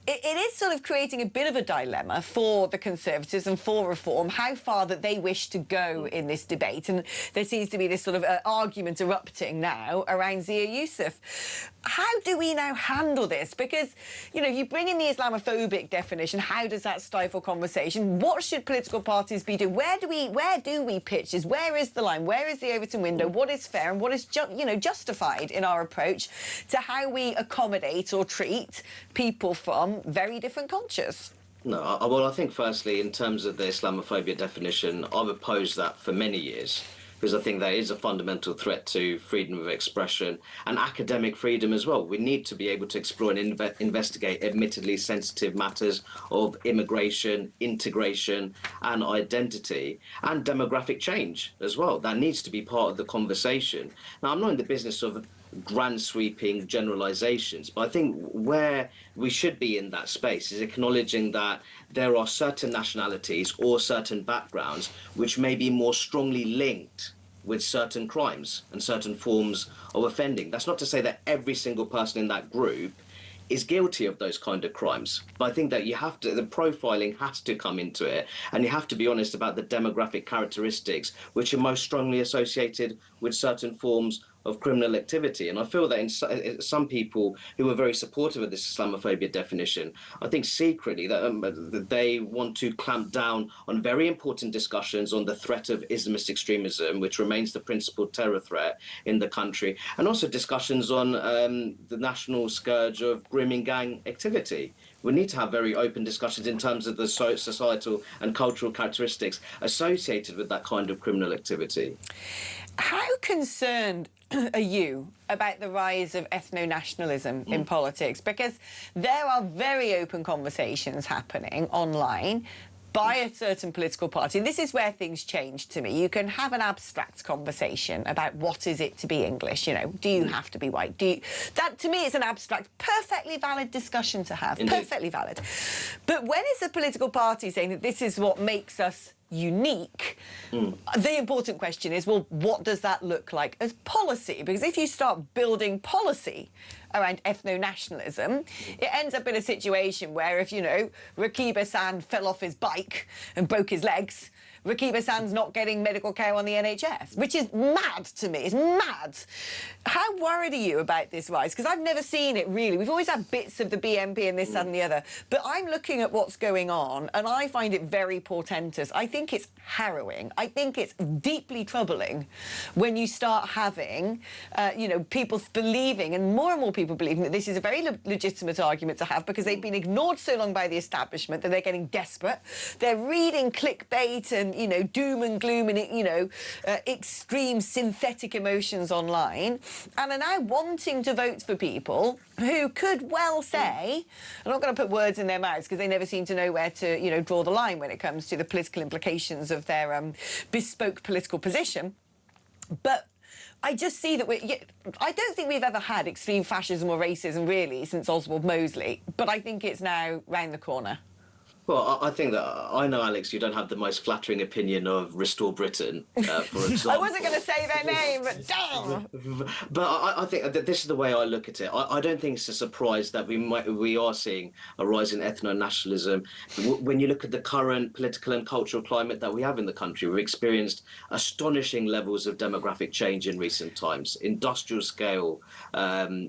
It is sort of creating a bit of a dilemma for the Conservatives and for Reform, how far that they wish to go in this debate. And there seems to be this sort of argument erupting now around Zia Yusuf. How do we now handle this? Because, you know, you bring in the Islamophobic definition, how does that stifle conversation? What should political parties be doing? Where do we pitch this? Where is the line? Where is the Overton window? What is fair and what is justified in our approach to how we accommodate or treat people from very different cultures?
No, well, I think firstly, in terms of the Islamophobia definition, I've opposed that for many years, because I think that is a fundamental threat to freedom of expression and academic freedom as well. We need to be able to explore and investigate admittedly sensitive matters of immigration, integration and identity, and demographic change as well. That needs to be part of the conversation. Now, I'm not in the business of grand sweeping generalizations. But I think where we should be in that space is acknowledging that there are certain nationalities or certain backgrounds which may be more strongly linked with certain crimes and certain forms of offending. That's not to say that every single person in that group is guilty of those kind of crimes. But I think that the profiling has to come into it, and you have to be honest about the demographic characteristics which are most strongly associated with certain forms of criminal activity. And I feel that in some people who are very supportive of this Islamophobia definition, I think secretly that they want to clamp down on very important discussions on the threat of Islamist extremism, which remains the principal terror threat in the country, and also discussions on the national scourge of grooming gang activity. We need to have very open discussions in terms of the societal and cultural characteristics associated with that kind of criminal activity.
How concerned are you about the rise of ethno-nationalism in politics? Because there are very open conversations happening online by a certain political party. This is where things change to me. You can have an abstract conversation about what is it to be English, you know, do you have to be white? That, to me, is an abstract, perfectly valid discussion to have. Indeed. Perfectly valid. But when it's a political party saying that this is what makes us unique, the important question is, well, what does that look like as policy? Because if you start building policy around ethno-nationalism, it ends up in a situation where if, you know, Rakib Hassan fell off his bike and broke his legs, Rakib Hassan's not getting medical care on the NHS, which is mad to me. It's mad. How worried are you about this rise? Because I've never seen it, really. We've always had bits of the BNP and this, that and the other. But I'm looking at what's going on, and I find it very portentous. I think it's harrowing. I think it's deeply troubling when you start having, you know, people believing, and more people believing, that this is a very legitimate argument to have because they've been ignored so long by the establishment that they're getting desperate. They're reading clickbait and, you know, doom and gloom and, you know, extreme synthetic emotions online, and are now wanting to vote for people who could well say, I'm not going to put words in their mouths because they never seem to know where to, you know, draw the line when it comes to the political implications of their bespoke political position. But I just see that I don't think we've ever had extreme fascism or racism, really, since Oswald Mosley, but I think it's now round the corner.
Well, I think that I know, Alex, you don't have the most flattering opinion of Restore Britain, for example.
I wasn't going to say their name, but damn!
But I think that this is the way I look at it. I don't think it's a surprise that we are seeing a rise in ethno-nationalism. When you look at the current political and cultural climate that we have in the country, we've experienced astonishing levels of demographic change in recent times. Industrial scale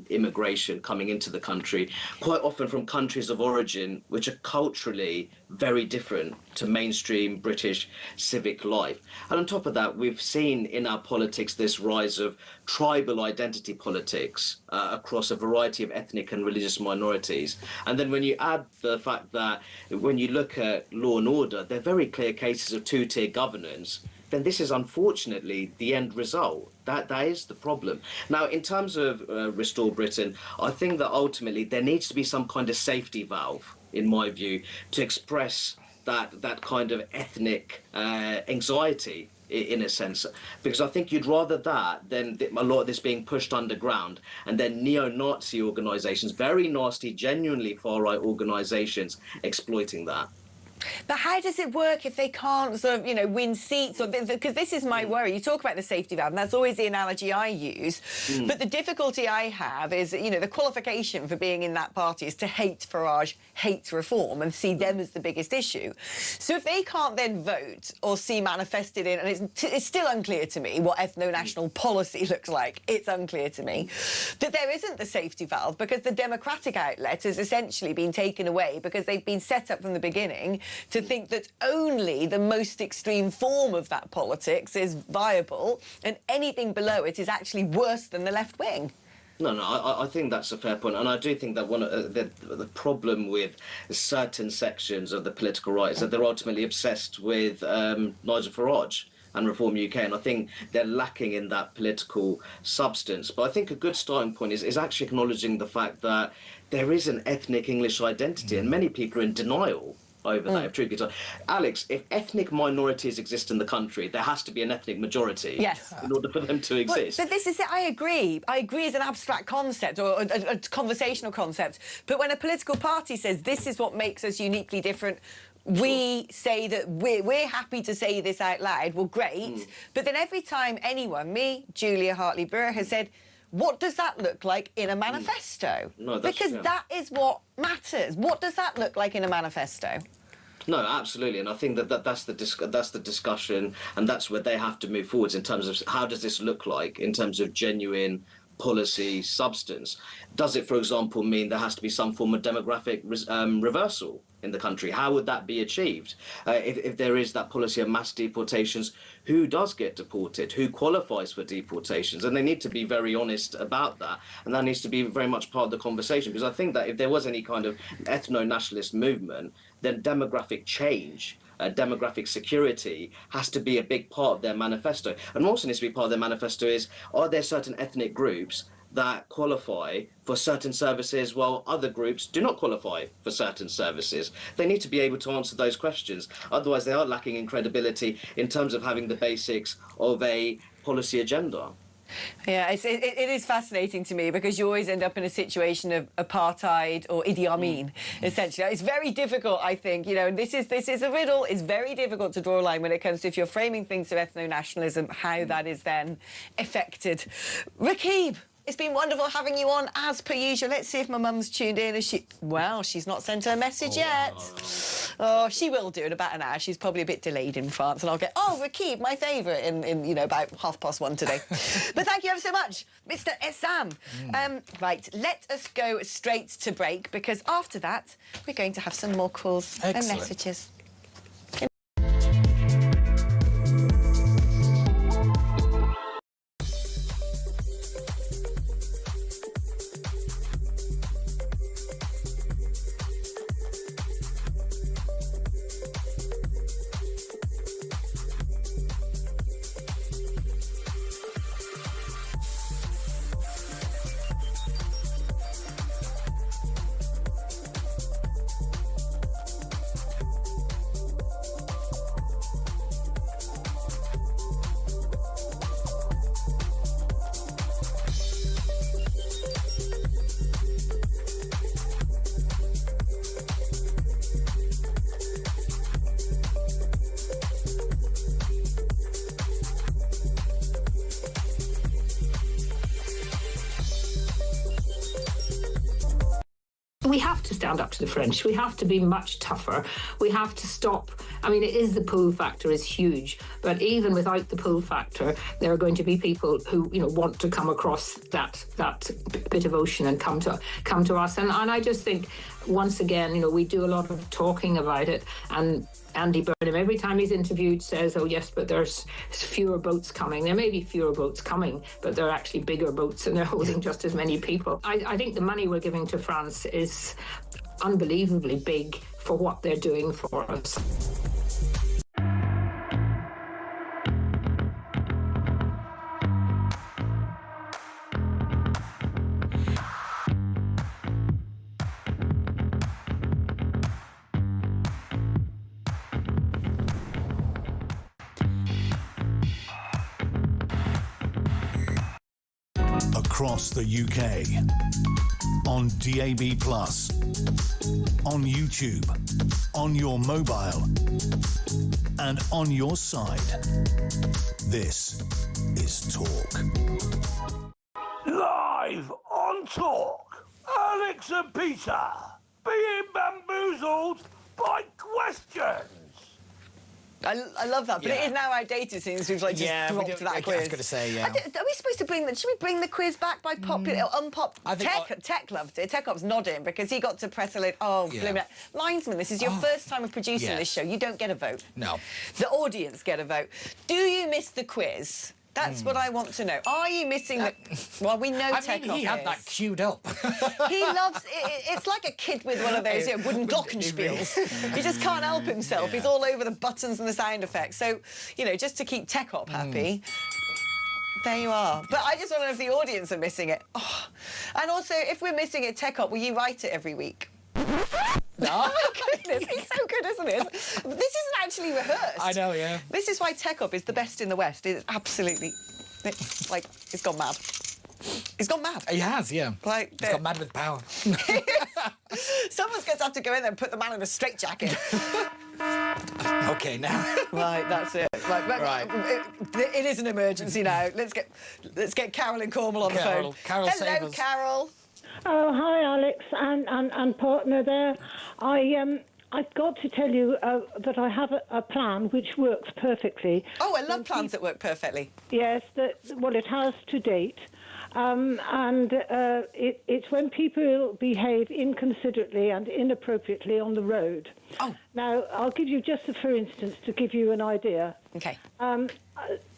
immigration coming into the country, quite often from countries of origin which are culturally very different to mainstream British civic life. And on top of that, we've seen in our politics this rise of tribal identity politics across a variety of ethnic and religious minorities. And then when you add the fact that when you look at law and order, they're very clear cases of two-tier governance, then this is unfortunately the end result. That is the problem. Now, in terms of Restore Britain, I think that ultimately there needs to be some kind of safety valve, in my view, to express that kind of ethnic anxiety, in a sense, because I think you'd rather that than a lot of this being pushed underground and then neo-Nazi organisations, very nasty, genuinely far-right organisations, exploiting that.
But how does it work if they can't sort of, you know, win seats? Or because this is my worry. You talk about the safety valve, and that's always the analogy I use. But the difficulty I have is, you know, the qualification for being in that party is to hate Farage, hate reform, and see them as the biggest issue. So if they can't then vote or see manifested in, and it's still unclear to me what ethno-national policy looks like. It's unclear to me that there isn't the safety valve because the democratic outlet has essentially been taken away because they've been set up from the beginning to think that only the most extreme form of that politics is viable, and anything below it is actually worse than the left wing.
No, I think that's a fair point, and I do think that one of the problem with certain sections of the political right is that they're ultimately obsessed with Nigel Farage and Reform UK, and I think they're lacking in that political substance. But I think a good starting point is actually acknowledging the fact that there is an ethnic English identity, and many people are in denial over that. If truth be told, Alex, if ethnic minorities exist in the country, there has to be an ethnic majority.
Yes.
In order for them to exist.
But this is it. I agree. I agree as an abstract concept or a conversational concept. But when a political party says this is what makes us uniquely different, we say that we're happy to say this out loud. Well, great. But then every time anyone, me, Julia Hartley-Burr, has said, what does that look like in a manifesto?
No,
because that is what matters. What does that look like in a manifesto?
No, absolutely, and I think that's the discussion, and that's where they have to move forwards in terms of how does this look like in terms of genuine policy substance. Does it, for example, mean there has to be some form of demographic reversal in the country? How would that be achieved? If there is that policy of mass deportations, who does get deported? Who qualifies for deportations? And they need to be very honest about that, and that needs to be very much part of the conversation, because I think that if there was any kind of ethno-nationalist movement, then demographic change, demographic security has to be a big part of their manifesto. And also needs to be part of their manifesto is, are there certain ethnic groups that qualify for certain services while other groups do not qualify for certain services? They need to be able to answer those questions. Otherwise, they are lacking in credibility in terms of having the basics of a policy agenda.
Yeah, it is fascinating to me because you always end up in a situation of apartheid or Idi Amin, essentially. It's very difficult, I think, you know, and this is a riddle. It's very difficult to draw a line when it comes to, if you're framing things through ethno-nationalism, how that is then affected. Rakib, it's been wonderful having you on, as per usual. Let's see if my mum's tuned in. Well, she's not sent her message yet. Oh, she will do in about an hour. She's probably a bit delayed in France, and I'll get, Rakib, my favourite, in you know, about 1:30 today. But thank you ever so much, Mr. Essam. Right, let us go straight to break, because after that, we're going to have some more calls and messages.
We have to stand up to the French. We have to be much tougher. We have to stop. I mean, the pull factor is huge, but even without the pull factor, there are going to be people who, you know, want to come across that bit of ocean and come to us. And I just think, once again, you know, we do a lot of talking about it, and Andy Burnham, every time he's interviewed, says, oh yes, but there's fewer boats coming. There may be fewer boats coming, but they're actually bigger boats and they're holding just as many people. I think the money we're giving to France is unbelievably big for what they're doing for us.
Across the UK, on DAB+, on YouTube, on your mobile, and on your side. This is Talk.
Live on Talk, Alex and Peter being bamboozled by questions.
I love that, but it is now outdated since we've just dropped that quiz.
I was going to say,
Are we supposed to bring should we bring the quiz back by popular, Tech loved it. Techop's nodding because he got to press a linesman, this is your first time of producing this show. You don't get a vote.
No.
The audience get a vote. Do you miss the quiz? That's what I want to know. Are you missing the... Well, we know Techop
he had that queued up.
He loves... It's like a kid with one of those wooden glockenspiels. He just can't help himself. He's all over the buttons and the sound effects. So, you know, just to keep Techop happy... There you are. But I just want to know if the audience are missing it. Oh. And also, if we're missing it, Techop, will you write it every week? No? OK. this. He's so good, isn't it? This isn't actually rehearsed.
I know, yeah.
This is why Tech Up is the best in the West. It's absolutely... It's like, it's gone mad. He's gone mad.
He has, yeah.
Like,
he's got mad with power.
Someone's going to have to go in there and put the man in a straitjacket.
OK, now.
Right, that's it. Right. It is an emergency now. Let's get Carol in Cornwall on the phone.
Carol, save
hello,
us.
Carol.
Oh, hi, Alex and partner there. I've got to tell you that I have a plan which works perfectly.
Oh, I love plans that work perfectly.
Yes, well, it has to date. It's when people behave inconsiderately and inappropriately on the road.
Oh.
Now, I'll give you just for instance to give you an idea.
Okay.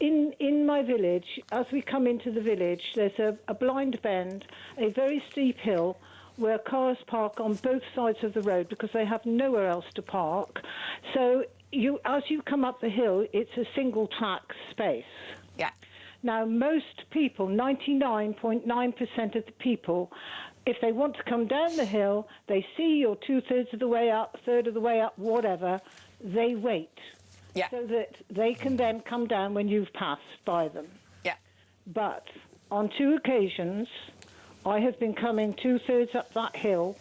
In my village, as we come into the village, there's a blind bend, a very steep hill, where cars park on both sides of the road because they have nowhere else to park. So as you come up the hill, it's a single track space.
Yeah.
Now, most people, 99.9% of the people, if they want to come down the hill, they see you're 2/3 of the way up, 1/3 of the way up, whatever, they wait.
Yeah.
So that they can then come down when you've passed by them.
Yeah.
But on 2 occasions, I have been coming 2/3 up that hill.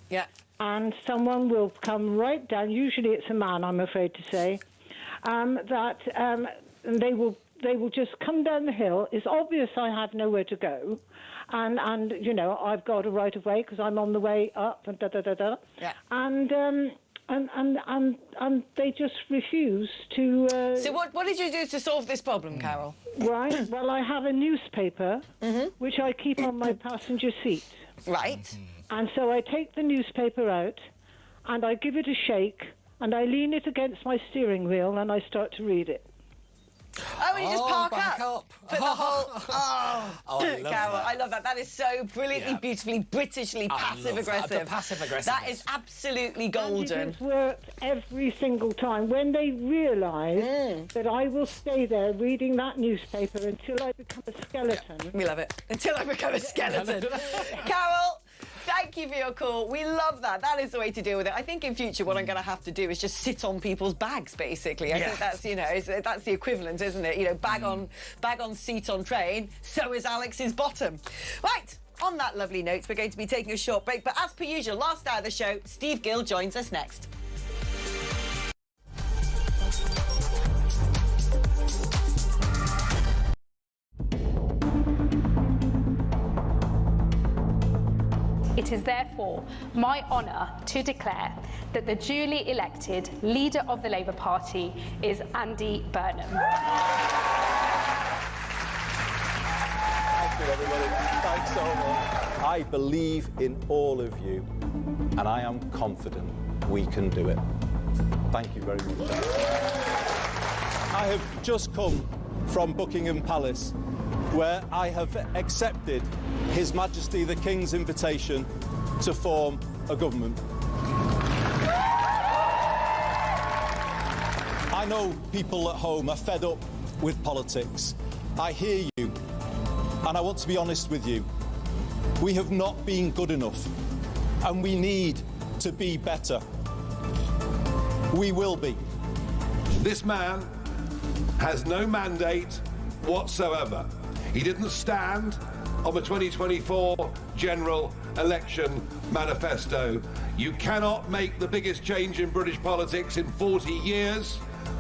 Yeah.
And someone will come right down, usually it's a man, I'm afraid to say, and they will just come down the hill. It's obvious I have nowhere to go. And you know, I've got a right of way because I'm on the way up and da-da-da-da.
Yeah.
And they just refuse to...
So what did you do to solve this problem, Carol?
Right, well, I have a newspaper which I keep on my passenger seat.
Right.
And so I take the newspaper out and I give it a shake and I lean it against my steering wheel and I start to read it.
Oh, and you just park
back
up. Put the whole...
Oh, I love
Carol,
that.
I love that. That is so brilliantly, beautifully, Britishly passive-aggressive.
The passive-aggressive.
That is absolutely golden.
And it has worked every single time. When they realise that I will stay there reading that newspaper until I become a skeleton.
Yeah, we love it. Until I become a skeleton. Carol, thank you for your call. We love that. That is the way to deal with it. I think in future what I'm going to have to do is just sit on people's bags, basically. I think that's, you know, that's the equivalent, isn't it? You know, bag on seat on train. So is Alex's bottom. Right. On that lovely note, we're going to be taking a short break. But as per usual, last hour of the show, Steve Gill joins us next.
It is therefore my honour to declare that the duly elected leader of the Labour Party is Andy Burnham.
Thank you, everybody. Thanks so much. I believe in all of you, and I am confident we can do it. Thank you very much. I have just come from Buckingham Palace, where I have accepted His Majesty the King's invitation to form a government. I know people at home are fed up with politics. I hear you, and I want to be honest with you. We have not been good enough, and we need to be better. We will be.
This man has no mandate whatsoever. He didn't stand on the 2024 general election manifesto. You cannot make the biggest change in British politics in 40 years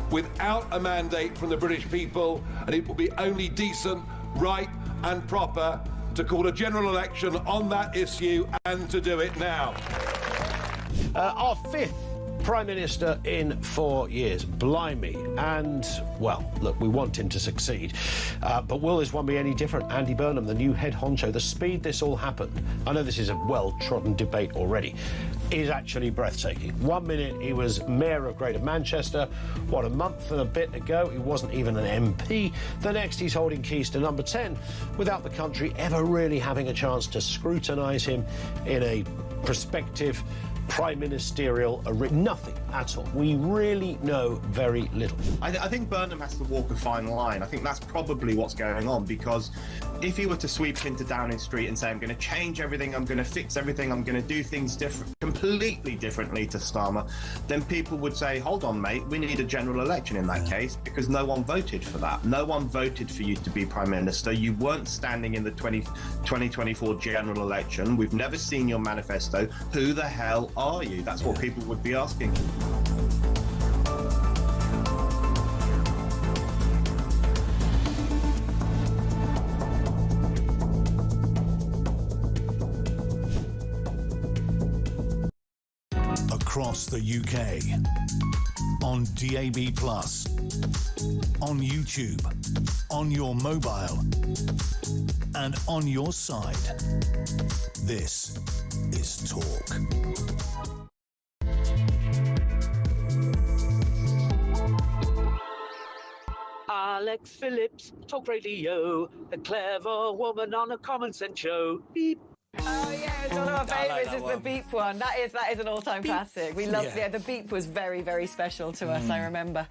without a mandate from the British people, and it will be only decent, right and proper to call a general election on that issue and to do it now.
Our fifth Prime Minister in 4 years. Blimey. And, well, look, we want him to succeed. But will this one be any different? Andy Burnham, the new head honcho, the speed this all happened, I know this is a well-trodden debate already, is actually breathtaking. 1 minute he was Mayor of Greater Manchester. What, a month and a bit ago he wasn't even an MP. The next he's holding keys to number 10 without the country ever really having a chance to scrutinise him in a prospective prime ministerial nothing at all. We really know very little.
I think Burnham has to walk a fine line. I think that's probably what's going on, because if he were to sweep into Downing Street and say, I'm going to change everything, I'm going to fix everything, I'm going to do things completely differently to Starmer, then people would say, hold on, mate, we need a general election in that case, because no one voted for that. No one voted for you to be Prime Minister. You weren't standing in the 2024 general election. We've never seen your manifesto. Who the hell are you? That's what people would be asking.
Across the UK, on DAB+, on YouTube, on your mobile, and on your side. This is Talk.
Alex Phillips, Talk Radio, a clever woman on a common sense show. Beep.
Oh yeah, it's one of our favourites is the beep one. That is an all-time classic. We love the beep was very, very special to us, I remember.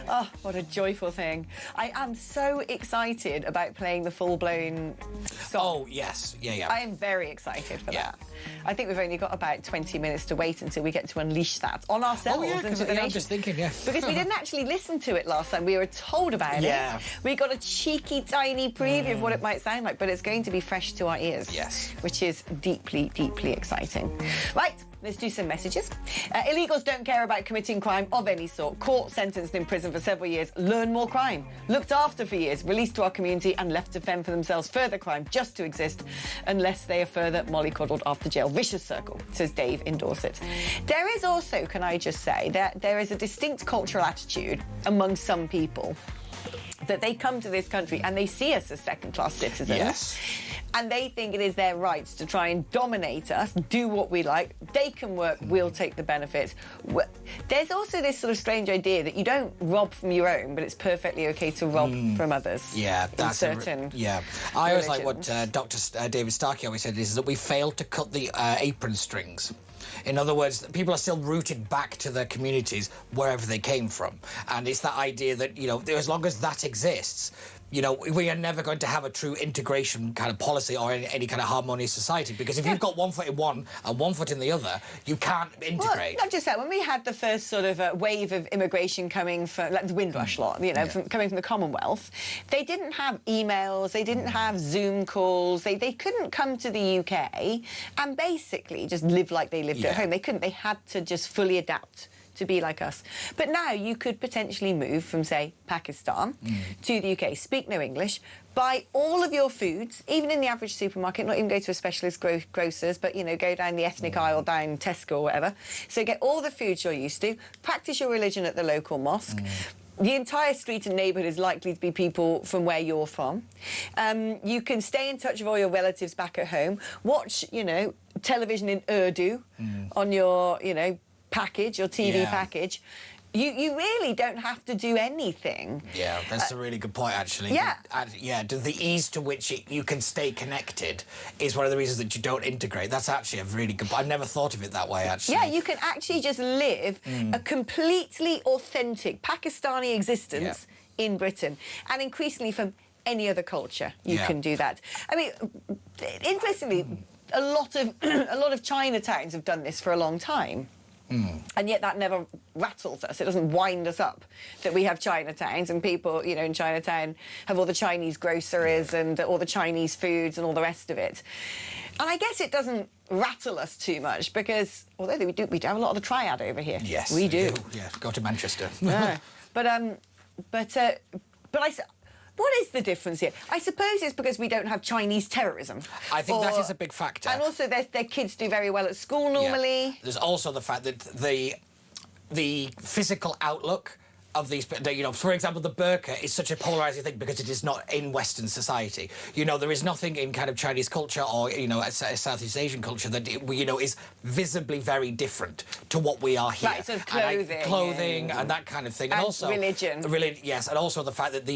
Oh, what a joyful thing. I am so excited about playing the full-blown song.
Oh, yes. Yeah.
I am very excited for that. I think we've only got about 20 minutes to wait until we get to unleash that on ourselves and to the nation.
I'm just thinking,
Because we didn't actually listen to it last time. We were told about it. We got a cheeky, tiny preview of what it might sound like, but it's going to be fresh to our ears.
Yes.
Which is deeply, deeply exciting. Right, let's do some messages. Illegals don't care about committing crime of any sort. Caught, sentenced in prison for several years, learn more crime. Looked after for years, released to our community and left to fend for themselves further crime just to exist, unless they are further mollycoddled after jail. Vicious circle, says Dave in Dorset. There is also, can I just say, that there is a distinct cultural attitude among some people that they come to this country and they see us as second-class citizens.
Yes.
And they think it is their rights to try and dominate us, do what we like. They can work, we'll take the benefits. There's also this sort of strange idea that you don't rob from your own, but it's perfectly OK to rob from others.
Yeah, that's
certain.
I always like what Dr. David Starkey always said, is that we failed to cut the apron strings. In other words, people are still rooted back to their communities wherever they came from. And it's that idea that, as long as that exists, we are never going to have a true integration kind of policy or any kind of harmonious society, because if you've got one foot in one and one foot in the other, you can't integrate.
Well, not just that. When we had the first sort of wave of immigration coming from, like the Windrush lot, coming from the Commonwealth, they didn't have emails, they didn't have Zoom calls, they couldn't come to the UK and basically just live like they lived at home. They couldn't. They had to just fully adapt to be like us. But now you could potentially move from, say, Pakistan to the UK, speak no English, buy all of your foods, even in the average supermarket, not even go to a specialist grocers, but, go down the ethnic aisle, down Tesco or whatever. So get all the foods you're used to, practice your religion at the local mosque. The entire street and neighbourhood is likely to be people from where you're from. You can stay in touch with all your relatives back at home, watch, television in Urdu on your, package, your TV package. You really don't have to do anything.
Yeah, that's a really good point, actually.
Yeah.
The ease to which you can stay connected is one of the reasons that you don't integrate. That's actually a really good point. I've never thought of it that way, actually.
Yeah, you can actually just live a completely authentic Pakistani existence in Britain, and increasingly from any other culture you can do that. I mean, interestingly, a lot of Chinatowns have done this for a long time. And yet that never rattles us. It doesn't wind us up that we have Chinatowns and people, in Chinatown have all the Chinese groceries and all the Chinese foods and all the rest of it. And I guess it doesn't rattle us too much because, although we do have a lot of the triad over here.
Yes,
we do.
Yeah, go to Manchester.
What is the difference here? I suppose it's because we don't have Chinese terrorism.
I think that is a big factor.
And also their kids do very well at school normally.
Yeah. There's also the fact that the physical outlook of these, for example, the burqa is such a polarising thing because it is not in Western society. There is nothing in kind of Chinese culture or, Southeast Asian culture that, is visibly very different to what we are here.
Right, so clothing.
And that kind of thing.
And
also
religion.
Yes, and also the fact that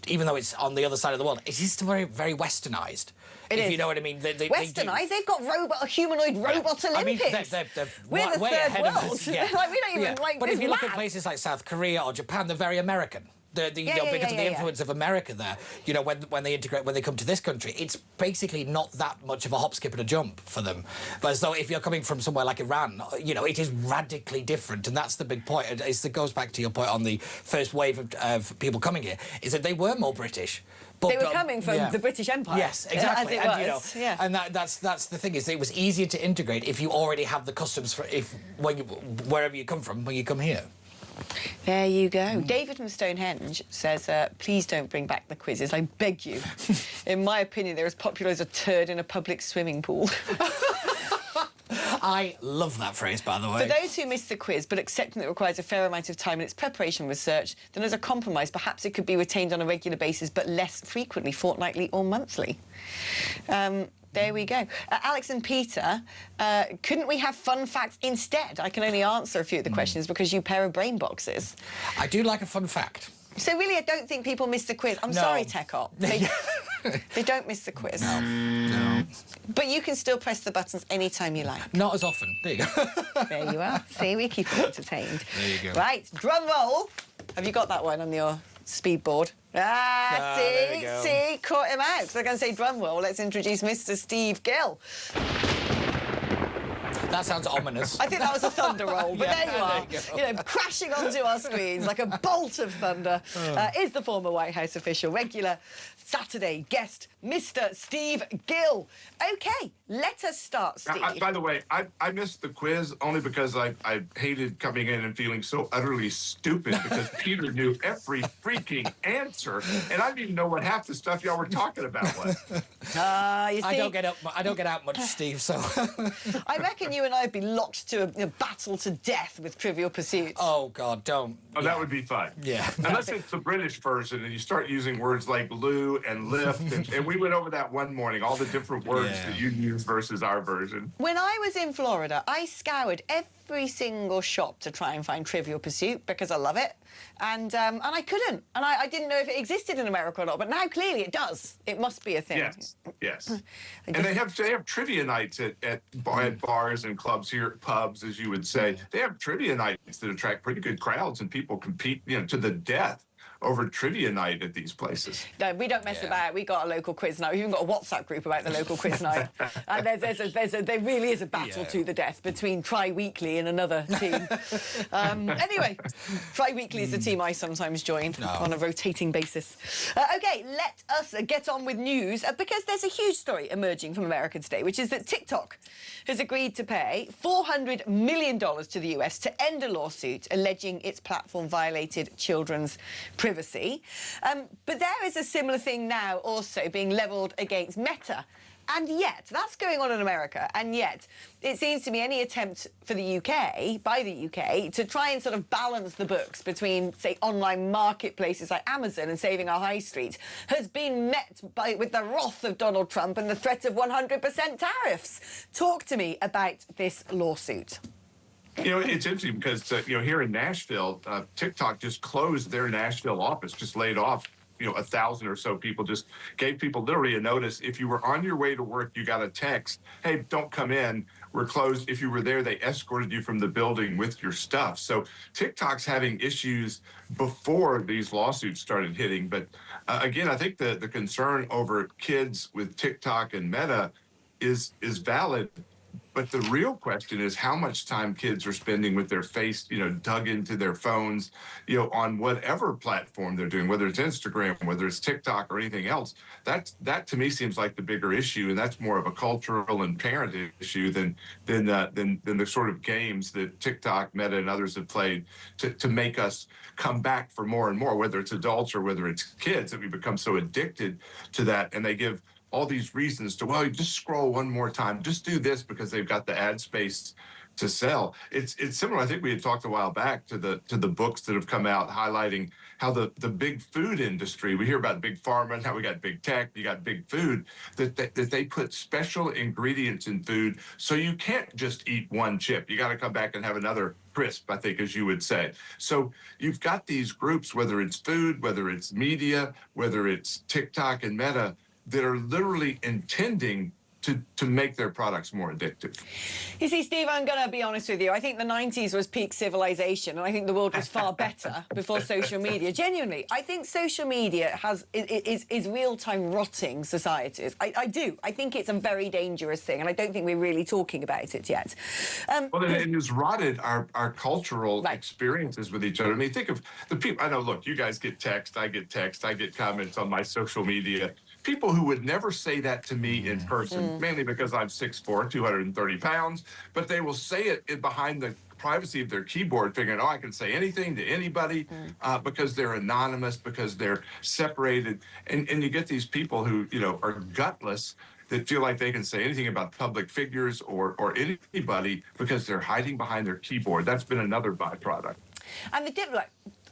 even though it's on the other side of the world, it is still very, very Westernised.
It
if
is.
you know what I mean.
Westernised, they've got humanoid robot Olympics.
They're
We're the
way
third
ahead of
world.
us. Yeah.
Like, we don't even,
Yeah.
like,
But if
it's
you look at
mad.
places like South Korea or Japan, they're very American. Because of the influence of America there, you know, when they come to this country, it's basically not that much of a hop, skip and a jump for them. But as though if you're coming from somewhere like Iran, you know, it is radically different, and that's the big point. It goes back to your point on the first wave of people coming here, is that they were more British. But,
they were coming from the British Empire.
Yes, exactly.
As it was.
You know, and that's the thing, is it was easier to integrate if you already have the customs wherever you come from when you come here.
There you go. David from Stonehenge says, please don't bring back the quizzes, I beg you. In my opinion, they're as popular as a turd in a public swimming pool.
I love that phrase, by the way.
For those who missed the quiz, but accepting that it requires a fair amount of time in its preparation and research, then as a compromise, perhaps it could be retained on a regular basis, but less frequently, fortnightly or monthly. There we go. Alex and Peter, couldn't we have fun facts instead? I can only answer a few of the questions because you pair of brain boxes.
I do like a fun fact.
So really, I don't think people miss the quiz. I'm sorry, TechOp. They don't miss the quiz.
No.
But you can still press the buttons anytime you like.
Not as often. There you go.
There you are. See, we keep them entertained.
There you go.
Right, drum roll. Have you got that one on your speed board? See, caught him out. So they're going to say drum roll. Let's introduce Mr. Steve Gill.
That sounds ominous.
I think that was a thunder roll, but there you are.
There
you know, crashing onto our screens like a bolt of thunder is the former White House official, regular Saturday guest, Mr. Steve Gill. OK, let us start, Steve.
By the way, I missed the quiz only because I hated coming in and feeling so utterly stupid because Peter knew every freaking answer, and I didn't even know what half the stuff y'all were talking about was.
You see?
I don't get out much, Steve, so...
I reckon you and I would be locked to a battle to death with Trivial Pursuit.
Oh, God, don't.
Oh, that would be fun.
Yeah.
Unless it's the British version and you start using words like loo and lift, and we went over that one morning, all the different words that you use versus our version.
When I was in Florida, I scoured every single shop to try and find Trivial Pursuit because I love it. And I couldn't. And I didn't know if it existed in America or not, but now clearly it does. It must be a thing.
Yes. And they have trivia nights at bars and clubs here, pubs, as you would say. They have trivia nights that attract pretty good crowds, and people compete, you know, to the death over trivia night at these places.
No, we don't mess about. We got a local quiz night. We've even got a WhatsApp group about the local quiz night. And there really is a battle to the death between Tri-Weekly and another team. Anyway, Tri-Weekly is the team I sometimes join on a rotating basis. OK, let us get on with news because there's a huge story emerging from America today, which is that TikTok has agreed to pay $400 million to the US to end a lawsuit alleging its platform violated children's privacy. But there is a similar thing now also being levelled against Meta. And yet, that's going on in America, and yet it seems to me any attempt for the UK, by the UK, to try and sort of balance the books between, say, online marketplaces like Amazon and saving our high street has been met with the wrath of Donald Trump and the threat of 100% tariffs. Talk to me about this lawsuit.
You know, it's interesting because, you know, here in Nashville, TikTok just closed their Nashville office, just laid off, 1,000 or so people, just gave people literally a notice. If you were on your way to work, you got a text, hey, don't come in, we're closed. If you were there, they escorted you from the building with your stuff. So TikTok's having issues before these lawsuits started hitting. But again, I think the concern over kids with TikTok and Meta is valid. But the real question is how much time kids are spending with their face, dug into their phones, on whatever platform they're doing, whether it's Instagram, whether it's TikTok or anything else. That to me seems like the bigger issue, and that's more of a cultural and parent issue than the sort of games that TikTok, Meta, and others have played to make us come back for more and more, whether it's adults or whether it's kids, that we become so addicted to that, and they give all these reasons to, well, you just scroll one more time, just do this because they've got the ad space to sell. It's similar. I think we had talked a while back to the books that have come out highlighting how the big food industry, we hear about big pharma, now we got big tech, you got big food, that they put special ingredients in food so you can't just eat one chip. You got to come back and have another crisp, I think, as you would say. So you've got these groups, whether it's food, whether it's media, whether it's TikTok and Meta, that are literally intending to make their products more addictive.
You see, Steve, I'm going to be honest with you. I think the 90s was peak civilization, and I think the world was far better before social media. Genuinely, I think social media is real-time rotting societies. I do. I think it's a very dangerous thing, and I don't think we're really talking about it yet.
Well, it has rotted our cultural experiences with each other. I mean, think of the people. I know, look, you guys get text, I get comments on my social media. People who would never say that to me in person, mainly because I'm 6'4", 230 pounds, but they will say it behind the privacy of their keyboard, figuring, oh, I can say anything to anybody because they're anonymous, because they're separated. And you get these people who, you know, are gutless, that feel like they can say anything about public figures or anybody because they're hiding behind their keyboard. That's been another byproduct.
And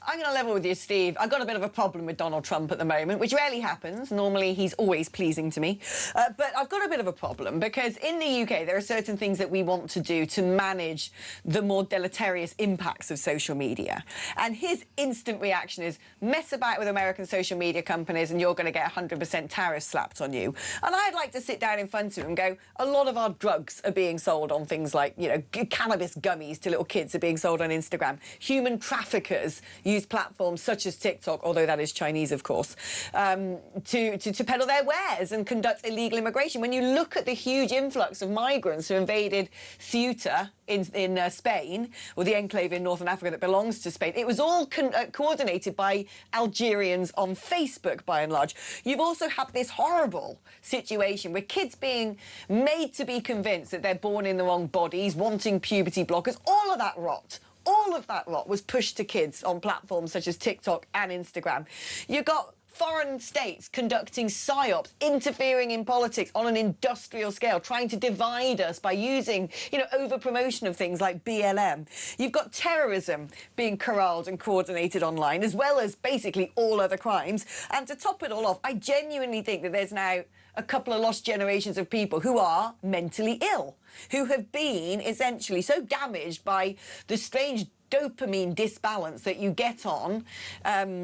I'm going to level with you, Steve. I've got a bit of a problem with Donald Trump at the moment, which rarely happens. Normally, he's always pleasing to me. But I've got a bit of a problem because in the UK, there are certain things that we want to do to manage the more deleterious impacts of social media. And his instant reaction is, mess about with American social media companies and you're going to get 100% tariffs slapped on you. And I'd like to sit down in front of him and go, a lot of our drugs are being sold on things like, you know, cannabis gummies to little kids are being sold on Instagram. Human traffickers use platforms such as TikTok, although that is Chinese, of course, to peddle their wares and conduct illegal immigration. When you look at the huge influx of migrants who invaded Ceuta in Spain, or the enclave in northern Africa that belongs to Spain, it was all coordinated by Algerians on Facebook, by and large. You've also had this horrible situation with kids being made to be convinced that they're born in the wrong bodies, wanting puberty blockers, all of that rot. All of that lot was pushed to kids on platforms such as TikTok and Instagram. You got foreign states conducting psyops, interfering in politics on an industrial scale, trying to divide us by using, you know, over-promotion of things like BLM. You've got terrorism being corralled and coordinated online, as well as basically all other crimes. And to top it all off, I genuinely think that there's now a couple of lost generations of people who are mentally ill, who have been essentially so damaged by the strange dopamine disbalance that you get on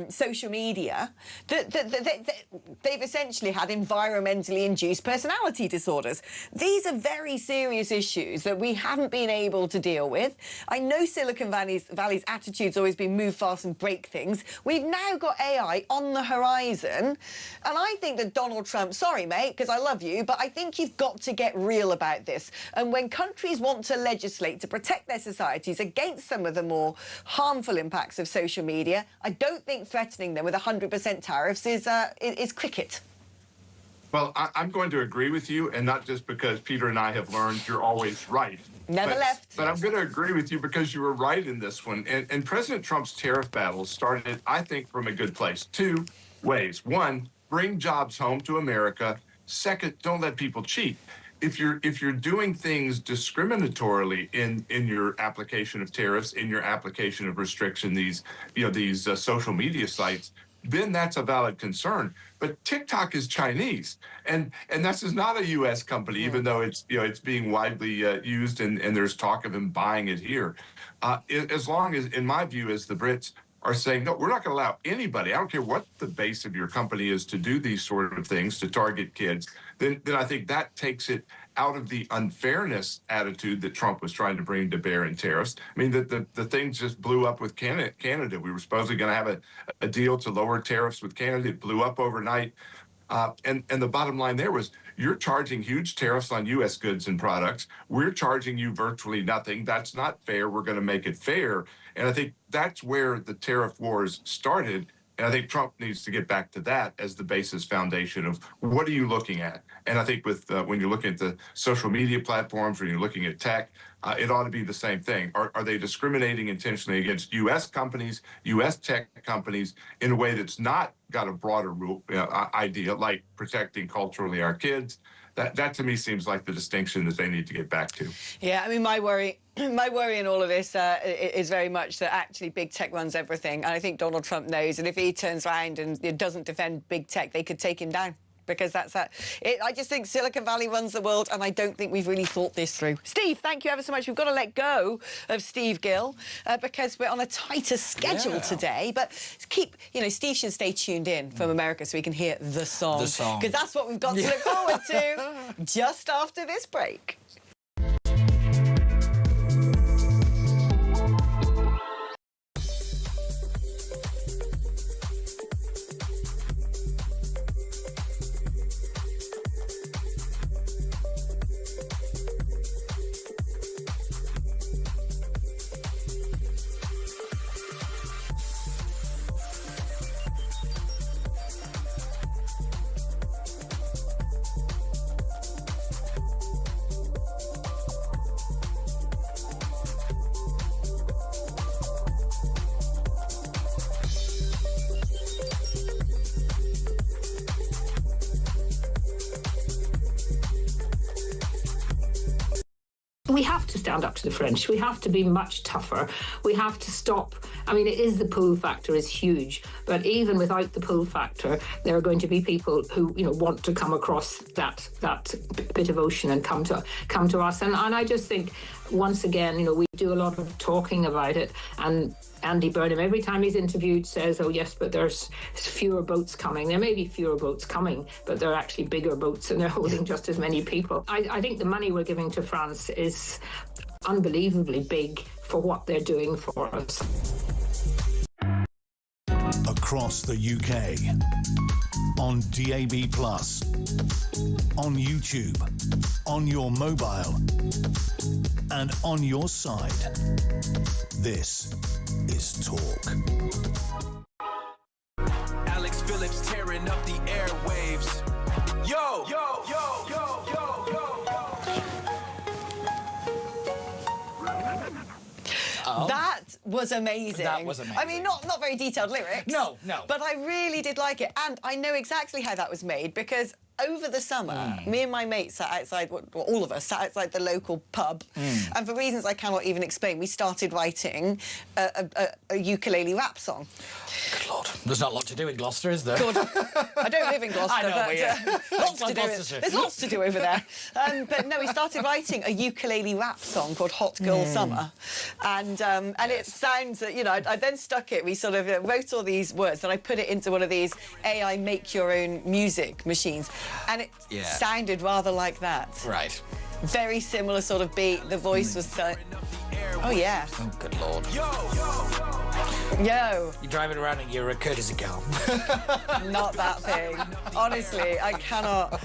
social media that they've essentially had environmentally induced personality disorders. These are very serious issues that we haven't been able to deal with. I know Silicon Valley's attitude's always been move fast and break things. We've now got AI on the horizon, and I think that Donald Trump, sorry mate, because I love you, but I think you've got to get real about this. And when countries want to legislate to protect their societies against some of the more harmful impacts of social media, I don't think threatening them with 100% tariffs is cricket.
Well, I'm going to agree with you, and not just because Peter and I have learned you're always right.
Never left.
But I'm going to agree with you because you were right in this one. And President Trump's tariff battle started, I think, from a good place. Two ways. One, bring jobs home to America. Second, don't let people cheat. If you're doing things discriminatorily in your application of tariffs, in your application of restriction, these social media sites, then that's a valid concern. But TikTok is Chinese, and this is not a U.S. company, even though it's being widely used and there's talk of them buying it here. As long as, in my view, as the Brits are saying, no, we're not going to allow anybody, I don't care what the base of your company is, to do these sort of things, to target kids, then I think that takes it out of the unfairness attitude that Trump was trying to bring to bear in tariffs. I mean, the things just blew up with Canada. We were supposedly going to have a deal to lower tariffs with Canada. It blew up overnight. And the bottom line there was, you're charging huge tariffs on U.S. goods and products. We're charging you virtually nothing. That's not fair. We're going to make it fair. And I think that's where the tariff wars started. And I think Trump needs to get back to that as the basis foundation of what are you looking at? And I think with when you're looking at the social media platforms, when you're looking at tech, it ought to be the same thing. Are they discriminating intentionally against U.S. companies, U.S. tech companies, in a way that's not got a broader idea, like protecting culturally our kids? That to me seems like the distinction that they need to get back to.
Yeah, I mean, my worry in all of this is very much that actually big tech runs everything. And I think Donald Trump knows that if he turns around and doesn't defend big tech, they could take him down. because that's that. I just think Silicon Valley runs the world, and I don't think we've really thought this through. Steve, thank you ever so much. We've got to let go of Steve Gill because we're on a tighter schedule today. But Steve should stay tuned in from America so we can hear the song.
The song.
Because that's what we've got to look forward to just after this break.
We have to stand up to the French. We have to be much tougher. We have to stop. I mean, it is the pull factor is huge, but even without the pull factor, there are going to be people who want to come across that bit of ocean and come to us. And I just think once again, we do a lot of talking about it, and Andy Burnham, every time he's interviewed, says, oh, yes, but there's fewer boats coming. There may be fewer boats coming, but they're actually bigger boats and they're holding just as many people. I think the money we're giving to France is unbelievably big for what they're doing for us.
Across the UK, on DAB+, on YouTube, on your mobile, and on your side. This is Talk.
Alex Phillips tearing up the airwaves. Yo, yo, yo, yo, yo, yo, yo.
That was amazing.
That was amazing.
I mean, not very detailed lyrics.
No.
But I really did like it. And I know exactly how that was made because over the summer, me and my mate sat outside, well, all of us sat outside the local pub. And for reasons I cannot even explain, we started writing a ukulele rap song.
Good Lord. There's not a lot to do in Gloucester, is there?
Good. I don't live in Gloucester,
I know,
but lots to do. There's lots to do over there. But no, we started writing a ukulele rap song called Hot Girl Summer. And it sounds that, I then stuck it. We sort of wrote all these words and I put it into one of these AI make your own music machines. And it sounded rather like that.
Right.
Very similar sort of beat. The voice was so... Oh, yeah.
Oh, good Lord.
Yo.
You're driving around in your courtesy car.
Not that thing. Honestly, I cannot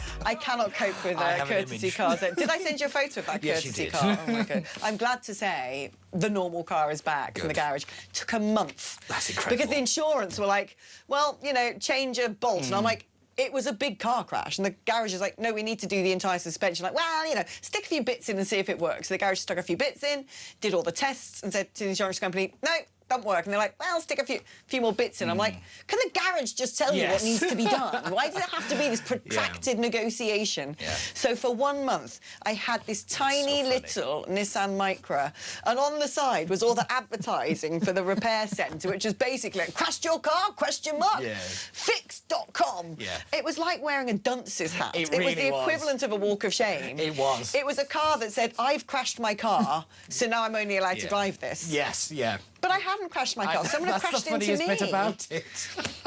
cope with courtesy cars. Did I send you a photo of that courtesy car? Oh my God. I'm glad to say the normal car is back from the garage. Took a month.
That's incredible.
Because the insurance were like, well, change a bolt. And I'm like, it was a big car crash. And the garage is like, no, we need to do the entire suspension. Like, well, stick a few bits in and see if it works. So the garage stuck a few bits in, did all the tests and said to the insurance company, no, don't work. And they're like, well, stick a few more bits in. I'm like, can the garage just tell you what needs to be done? Why does it have to be this protracted negotiation? So for 1 month, I had this tiny little Nissan Micra, and on the side was all the advertising for the repair centre, which was basically like, crashed your car, ? Fixed.com. It was like wearing a dunce's hat.
It
was
really
the equivalent of a walk of shame.
It was.
It was a car that said, I've crashed my car, so now I'm only allowed to drive this.
Yes, yeah.
But I hadn't crashed my car. Someone had crashed into me.
That's the funniest bit about it.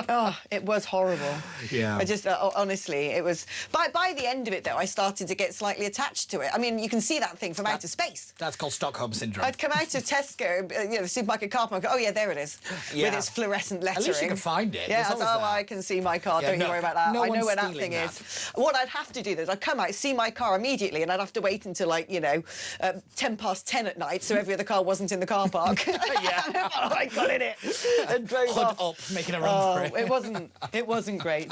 Oh, it was horrible.
Yeah.
I just, honestly, it was... By the end of it, though, I started to get slightly attached to it. I mean, you can see that thing from outer space.
That's called Stockholm Syndrome.
I'd come out of Tesco, the supermarket car park, oh, yeah, there it is, with its fluorescent lettering.
At least you can find it.
Yeah, I can see my car. Don't you worry about that. I know where that thing is. What I'd have to do is I'd come out, see my car immediately, and I'd have to wait until, 10:10 at night, so every other car wasn't in the car park. I got in it and drove
off.
up,
making a run for it.
It wasn't great.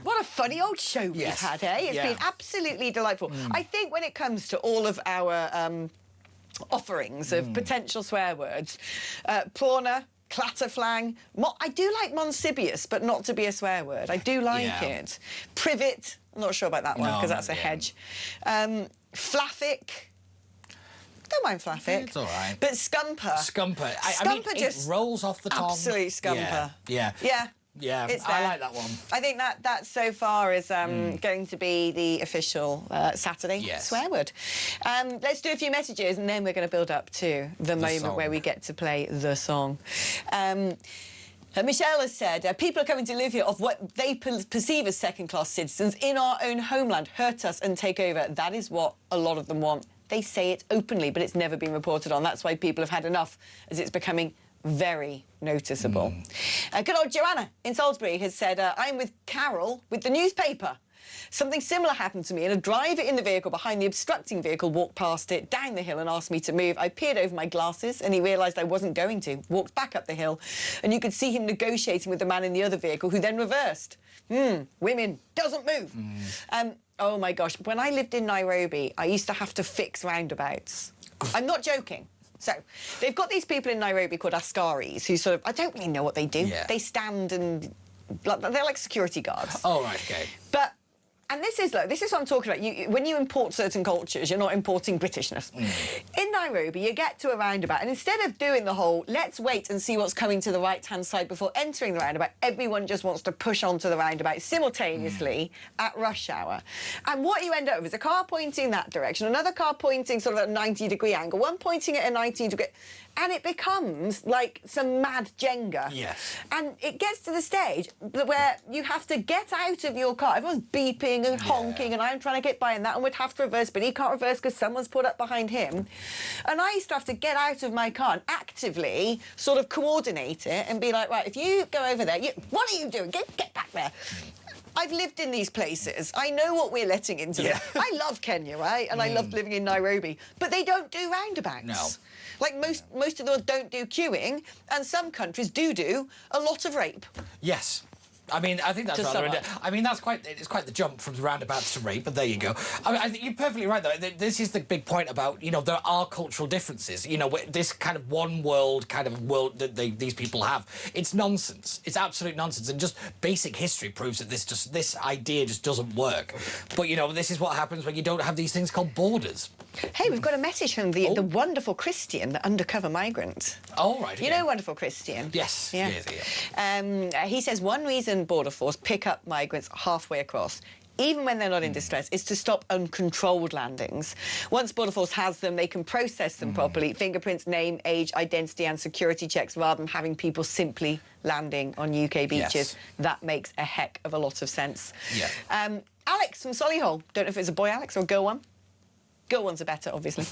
What a funny old show we've had, eh? It's been absolutely delightful. I think when it comes to all of our offerings of potential swear words, Prona, clatterflang, I do like Monsibius, but not to be a swear word. I do like it. Privet, I'm not sure about that one because that's a hedge. Flaffic. Don't mind Flaffic.
It's all right.
But Scumper.
Scumper. I mean, it rolls off the tongue.
Absolute Scumper.
Yeah.
Yeah.
Yeah,
It's
I
there.
like that one.
I think that so far is going to be the official Saturday swear word. Let's do a few messages and then we're going to build up to the moment
song.
where we get to play the song. Michelle has said, people are coming to live here of what they perceive as second-class citizens in our own homeland, hurt us and take over. That is what a lot of them want. They say it openly, but it's never been reported on. That's why people have had enough, as it's becoming very noticeable. Good old Joanna in Salisbury has said, I'm with Carol with the newspaper. Something similar happened to me, and a driver in the vehicle behind the obstructing vehicle walked past it down the hill and asked me to move. I peered over my glasses and he realised I wasn't going to, walked back up the hill, and you could see him negotiating with the man in the other vehicle who then reversed. Women, doesn't move. Oh my gosh, when I lived in Nairobi, I used to have to fix roundabouts. I'm not joking. So, they've got these people in Nairobi called askaris who sort of, I don't really know what they do.
Yeah.
They stand and, they're like security guards.
Oh, right, OK.
But, and this is what I'm talking about. When you import certain cultures, you're not importing Britishness. In Nairobi, you get to a roundabout, and instead of doing the whole, let's wait and see what's coming to the right-hand side before entering the roundabout, everyone just wants to push onto the roundabout simultaneously at rush hour. And what you end up with is a car pointing that direction, another car pointing sort of at a 90-degree angle, one pointing at a 90-degree... And it becomes like some mad Jenga.
Yes.
And it gets to the stage where you have to get out of your car. Everyone's beeping and honking, and I'm trying to get by, and that one would have to reverse, but he can't reverse because someone's put up behind him. And I used to have to get out of my car and actively sort of coordinate it and be like, right, if you go over there, what are you doing? Get back there. I've lived in these places. I know what we're letting into them. I love Kenya, right? And I loved living in Nairobi. But they don't do roundabouts.
No.
Like, most of them don't do queuing, and some countries do a lot of rape.
Yes. I mean, I think that's rather... I mean, it's quite the jump from the roundabouts to rape, but there you go. I mean, I think you're perfectly right, though. This is the big point about, you know, there are cultural differences. You know, this kind of one world kind of world that these people have. It's nonsense. It's absolute nonsense. And just basic history proves that this idea just doesn't work. But, you know, this is what happens when you don't have these things called borders.
Hey, we've got a message from the wonderful Christian, the undercover migrant.
Oh, right.
You know wonderful Christian?
Yes.
Yeah. He says one reason Border Force pick up migrants halfway across, even when they're not in distress, is to stop uncontrolled landings. Once Border Force has them, they can process them properly. Fingerprints, name, age, identity and security checks, rather than having people simply landing on UK beaches.
Yes.
That makes a heck of a lot of sense.
Yeah.
Alex from Solihull. Don't know if it's a boy Alex or a girl one. Girl ones are better, obviously.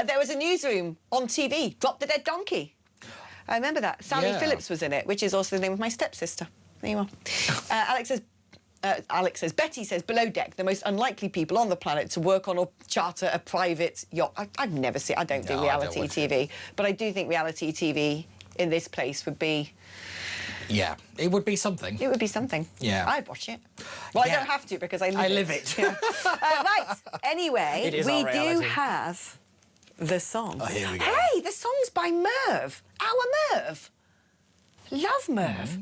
There was a newsroom on TV, Drop the Dead Donkey. I remember that. Sally Phillips was in it, which is also the name of my stepsister. There you are. Alex says, Betty says, below deck, the most unlikely people on the planet to work on or charter a private yacht. I've never seen... I don't do reality TV, but I do think reality TV in this place would be...
Yeah, it would be something.
It would be something.
Yeah.
I'd watch it. Well, I don't have to because I live it.
Yeah.
Right, anyway, we do
reality.
have the song.
Oh, here we go.
Hey, the song's by Merv. Our Merv. Love Merv.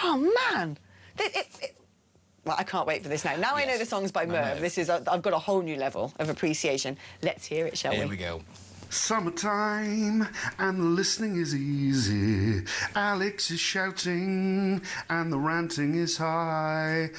Oh, man. Well, I can't wait for this now. Now I know the song's by Merv. This is... I've got a whole new level of appreciation. Let's hear it, shall we?
Here we go.
Summertime and the listening is easy. Alex is shouting and the ranting is high.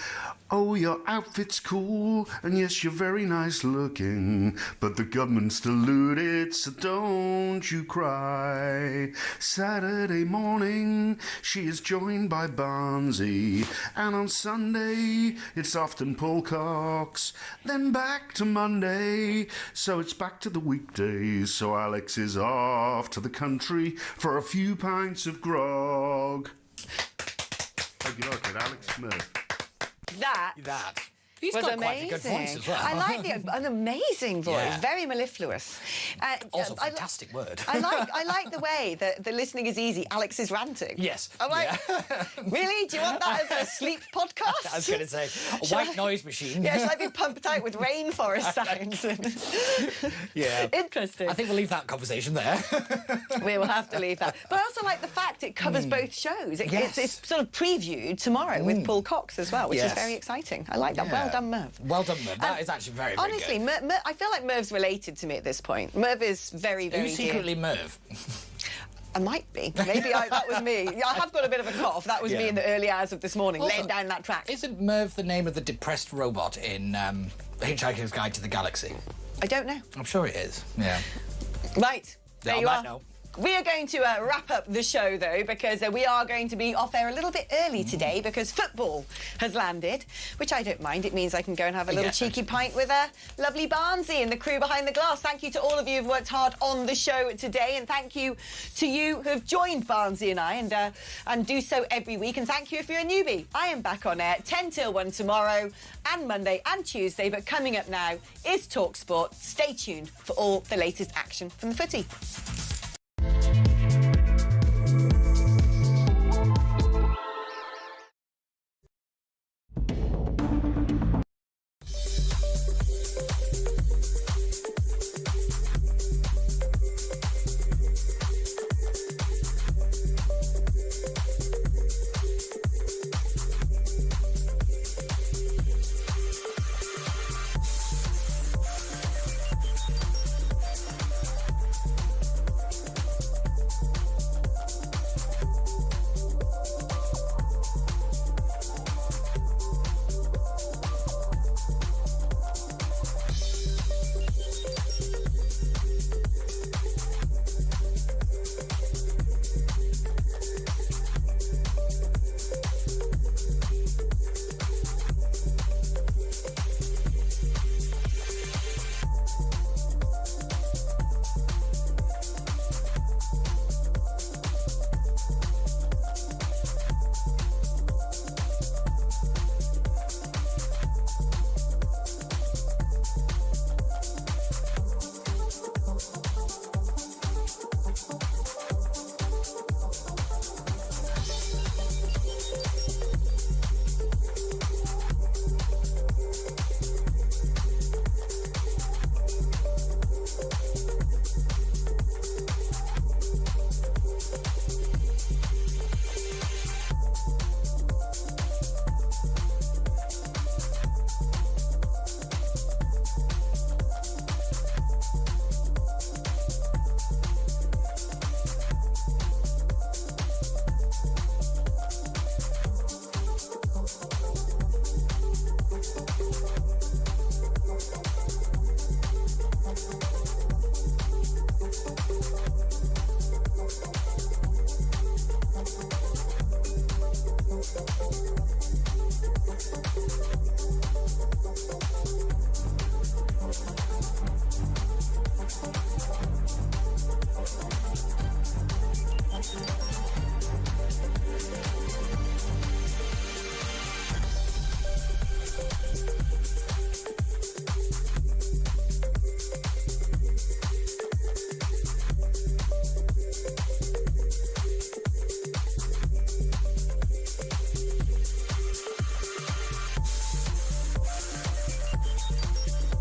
Oh, your outfit's cool, and yes, you're very nice looking, but the government's deluded, so don't you cry. Saturday morning, she is joined by Barnsey, and on Sunday, it's often Paul Cox. Then back to Monday, so it's back to the weekdays, so Alex is off to the country for a few pints of grog. Hope you like it, Alex Smith.
That
He's
was
got
amazing.
quite a good voice as well.
I like an amazing voice,
Yeah.
very mellifluous.
Also, fantastic word.
I like the way that the listening is easy. Alex is ranting.
Yes.
I'm like, really? Do you want that as a sleep podcast?
I was going to say, a white noise machine.
Yeah, should I be pumped out with rainforest sounds?
Yeah.
Interesting.
I think we'll leave that conversation there.
We will have to leave that. But I also like the fact it covers both shows. It's sort of previewed tomorrow with Paul Cox as well, which is very exciting. I like that.
Yeah.
Well done, Merv.
Well done, Merv. That is actually very, very
honestly,
good.
I feel like Merv's related to me at this point. Merv is very, very
Who's secretly Merv?
I might be. Maybe that was me. I have got a bit of a cough. That was me in the early hours of this morning,
Also,
laying down that track.
Isn't Merv the name of the depressed robot in Hitchhiker's Guide to the Galaxy?
I don't know.
I'm sure it is, yeah.
Right, there you are.
Note.
We are going to wrap up the show, though, because we are going to be off air a little bit early today because football has landed, which I don't mind. It means I can go and have a little cheeky pint with lovely Barnsley and the crew behind the glass. Thank you to all of you who've worked hard on the show today, and thank you to you who've joined Barnsley and I and do so every week. And thank you if you're a newbie. I am back on air 10 till 1 tomorrow and Monday and Tuesday, but coming up now is Talk Sport. Stay tuned for all the latest action from the footy.